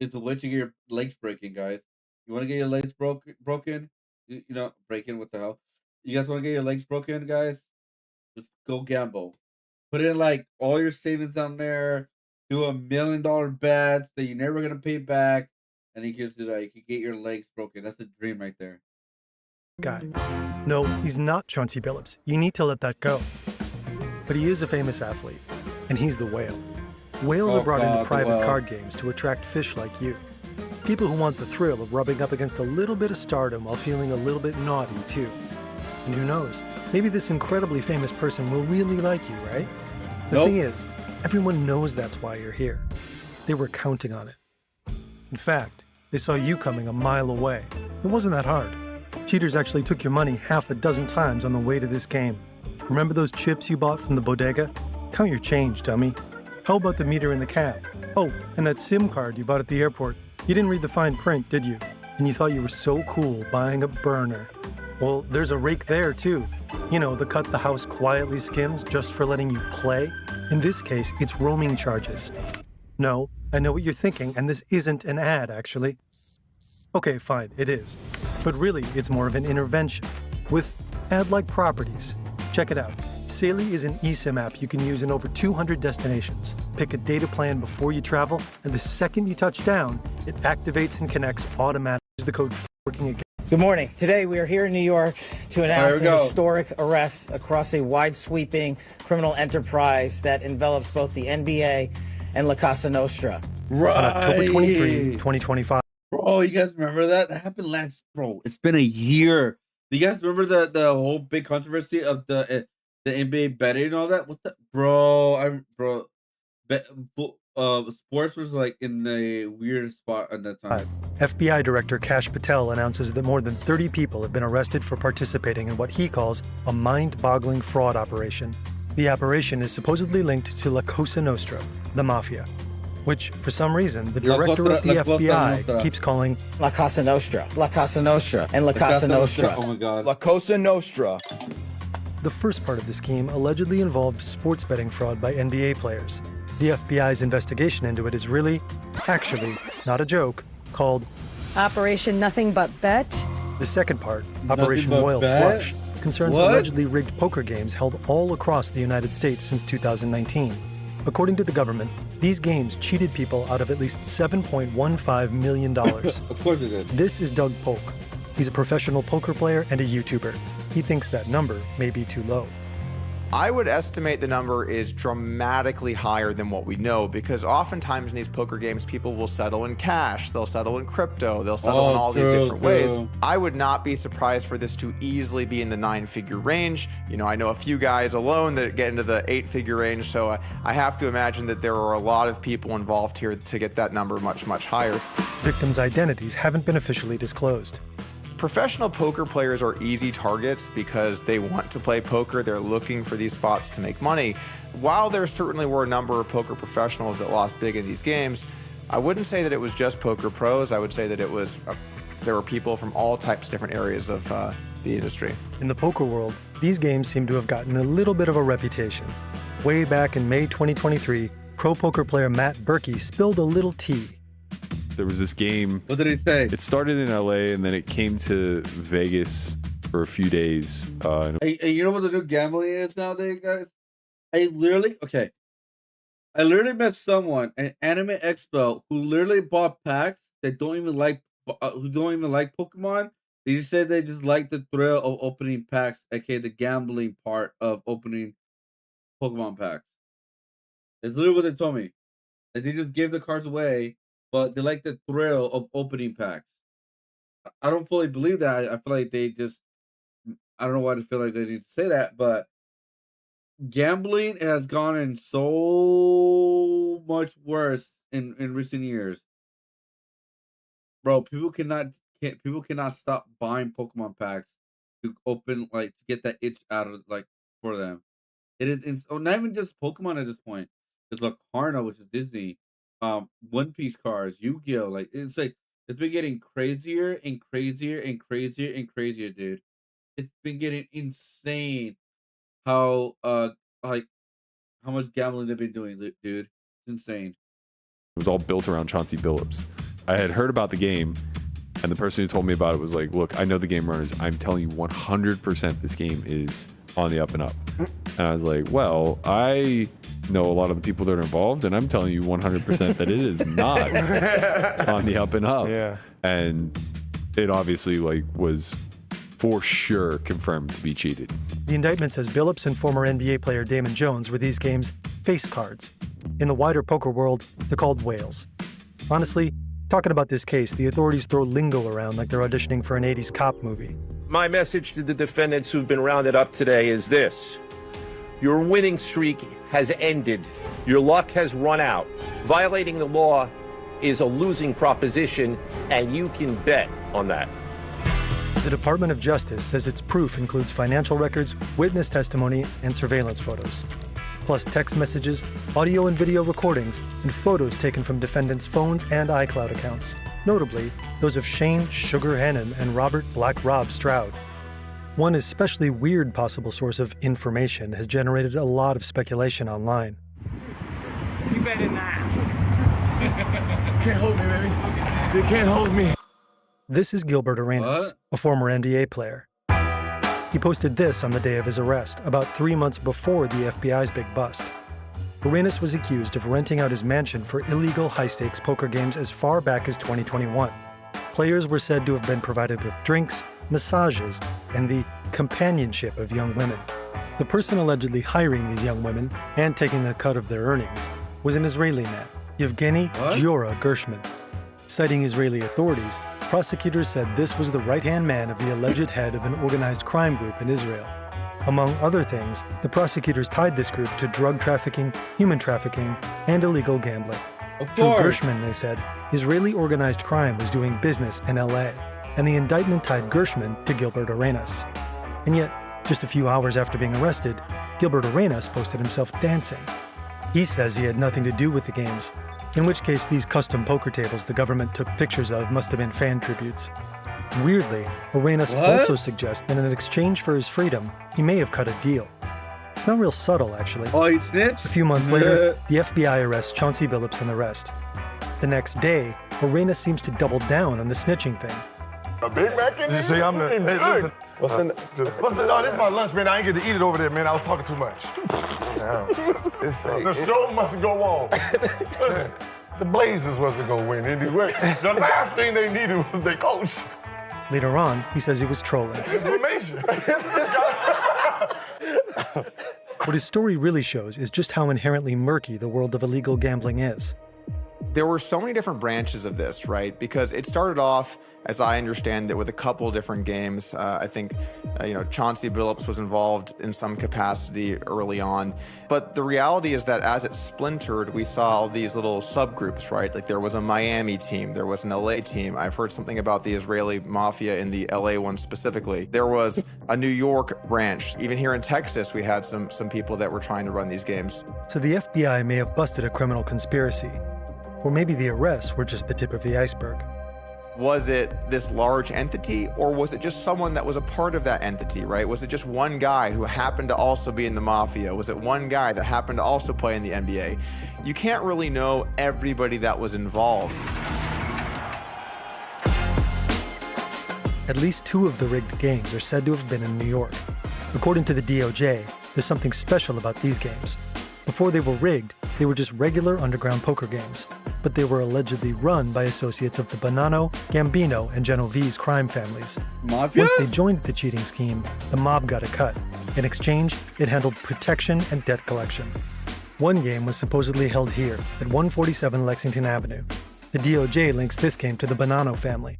it's a way to get your legs breaking, guys. You want to get your legs broken? You know, breaking, what the hell? You guys want to get your legs broken, guys? Just go gamble. Put in like all your savings down there. Do $1 million bets that you're never gonna pay back, and you can do that. You can get your legs broken. That's a dream right there. Guy. No, he's not Chauncey Billups. You need to let that go. But he is a famous athlete, and he's the whale. Whales are brought into private card games to attract fish like you. People who want the thrill of rubbing up against a little bit of stardom while feeling a little bit naughty, too. And who knows, maybe this incredibly famous person will really like you, right? The thing is, everyone knows that's why you're here. They were counting on it. In fact, they saw you coming a mile away. It wasn't that hard. Cheaters actually took your money half a dozen times on the way to this game. Remember those chips you bought from the bodega? Count your change, dummy. How about the meter in the cab? Oh, and that SIM card you bought at the airport. You didn't read the fine print, did you? And you thought you were so cool buying a burner. Well, there's a rake there, too. You know, the cut the house quietly skims just for letting you play. In this case, it's roaming charges. No, I know what you're thinking, and this isn't an ad, actually. Okay, fine, it is. But really, it's more of an intervention with ad-like properties. Check it out. Saily is an eSIM app you can use in over 200 destinations. Pick a data plan before you travel, and the second you touch down, it activates and connects automatically. Use the code working again. Good morning. Today we are here in New York to announce an historic arrest across a wide-sweeping criminal enterprise that envelops both the NBA and La Casa Nostra. Right. On October 23, 2025. Bro, you guys remember that? That happened last. Bro, it's been a year. Do you guys remember the whole big controversy of the NBA betting and all that? What the bro? Sports was like in the weird spot at that time. FBI Director Kash Patel announces that more than 30 people have been arrested for participating in what he calls a mind-boggling fraud operation. The operation is supposedly linked to La Cosa Nostra, the mafia, which, for some reason, the director of the FBI keeps calling La Casa Nostra, La Casa Nostra, and La Casa Nostra. Oh my God. La Cosa Nostra. The first part of the scheme allegedly involved sports betting fraud by NBA players. The FBI's investigation into it is really, actually, not a joke, called Operation Nothing But Bet. The second part, Operation Royal Flush, concerns allegedly rigged poker games held all across the United States since 2019. According to the government, these games cheated people out of at least $7.15 million. Of course it did. This is Doug Polk. He's a professional poker player and a YouTuber. He thinks that number may be too low. I would estimate the number is dramatically higher than what we know, because oftentimes in these poker games, people will settle in cash, they'll settle in crypto, they'll settle in all these different ways. I would not be surprised for this to easily be in the 9-figure range. You know, I know a few guys alone that get into the 8-figure range, so I have to imagine that there are a lot of people involved here to get that number much, much higher. Victims' identities haven't been officially disclosed. Professional poker players are easy targets because they want to play poker. They're looking for these spots to make money. While there certainly were a number of poker professionals that lost big in these games, I wouldn't say that it was just poker pros. I would say that it was there were people from all types of different areas of the industry. In the poker world, these games seem to have gotten a little bit of a reputation. Way back in May 2023, pro poker player Matt Berkey spilled a little tea. There was this game. What did he say? It started in LA and then it came to Vegas for a few days. Hey, you know what the new gambling is nowadays, guys? I literally met someone at Anime Expo who literally bought packs that don't even like Pokemon. They just said they just like the thrill of opening packs, aka the gambling part of opening Pokemon packs. It's literally what they told me. That they just gave the cards away, but they like the thrill of opening packs. I don't fully believe that. I feel like they just, I don't know why they feel like they need to say that, but gambling has gone in so much worse in recent years. Bro, people cannot stop buying Pokemon packs to open, like, to get that itch out of, like, for them. It's not even just Pokemon at this point. It's like Lacarna, which is Disney, One Piece cards, Yu-Gi-Oh! Like, it's been getting crazier and crazier and crazier and crazier, dude. It's been getting insane how like how much gambling they've been doing, dude. It's insane. It was all built around Chauncey Billups. I had heard about the game, and the person who told me about it was like, look, I know the game runners. I'm telling you 100% this game is on the up and up. And I was like, well, I know a lot of the people that are involved, and I'm telling you 100% that it is not on the up and up. Yeah. And it obviously like was for sure confirmed to be cheated. The indictment says Billups and former NBA player Damon Jones were these games' face cards. In the wider poker world, they're called whales. Honestly, talking about this case, the authorities throw lingo around like they're auditioning for an 80s cop movie. My message to the defendants who've been rounded up today is this. Your winning streak has ended. Your luck has run out. Violating the law is a losing proposition, and you can bet on that. The Department of Justice says its proof includes financial records, witness testimony, and surveillance photos, plus text messages, audio and video recordings, and photos taken from defendants' phones and iCloud accounts, notably those of Shane Sugar Hannon and Robert Black Rob Stroud. One especially weird possible source of information has generated a lot of speculation online. You better not. Can't hold me, baby. They can't hold me. This is Gilbert Arenas, a former NBA player. He posted this on the day of his arrest, about 3 months before the FBI's big bust. Arenas was accused of renting out his mansion for illegal high-stakes poker games as far back as 2021. Players were said to have been provided with drinks, massages, and the companionship of young women. The person allegedly hiring these young women and taking the cut of their earnings was an Israeli man, Yevgeny Giora Gershman. Citing Israeli authorities, prosecutors said this was the right-hand man of the alleged head of an organized crime group in Israel. Among other things, the prosecutors tied this group to drug trafficking, human trafficking, and illegal gambling. Through Gershman, they said, Israeli organized crime was doing business in LA, and the indictment tied Gershman to Gilbert Arenas. And yet, just a few hours after being arrested, Gilbert Arenas posted himself dancing. He says he had nothing to do with the games, in which case these custom poker tables the government took pictures of must have been fan tributes. Weirdly, Arenas also suggests that in exchange for his freedom, he may have cut a deal. It's not real subtle, actually. Oh, he snitched? A few months later, the FBI arrests Chauncey Billups and the rest. The next day, Arenas seems to double down on the snitching thing. A Big Mac in here? See, I'm the... Hey, listen. What's the... No, this is my lunch, man. I ain't get to eat it over there, man. I was talking too much. The show must go on. Listen, the Blazers was to go win anyway. The last thing they needed was their coach. Later on, he says he was trolling. Information. What his story really shows is just how inherently murky the world of illegal gambling is. There were so many different branches of this, right? Because it started off, as I understand it, with a couple different games. I think, Chauncey Billups was involved in some capacity early on. But the reality is that as it splintered, we saw these little subgroups, right? Like there was a Miami team, there was an LA team. I've heard something about the Israeli mafia in the LA one specifically. There was a New York branch. Even here in Texas, we had some people that were trying to run these games. So the FBI may have busted a criminal conspiracy. Or maybe the arrests were just the tip of the iceberg. Was it this large entity, or was it just someone that was a part of that entity, right? Was it just one guy who happened to also be in the mafia? Was it one guy that happened to also play in the NBA? You can't really know everybody that was involved. At least 2 of the rigged games are said to have been in New York. According to the DOJ, there's something special about these games. Before they were rigged, they were just regular underground poker games, but they were allegedly run by associates of the Bonanno, Gambino, and Genovese crime families. Mafia? Once they joined the cheating scheme, the mob got a cut. In exchange, it handled protection and debt collection. One game was supposedly held here at 147 Lexington Avenue. The DOJ links this game to the Bonanno family.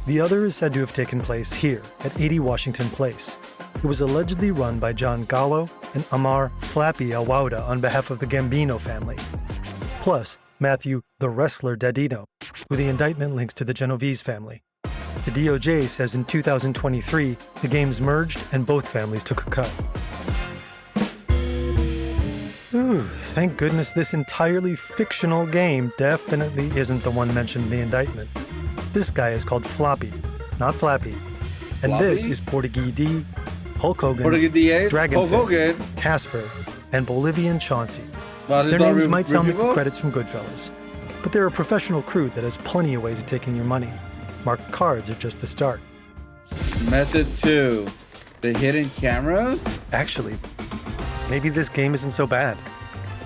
The other is said to have taken place here at 80 Washington Place. It was allegedly run by John Gallo and Amar Flappy Awauda on behalf of the Gambino family. Plus, Matthew the Wrestler Dadino, who the indictment links to the Genovese family. The DOJ says in 2023, the games merged and both families took a cut. Ooh, thank goodness this entirely fictional game definitely isn't the one mentioned in the indictment. This guy is called Floppy, not Flappy. And Floppy? This is Portuguese D, Hulk Hogan, Portuguese, Dragonfin, Hulk Hogan, Casper, and Bolivian Chauncey. Well, Their names might sound like the people? credits from Goodfellas, but they're a professional crew that has plenty of ways of taking your money. Marked cards are just the start. Method 2. The hidden cameras? Actually, maybe this game isn't so bad.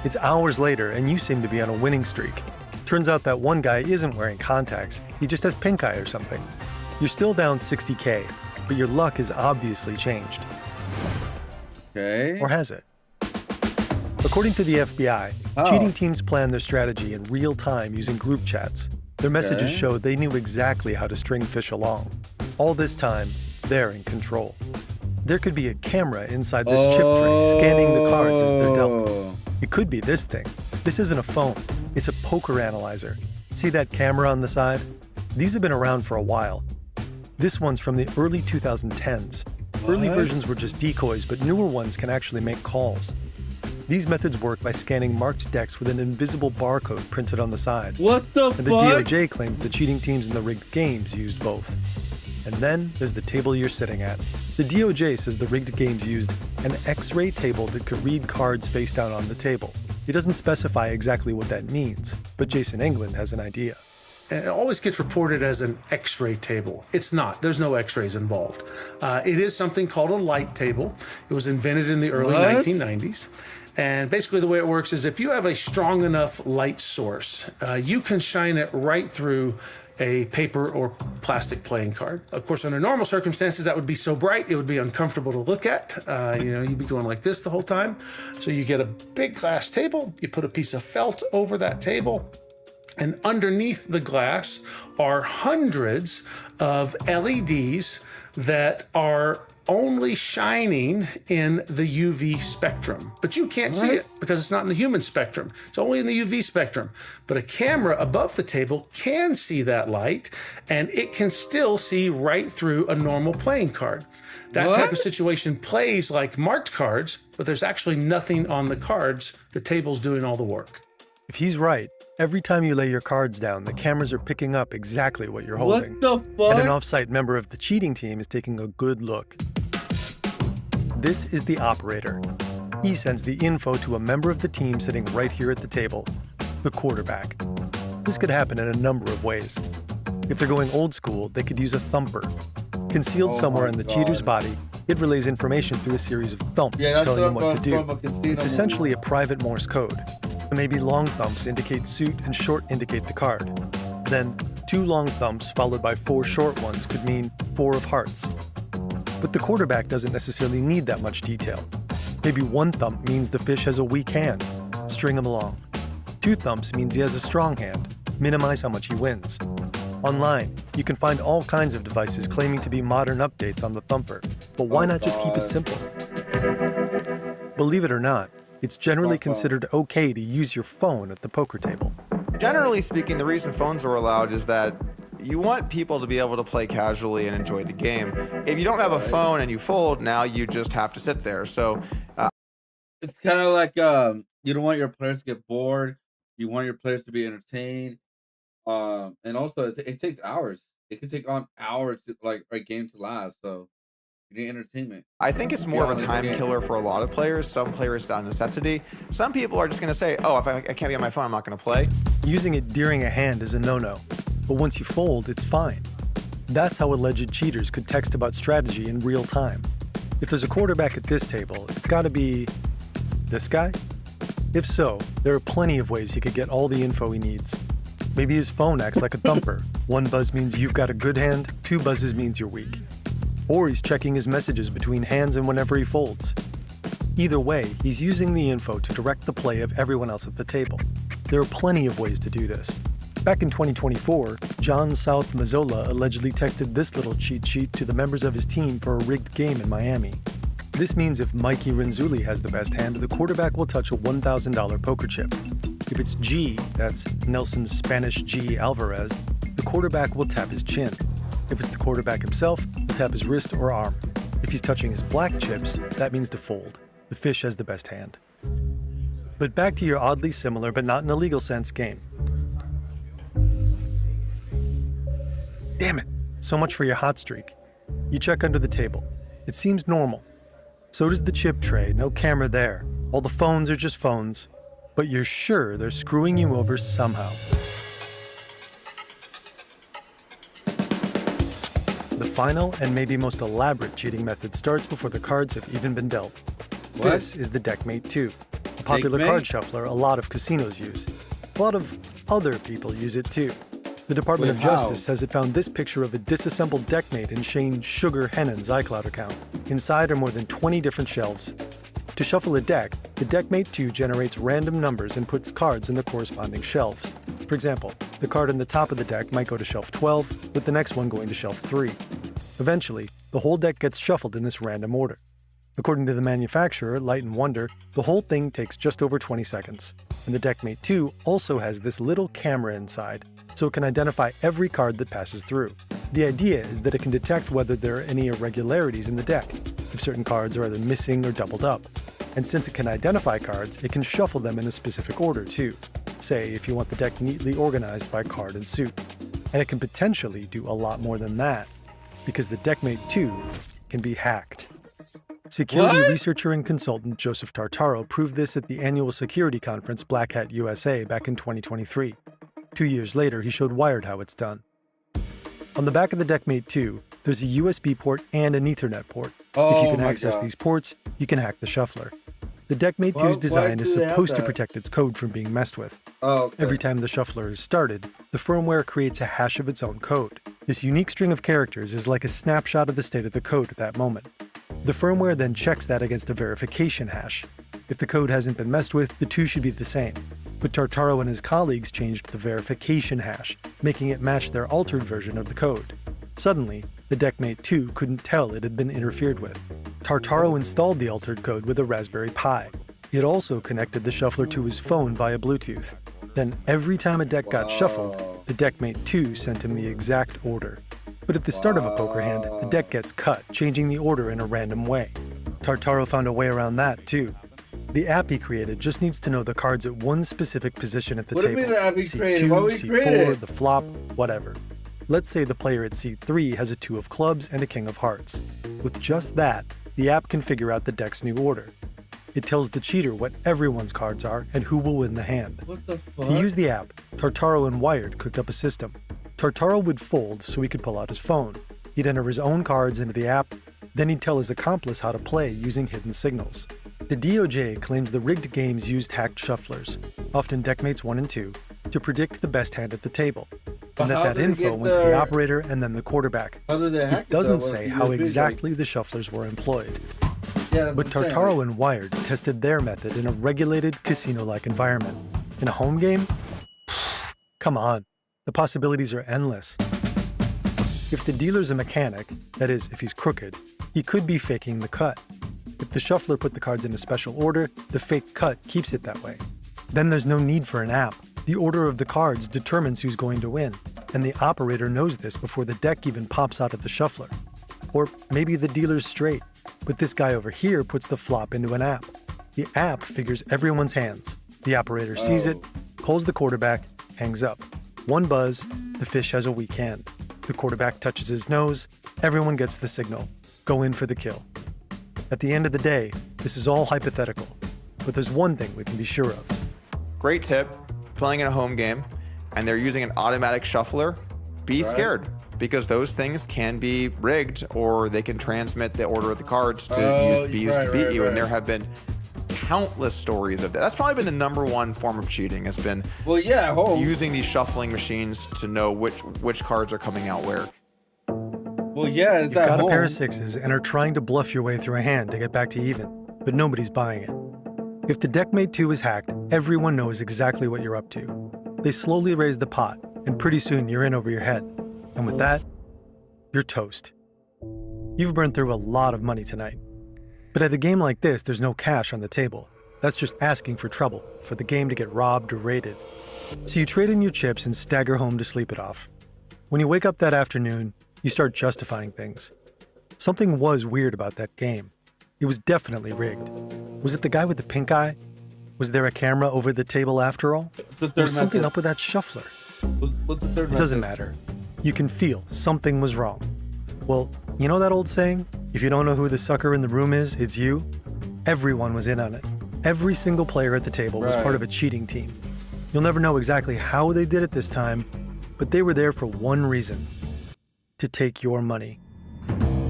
It's hours later, and you seem to be on a winning streak. Turns out that one guy isn't wearing contacts. He just has pink eye or something. You're still down $60K, but your luck has obviously changed. Okay. Or has it? According to the FBI, cheating teams plan their strategy in real time using group chats. Their messages Okay. showed they knew exactly how to string fish along. All this time, they're in control. There could be a camera inside this chip tray scanning the cards as they're dealt. It could be this thing. This isn't a phone. It's a poker analyzer. See that camera on the side? These have been around for a while. This one's from the early 2010s. Early What? versions were just decoys, but newer ones can actually make calls. These methods work by scanning marked decks with an invisible barcode printed on the side. What the And the fuck? DOJ claims the cheating teams in the rigged games used both. And then there's the table you're sitting at. The DOJ says the rigged games used an X-ray table that could read cards face down on the table. It doesn't specify exactly what that means, but Jason England has an idea. And it always gets reported as an X-ray table. It's not. There's no X-rays involved. It is something called a light table. It was invented in the early What? 1990s. And basically the way it works is if you have a strong enough light source, you can shine it right through a paper or plastic playing card. Of course, under normal circumstances, that would be so bright, it would be uncomfortable to look at. You'd be going like this the whole time. So you get a big glass table, you put a piece of felt over that table, and underneath the glass are hundreds of LEDs that are only shining in the UV spectrum. But you can't see it because it's not in the human spectrum. It's only in the UV spectrum. But a camera above the table can see that light, and it can still see right through a normal playing card. That type of situation plays like marked cards, but there's actually nothing on the cards. The table's doing all the work. If he's right, every time you lay your cards down, the cameras are picking up exactly what you're holding. What the fuck? And an off-site member of the cheating team is taking a good look. This is the operator. He sends the info to a member of the team sitting right here at the table, the quarterback. This could happen in a number of ways. If they're going old school, they could use a thumper. Concealed somewhere in the cheater's body, it relays information through a series of thumps Yeah, that's telling him what to from a do. casino It's essentially a private Morse code. Maybe long thumps indicate suit and short indicate the card. Then 2 long thumps followed by 4 short ones could mean 4 of hearts. But the quarterback doesn't necessarily need that much detail. Maybe 1 thump means the fish has a weak hand. String him along. 2 thumps means he has a strong hand. Minimize how much he wins. Online, you can find all kinds of devices claiming to be modern updates on the thumper. But why not just keep it simple? Believe it or not, it's generally considered okay to use your phone at the poker table. Generally speaking, the reason phones are allowed is that you want people to be able to play casually and enjoy the game. If you don't have a phone and you fold, now you just have to sit there. So it's kind of like you don't want your players to get bored. You want your players to be entertained. And also it takes hours. It can take on hours to like a game to last. So you need entertainment. I think it's more of a time killer for a lot of players. Some players it's out of necessity. Some people are just going to say, oh, if I can't be on my phone, I'm not going to play. Using it during a hand is a no-no. But once you fold, it's fine. That's how alleged cheaters could text about strategy in real time. If there's a quarterback at this table, it's got to be this guy? If so, there are plenty of ways he could get all the info he needs. Maybe his phone acts like a thumper. 1 buzz means you've got a good hand, 2 buzzes means you're weak. Or he's checking his messages between hands and whenever he folds. Either way, he's using the info to direct the play of everyone else at the table. There are plenty of ways to do this. Back in 2024, John South Mazzola allegedly texted this little cheat sheet to the members of his team for a rigged game in Miami. This means if Mikey Renzulli has the best hand, the quarterback will touch a $1,000 poker chip. If it's G, that's Nelson's Spanish G Alvarez, the quarterback will tap his chin. If it's the quarterback himself, he'll tap his wrist or arm. If he's touching his black chips, that means to fold. The fish has the best hand. But back to your oddly similar, but not in a legal sense, game. Damn it, so much for your hot streak. You check under the table. It seems normal. So does the chip tray, no camera there. All the phones are just phones. But you're sure they're screwing you over somehow. The final and maybe most elaborate cheating method starts before the cards have even been dealt. What? This is the Deckmate 2, a popular card shuffler a lot of casinos use. A lot of other people use it too. The Department of Justice says it found this picture of a disassembled Deckmate in Shane Sugar Hennon's iCloud account. Inside are more than 20 different shelves. To shuffle a deck, the Deckmate 2 generates random numbers and puts cards in the corresponding shelves. For example, the card on the top of the deck might go to shelf 12, with the next one going to shelf 3. Eventually, the whole deck gets shuffled in this random order. According to the manufacturer, Light & Wonder, the whole thing takes just over 20 seconds. And the Deckmate 2 also has this little camera inside, so it can identify every card that passes through. The idea is that it can detect whether there are any irregularities in the deck, if certain cards are either missing or doubled up. And since it can identify cards, it can shuffle them in a specific order too. Say, if you want the deck neatly organized by card and suit. And it can potentially do a lot more than that, because the Deckmate 2 can be hacked. Security researcher and consultant Joseph Tartaro proved this at the annual security conference Black Hat USA back in 2023. 2 years later, he showed Wired how it's done. On the back of the Deckmate 2, there's a USB port and an Ethernet port. If you can access these ports, you can hack the shuffler. The Deckmate 2's design is supposed to protect its code from being messed with. Every time the shuffler is started, the firmware creates a hash of its own code. This unique string of characters is like a snapshot of the state of the code at that moment. The firmware then checks that against a verification hash. If the code hasn't been messed with, the two should be the same. But Tartaro and his colleagues changed the verification hash, making it match their altered version of the code. Suddenly, the Deckmate 2 couldn't tell it had been interfered with. Tartaro installed the altered code with a Raspberry Pi. It also connected the shuffler to his phone via Bluetooth. Then every time a deck got shuffled, the Deckmate 2 sent him the exact order. But at the start of a poker hand, the deck gets cut, changing the order in a random way. Tartaro found a way around that too. The app he created just needs to know the cards at one specific position at the table. C2, C4, the flop, whatever. Let's say the player at C3 has a 2 of clubs and a king of hearts. With just that, the app can figure out the deck's new order. It tells the cheater what everyone's cards are and who will win the hand. What the fuck? To use the app, Tartaro and Wired cooked up a system. Tartaro would fold so he could pull out his phone. He'd enter his own cards into the app, then he'd tell his accomplice how to play using hidden signals. The DOJ claims the rigged games used hacked shufflers, often Deckmates 1 and 2, to predict the best hand at the table, and that info went to the operator and then the quarterback. It doesn't say how exactly the shufflers were employed. But Tartaro and Wired tested their method in a regulated casino-like environment. In a home game? Come on, the possibilities are endless. If the dealer's a mechanic, that is, if he's crooked, he could be faking the cut. If the shuffler put the cards in a special order, the fake cut keeps it that way. Then there's no need for an app. The order of the cards determines who's going to win, and the operator knows this before the deck even pops out of the shuffler. Or maybe the dealer's straight, but this guy over here puts the flop into an app. The app figures everyone's hands. The operator sees it, calls the quarterback, hangs up. One buzz, the fish has a weak hand. The quarterback touches his nose, everyone gets the signal. Go in for the kill. At the end of the day, this is all hypothetical, but there's one thing we can be sure of. Great tip, playing in a home game, and they're using an automatic shuffler, be scared, because those things can be rigged, or they can transmit the order of the cards to be used to beat you, and there have been countless stories of that. That's probably been the #1 form of cheating, has been using these shuffling machines to know which cards are coming out where. You've got a pair of sixes and are trying to bluff your way through a hand to get back to even. but nobody's buying it. If the Deckmate 2 is hacked, everyone knows exactly what you're up to. They slowly raise the pot, and pretty soon you're in over your head. And with that, you're toast. You've burned through a lot of money tonight. But at a game like this, there's no cash on the table. That's just asking for trouble, for the game to get robbed or raided. So you trade in your chips and stagger home to sleep it off. When you wake up that afternoon, you start justifying things. Something was weird about that game. It was definitely rigged. Was it the guy with the pink eye? Was there a camera over the table after all? There was something up with that shuffler. What's the third It doesn't matter. You can feel something was wrong. Well, you know that old saying? If you don't know who the sucker in the room is, it's you? Everyone was in on it. Every single player at the table was part of a cheating team. You'll never know exactly how they did it this time, but they were there for one reason: to take your money.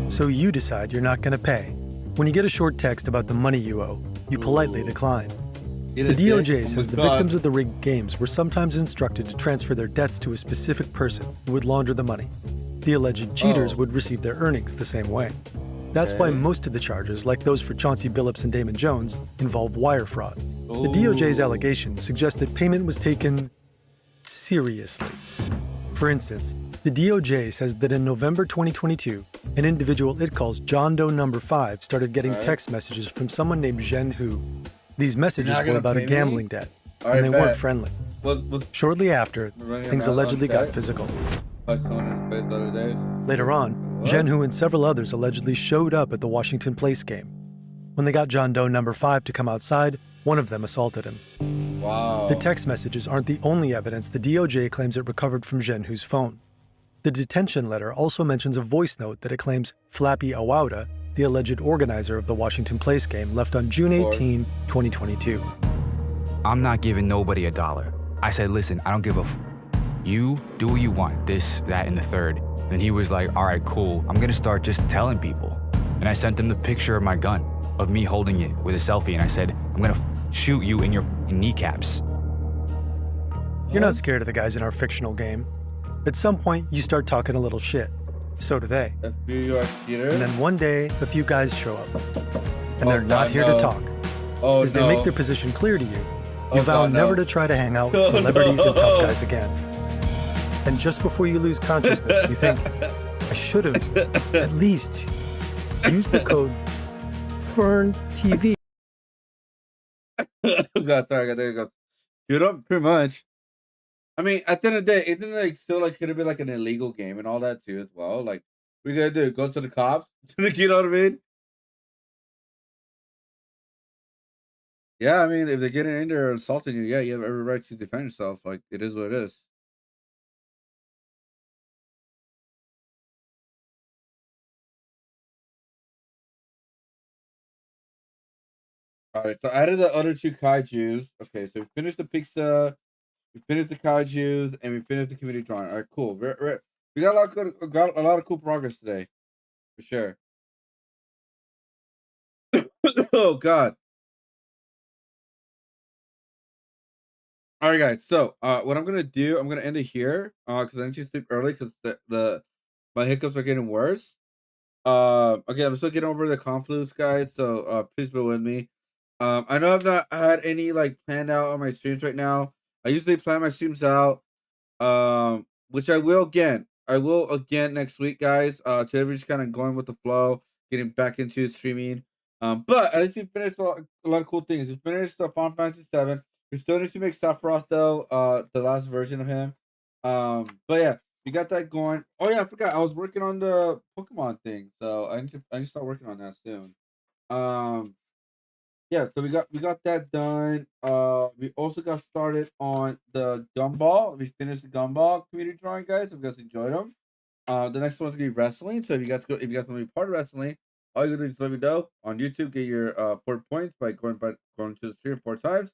So you decide you're not going to pay. When you get a short text about the money you owe, you politely decline. The DOJ says the victims of the rigged games were sometimes instructed to transfer their debts to a specific person who would launder the money. The alleged cheaters would receive their earnings the same way. That's why most of the charges, like those for Chauncey Billups and Damon Jones, involve wire fraud. The DOJ's allegations suggest that payment was taken seriously. For instance, the DOJ says that in November 2022, an individual it calls John Doe number 5 started getting text messages from someone named Zhen Hu. These messages were about a gambling debt, and they weren't friendly. Shortly after, things allegedly got physical. Later on, Zhen Hu and several others allegedly showed up at the Washington Place game. When they got John Doe number 5 to come outside, one of them assaulted him. Wow. The text messages aren't the only evidence the DOJ claims it recovered from Zhen Hu's phone. The detention letter also mentions a voice note that it claims Flappy Awauda, the alleged organizer of the Washington Place game, left on June 18, 2022. I'm not giving nobody $1. I said, listen, I don't give a you do what you want, this, that, and the third. Then he was like, all right, cool. I'm gonna start just telling people. And I sent him the picture of my gun, of me holding it with a selfie, and I said, I'm gonna shoot you in your kneecaps. You're not scared of the guys in our fictional game. At some point, you start talking a little shit. So do they. And then one day, a few guys show up. And they're not here to talk. As they make their position clear to you, you vow never to try to hang out with celebrities and tough guys again. And just before you lose consciousness, you think, I should have at least used the code FERNTV. God, sorry, there you go. You know, pretty much. I mean, at the end of the day, isn't it like still like could have been like an illegal game and all that too as well? Like, we gonna do go to the cops? You know what I mean? Yeah, I mean, if they're getting in there and assaulting you, yeah, you have every right to defend yourself. Like, it is what it is. All right, so out of the other two kaijus, okay, so we finished the pizza, we finished the kaijus, and we finished the community drawing. All right, cool. We got a lot of cool progress today, for sure. Oh God. All right, guys. So, what I'm gonna do, I'm gonna end it here, because I need to sleep early because my hiccups are getting worse. Okay, I'm still getting over the confluence, guys. So, please bear with me. I know I've not had any like planned out on my streams right now. I usually plan my streams out, which I will again. I will again next week, guys. Today we're just kind of going with the flow, getting back into streaming. But at least we finished a lot of cool things. We finished Final Fantasy 7. We still need to make Sephiroth though, the last version of him. But yeah, we got that going. Oh yeah, I forgot. I was working on the Pokemon thing, so I need to start working on that soon. Yeah, so we got that done. We also got started on the Gumball. We finished the Gumball community drawing, guys. If you guys enjoyed them. The next one's gonna be wrestling. So if you guys want to be part of wrestling, all you gotta do is let me know on YouTube. Get your 4 points by going to the stream 4 times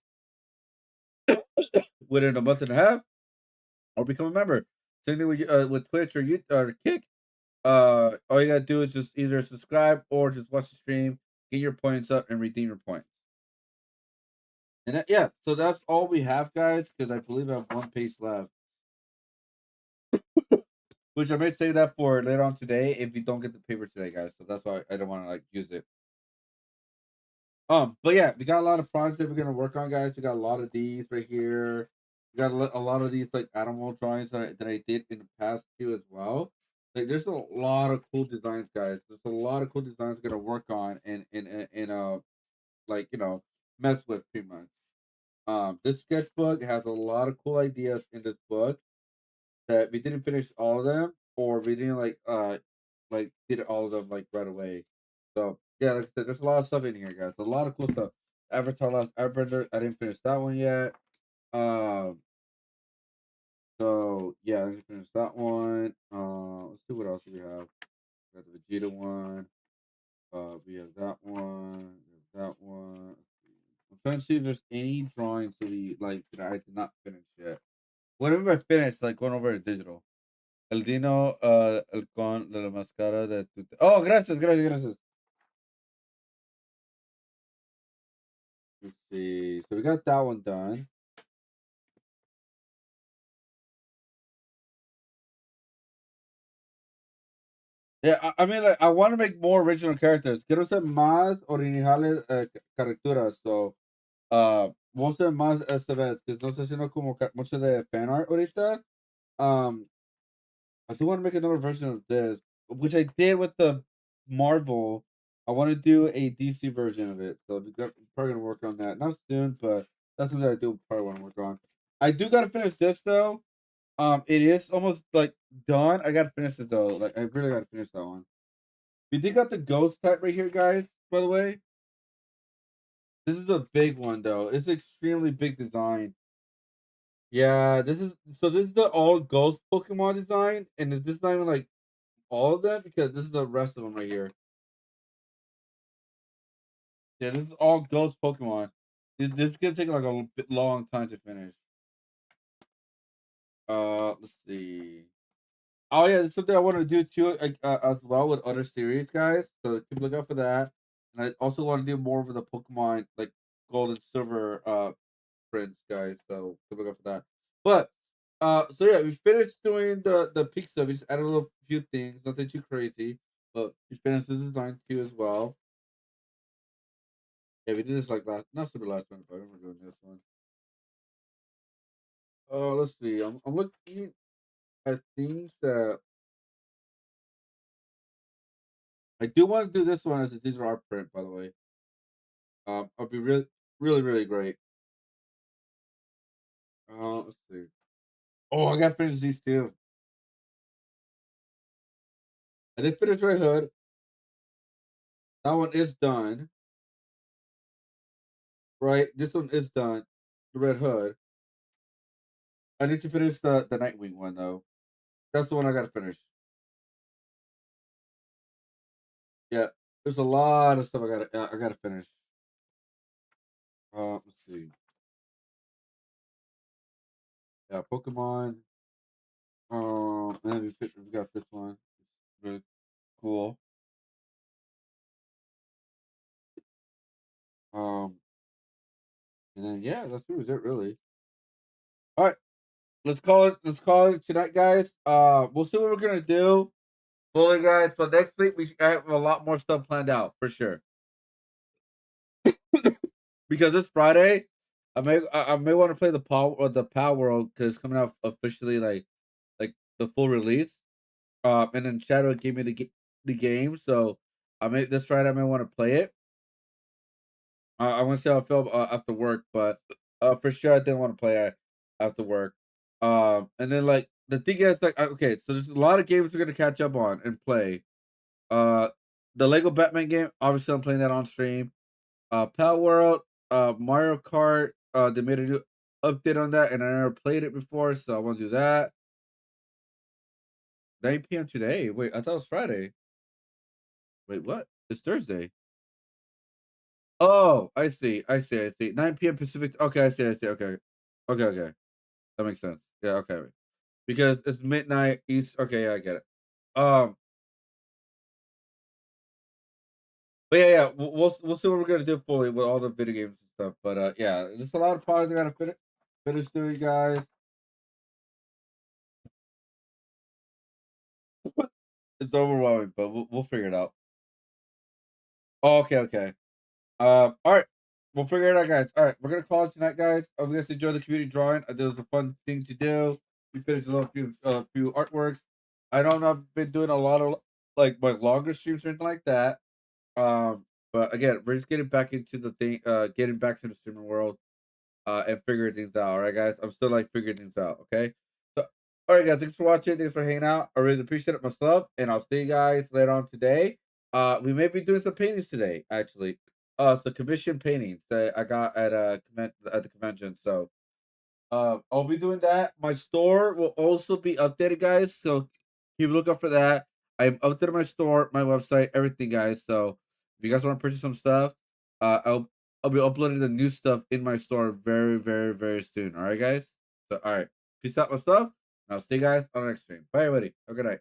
within a month and a half, or become a member. Same thing with Twitch or Kick. All you gotta do is just either subscribe or just watch the stream, get your points up, and redeem your points. And yeah, so that's all we have, guys, because I believe I have 1 page left. Which I may save that for later on today if you don't get the paper today, guys. So that's why I don't want to like use it. But yeah, we got a lot of projects that we're gonna work on, guys. We got a lot of these right here. We got a lot of these like animal drawings that I did in the past too as well. Like, there's a lot of cool designs, guys. There's a lot of cool designs we're gonna work on and like mess with pretty much. This sketchbook has a lot of cool ideas in this book that we didn't finish all of them, or we didn't like did all of them like right away. So yeah, like I said, there's a lot of stuff in here, guys. A lot of cool stuff. Avatar Last Airbender, I didn't finish that one yet. Um, so yeah, I didn't finish that one. Let's see what else we have. We got the Vegeta one. We have that one. We have that one. I'm trying to see if there's any drawings that we like that I did not finish yet. Whenever I finish, like going over to digital. El Dino, el con de la máscara de tu... Oh, gracias, gracias, gracias. Let's see. So we got that one done. Yeah, I mean, like, I want to make more original characters. Quiero hacer más originales caricaturas. So, voy a hacer más esta vez. Que no estoy haciendo como mucho de fan art ahorita. I do want to make another version of this, which I did with the Marvel. I want to do a DC version of it. So we're probably gonna work on that. Not soon, but that's something I do probably want to work on. I do gotta finish this though. It is almost like done. I gotta finish it though. Like, I really gotta finish that one. We did got the ghost type right here, guys. By the way, this is a big one though. It's extremely big design. Yeah, this is the all ghost Pokemon design, and this is not even like all of them because this is the rest of them right here. Yeah, this is all ghost Pokemon. This is gonna take like a bit long time to finish. Let's see. Oh yeah, it's something I want to do too, as well with other series, guys. So keep looking out for that. And I also want to do more with the Pokemon like Gold and Silver prints, guys. So keep looking out for that. But so yeah, we finished doing the peak stuff. We just added a little few things, nothing too crazy. But we finished the design too as well. Yeah, we did this like not super last one, but I remember doing this one. Let's see. I'm looking at things that I do want to do. This one as a digital art print, by the way. It'll be really, really, really great. Let's see. Oh, I got to finish these two. I did finish Red Hood. That one is done. Right, this one is done. The Red Hood. I need to finish the Nightwing one though. That's the one I gotta finish. Yeah, there's a lot of stuff I gotta finish. Let's see. Yeah, Pokemon. And then we got this one. It's really cool. And then yeah, that's it really. All right, let's call it tonight, guys. We'll see what we're gonna do, bully guys. But next week we have a lot more stuff planned out for sure. Because it's Friday, I may want to play the Power World because it's coming out officially like the full release. And then Shadow gave me the game, so this Friday I may want to play it. I want to see how I feel after work, but for sure I didn't want to play it after work. And then like the thing is like okay, so there's a lot of games we're gonna catch up on and play. The Lego Batman game, obviously I'm playing that on stream. Power World, Mario Kart, they made a new update on that, and I never played it before, so I want to do that. 9 p.m. today. Wait, I thought it was Friday. Wait, what? It's Thursday. Oh, I see. 9 p.m. Pacific. Okay, I see. Okay. That makes sense. Yeah, okay. Because it's midnight East. Okay, yeah, I get it. But yeah, we'll see what we're gonna do fully with all the video games and stuff. But yeah, there's a lot of pods I gotta finish doing, guys. It's overwhelming, but we'll figure it out. Oh, okay. All right. We'll figure it out, guys. All right, we're gonna call it tonight, guys. I hope you guys enjoy the community drawing. It was a fun thing to do. We finished a few artworks. I know I've not been doing a lot of like my longer streams or anything like that. But again, we're just getting back into the thing, getting back to the streamer world, and figuring things out. All right, guys. I'm still like figuring things out. Okay. So, all right, guys. Thanks for watching. Thanks for hanging out. I really appreciate it myself, and I'll see you guys later on today. We may be doing some paintings today, actually. So commission paintings that I got at the convention. So, I'll be doing that. My store will also be updated, guys. So keep a lookout for that. I've updated my store, my website, everything, guys. So if you guys want to purchase some stuff, I'll be uploading the new stuff in my store very, very, very soon. All right, guys. So all right, peace out, my stuff. And I'll see you guys on the next stream. Bye, everybody. Have a good night.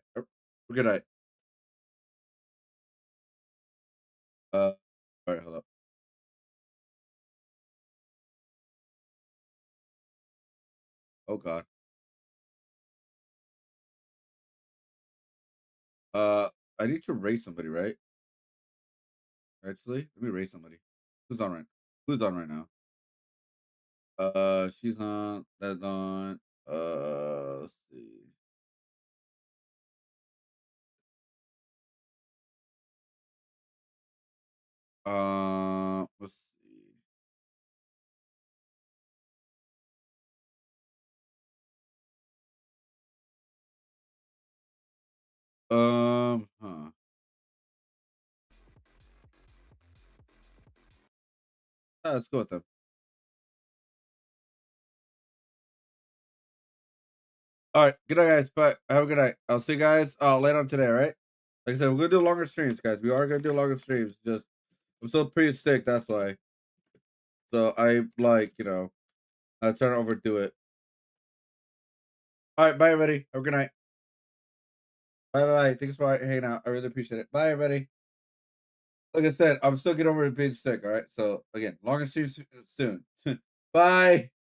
Good night. All right, hold up. Oh God. I need to raise somebody, right? Actually, let me raise somebody. Who's on right now? She's on. That's on. Let's see. Let's see. Huh. Let's go with them. All right, good night, guys. Bye. Have a good night. I'll see you guys later on today. All right. Like I said, we're gonna do longer streams, guys. We are gonna do longer streams. Just I'm still pretty sick. That's why. So I like I'm trying to overdo it. All right, bye, everybody. Have a good night. Bye, bye. Thanks for hanging out. I really appreciate it. Bye, everybody. Like I said, I'm still getting over being sick. All right. So again, longer streams soon. Bye.